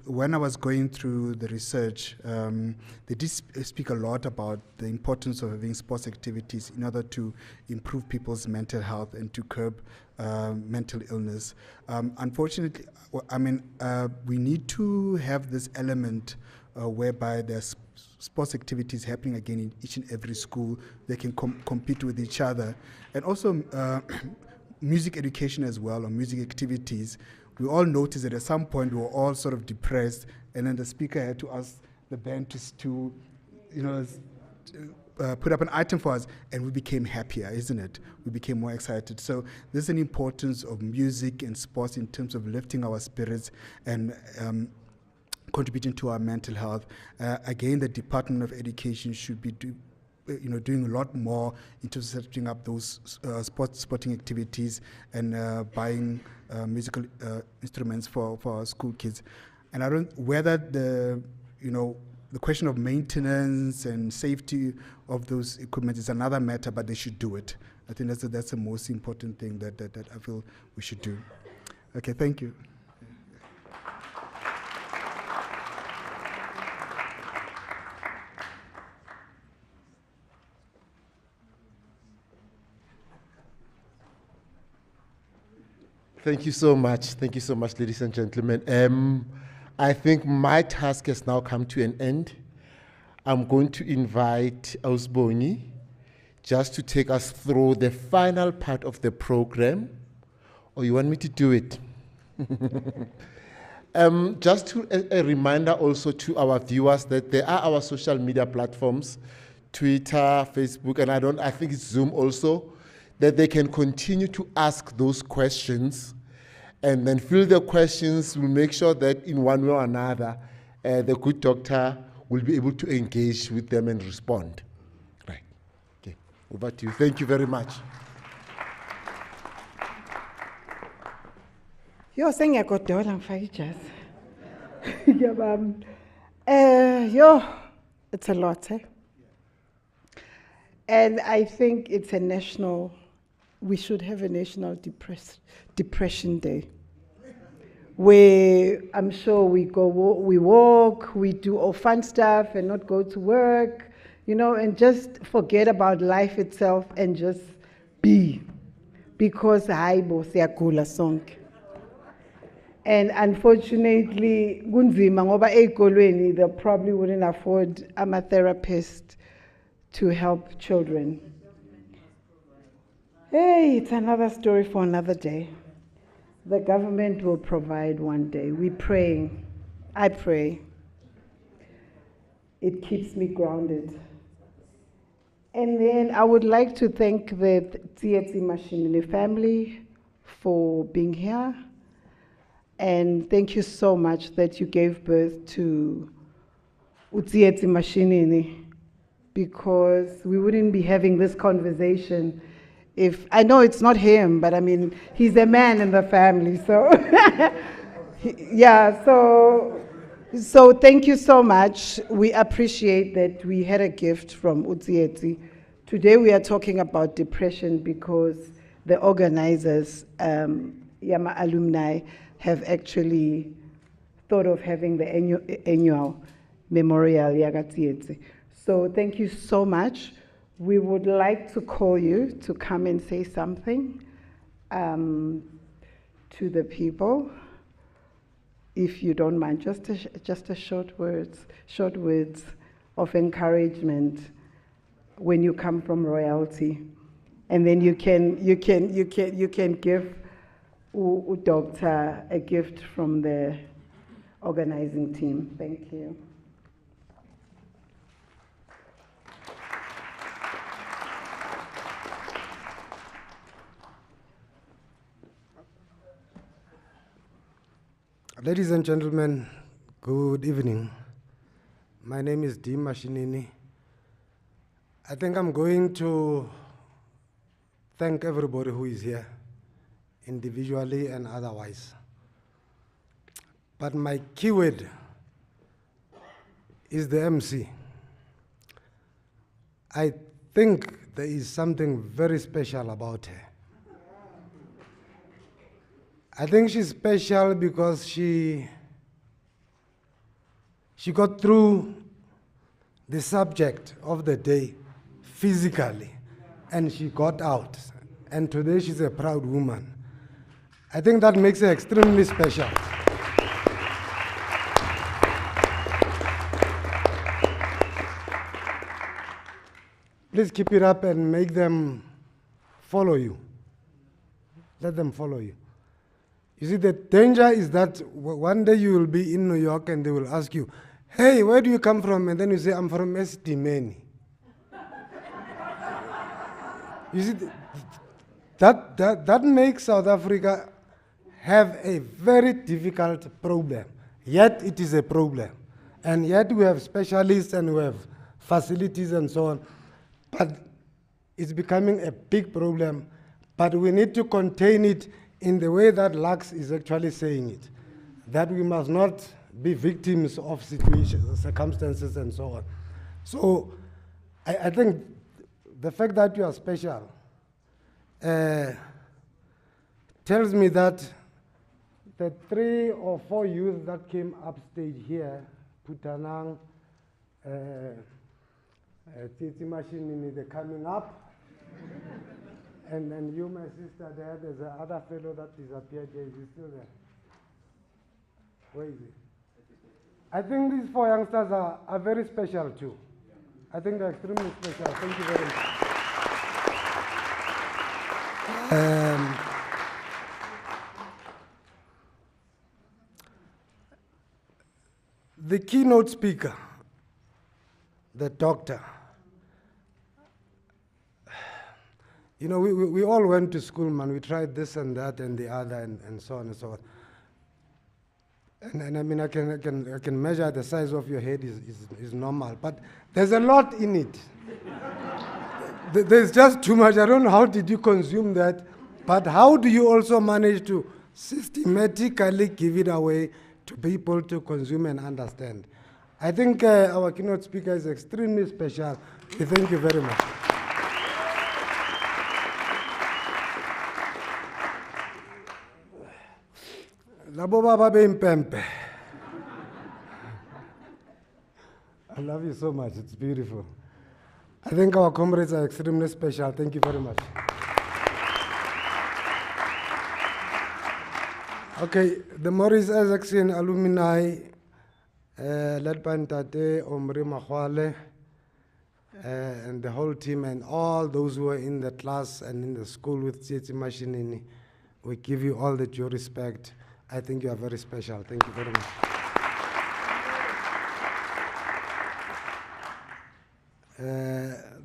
when I was going through the research, they did speak a lot about the importance of having sports activities in order to improve people's mental health and to curb mental illness. Unfortunately, we need to have this element whereby there's sports activities happening again in each and every school. They can compete with each other. And also music education as well, or music activities. We all noticed that at some point we were all sort of depressed, and then the speaker had to ask the band to put up an item for us, and we became happier, isn't it? We became more excited. So there's an importance of music and sports in terms of lifting our spirits and contributing to our mental health. Again, the Department of Education should be doing a lot more in terms of setting up those sporting activities and buying musical instruments for our school kids. And I don't whether the question of maintenance and safety of those equipment is another matter, but they should do it. I think that's the most important thing that I feel we should do. Okay, thank you. Thank you so much. Thank you so much, ladies and gentlemen. I think my task has now come to an end. I'm going to invite Ausbongi just to take us through the final part of the program. Or you want me to do it? Just a reminder also to our viewers that there are our social media platforms, Twitter, Facebook, and I think it's Zoom also, that they can continue to ask those questions and then fill the questions. We'll make sure that in one way or another, the good doctor will be able to engage with them and respond. Right. Okay. Over to you. Thank you very much. Yo, sengiyagodola ngifake ijazi. It's a lot, eh? And I think it's we should have a national depression day, where I'm sure we walk, we do all fun stuff and not go to work, and just forget about life itself and just be, because hayibo siyagula sonke. And unfortunately, kunzima ngoba ey'kolweni they probably wouldn't afford a therapist to help children. Hey, it's another story for another day. The government will provide one day. We're praying. I pray. It keeps me grounded. And then I would like to thank the Tsietsi Mashinini family for being here. And thank you so much that you gave birth to Tsietsi Mashinini, because we wouldn't be having this conversation if, I know it's not him, but I mean, he's a man in the family, so. Yeah, so thank you so much. We appreciate that we had a gift from Tsietsi. Today we are talking about depression because the organizers, Yama alumni, have actually thought of having the annual memorial Tsietsi. So thank you so much. We would like to call you to come and say something to the people. if you don't mind, just a short words of encouragement when you come from royalty, and then you can give Doctor a gift from the organizing team. Thank you. Ladies and gentlemen, good evening. My name is Tsietsi Mashinini. I think I'm going to thank everybody who is here, individually and otherwise. But my keyword is the MC. I think there is something very special about her. I think she's special because she got through the subject of the day physically, and she got out. And today she's a proud woman. I think that makes her extremely special. Please keep it up and make them follow you. Let them follow you. You see, the danger is that one day you will be in New York and they will ask you, hey, where do you come from? And then you say, I'm from Estimeni. You see, that makes South Africa have a very difficult problem. Yet it is a problem. And yet we have specialists and we have facilities and so on. But it's becoming a big problem. But we need to contain it in the way that Lux is actually saying it, that we must not be victims of situations, circumstances, and so on. So I think the fact that you are special tells me that the 3 or 4 youth that came upstage here, Putanang, Tsietsi Mashinini, they're coming up. And you, my sister, there's another fellow that disappeared here. Is he still there? Where is he? I think these 4 youngsters are very special too. I think they're extremely special. Thank you very much. The keynote speaker, the doctor, you know, we all went to school, man. We tried this and that and the other and so on and so on. And I mean, I can measure the size of your head is normal, but there's a lot in it. There's just too much. I don't know how did you consume that, but how do you also manage to systematically give it away to people to consume and understand? I think our keynote speaker is extremely special. Thank you very much. I love you so much. It's beautiful. I think our comrades are extremely special. Thank you very much. Okay, the Morris Isaacson alumni, led by Ntate Omri Mahwale, and the whole team and all those who are in the class and in the school with Tsietsi Mashinini, we give you all the due respect. I think you are very special. Thank you very much.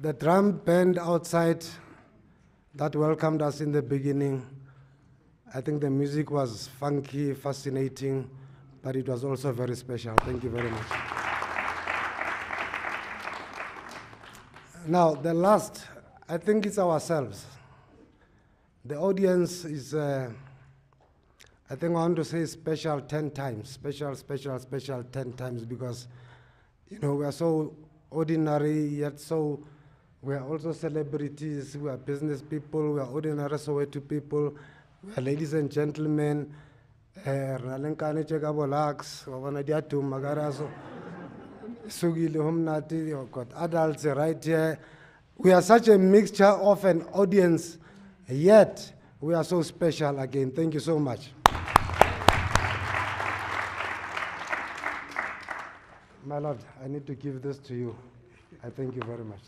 The drum band outside that welcomed us in the beginning, I think the music was funky, fascinating, but it was also very special. Thank you very much. Now, the last, I think it's ourselves. The audience is, I think I want to say special 10 times, special 10 times, because, you know, we are so ordinary, yet so, we are also celebrities, we are business people, we are ordinary Soweto people, we are ladies and gentlemen, Ralenkane Chekabolax, Wavanadiatu Magaraso, Sugili Humnati, you've got adults right here. We are such a mixture of an audience, yet we are so special again. Thank you so much. My Lord, I need to give this to you. I thank you very much.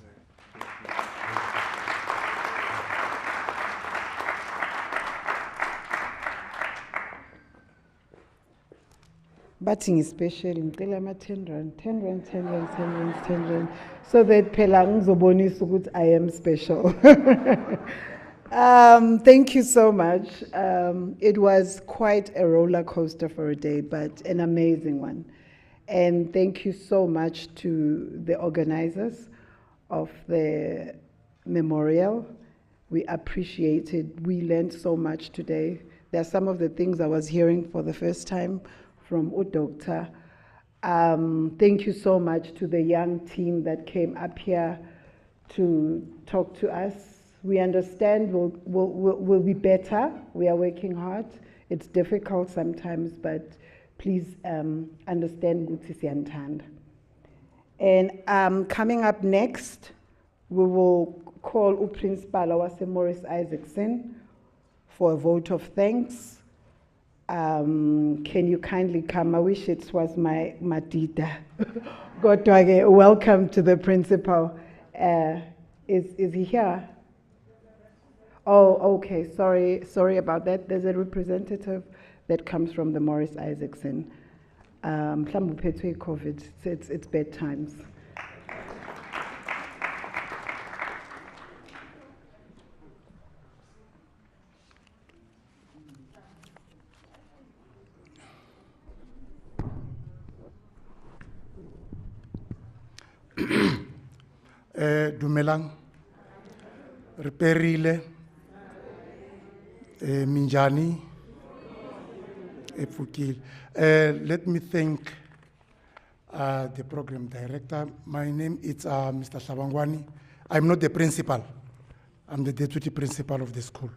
Batting is special in Telama 10 rand, 10 rand, 10 rand, 10 rand, 10 rand. So that Pelang Zoboni Sugut, I am special. Thank you so much. It was quite a roller coaster for a day, but an amazing one. And thank you so much to the organizers of the memorial. We appreciate it. We learned so much today. There are some of the things I was hearing for the first time from Doctor. Thank you so much to the young team that came up here to talk to us. We understand we'll be better. We are working hard. It's difficult sometimes, but please understand Guti Siantand. And coming up next, we will call Principal Morris Isaacson for a vote of thanks. Can you kindly come? I wish it was my Matita. Godwage, welcome to the principal. Is he here? Oh, okay. Sorry about that. There's a representative that comes from the Morris Isaacson. COVID. It's bedtimes. Dumelang, Reperile, Minjani, Efukil. Let me thank the program director. My name is Mr. Shabangwani. I'm not the principal. I'm the deputy principal of the school.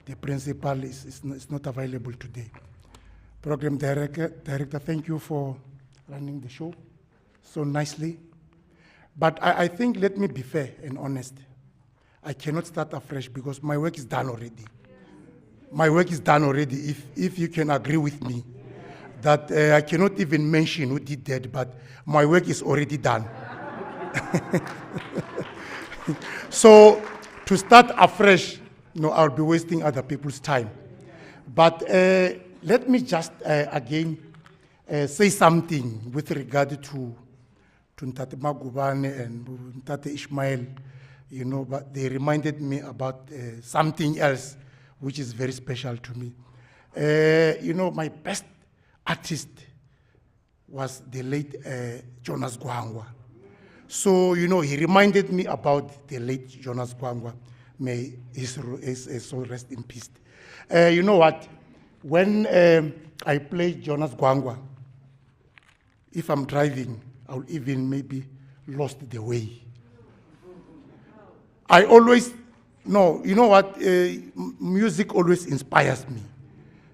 The principal is not available today. Program director, thank you for running the show so nicely. But I think, let me be fair and honest. I cannot start afresh because my work is done already. My work is done already, if you can agree with me. That I cannot even mention who did that, but my work is already done. So, to start afresh, I'll be wasting other people's time. But let me just again say something with regard to Ntate Magubane and Ntate Ishmael, but they reminded me about something else which is very special to me. My best artist was the late Jonas Gwangwa. So, he reminded me about the late Jonas Gwangwa. May his soul rest in peace. You know what? When I play Jonas Gwangwa, if I'm driving, I'll even maybe lost the way. I always, you know what, music always inspires me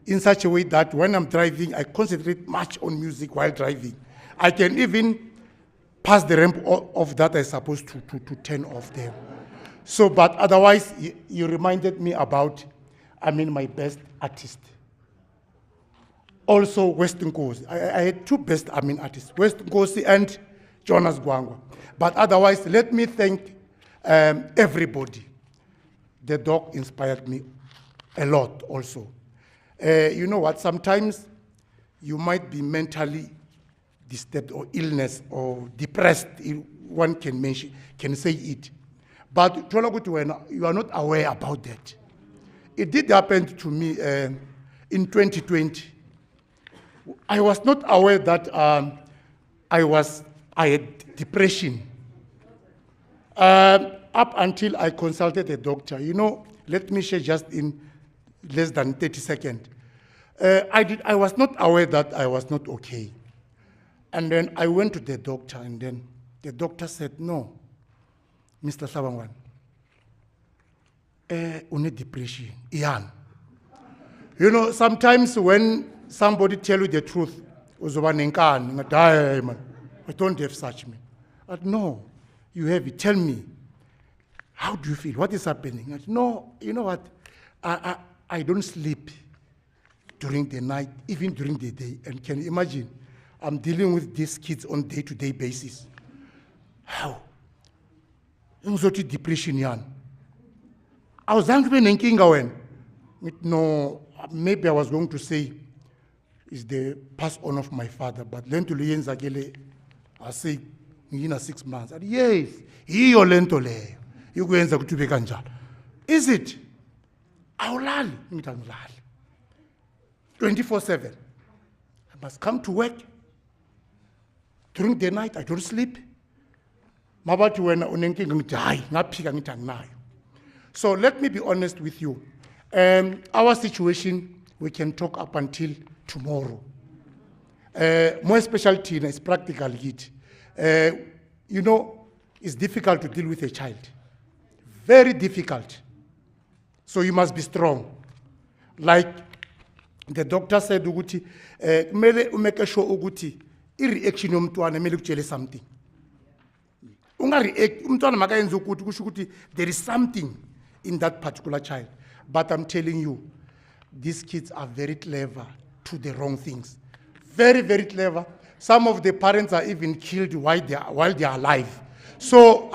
in such a way that when I'm driving, I concentrate much on music while driving. I can even pass the ramp of that I'm supposed to turn off there. So, but otherwise, you reminded me about, my best artist. Also, Western Coast. I had two best artists, Western Coast and Jonas Gwangwa. But otherwise, let me thank everybody. The dog inspired me a lot also. You know what, sometimes you might be mentally disturbed or illness or depressed, one can say it. But you are not aware about that. It did happen to me in 2020. I was not aware that I had depression. Up until I consulted a doctor. Let me share just in less than 30 seconds. I was not aware that I was not okay. And then I went to the doctor, and then the doctor said, no, Mr. Sabangwan, une depression, Ian. Sometimes when somebody tell you the truth, I don't have such me. But no, you have it. Tell me, how do you feel? What is happening? No, you know what? I don't sleep during the night, even during the day. And can you imagine? I'm dealing with these kids on day-to-day basis. How? Depression yan. I was angry when no, maybe I was going to say is the pass on of my father, but then to Lienz Agele, I say, in 6 months. And yes, he your lento le. You go in to be ganja. Is it? I'll 24/7. I must come to work. During the night, I don't sleep. So let me be honest with you. Our situation, we can talk up until tomorrow. My specialty is practical heat. You know, it's difficult to deal with a child. Very difficult. So you must be strong. Like the doctor said, Uguti, make sure Uguti, reaction to something. There is something in that particular child. But I'm telling you, these kids are very clever to the wrong things. Very, very clever. Some of the parents are even killed while they are alive. So,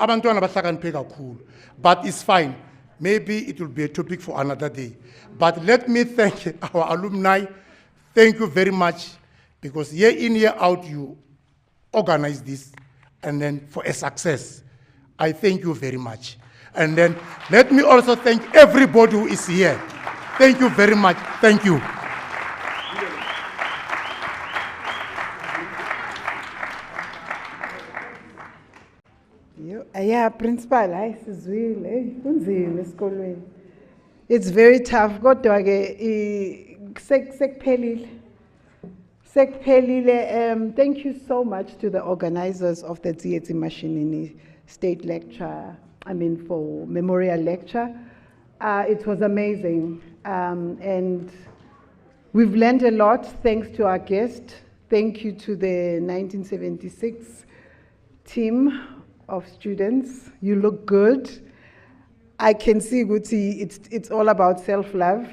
but it's fine. Maybe it will be a topic for another day. But let me thank our alumni. Thank you very much, because year in, year out, you organize this, and then for a success. I thank you very much. And then let me also thank everybody who is here. Thank you very much. Thank you. Yeah, Principal, it's very tough. Thank you so much to the organizers of the Tsietsi Mashinini State Lecture, for Memorial Lecture. It was amazing. And we've learned a lot thanks to our guest. Thank you to the 1976 team of students. You look good. I can see, Guti, it's all about self-love.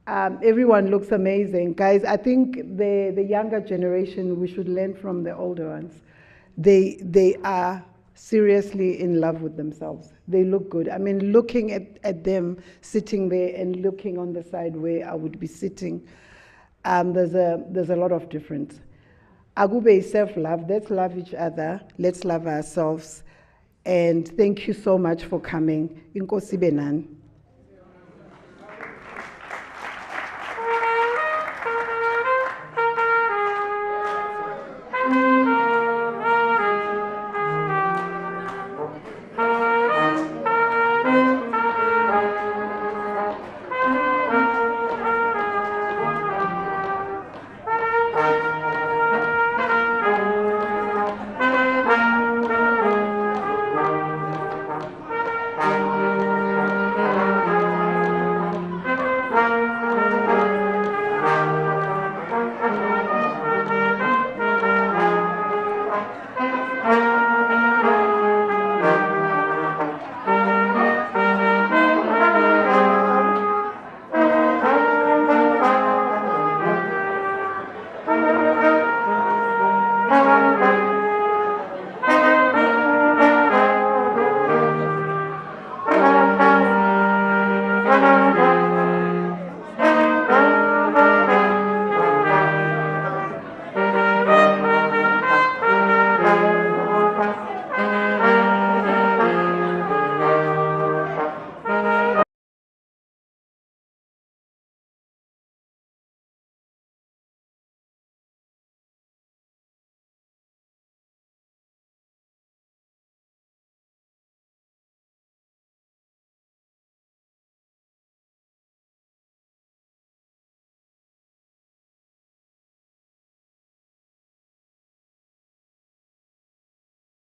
Everyone looks amazing. Guys, I think the younger generation, we should learn from the older ones. They are seriously in love with themselves. They look good. Looking at them sitting there and looking on the side where I would be sitting, there's a lot of difference. Agube is self-love. Let's love each other. Let's love ourselves. And thank you so much for coming. Inkosi benan.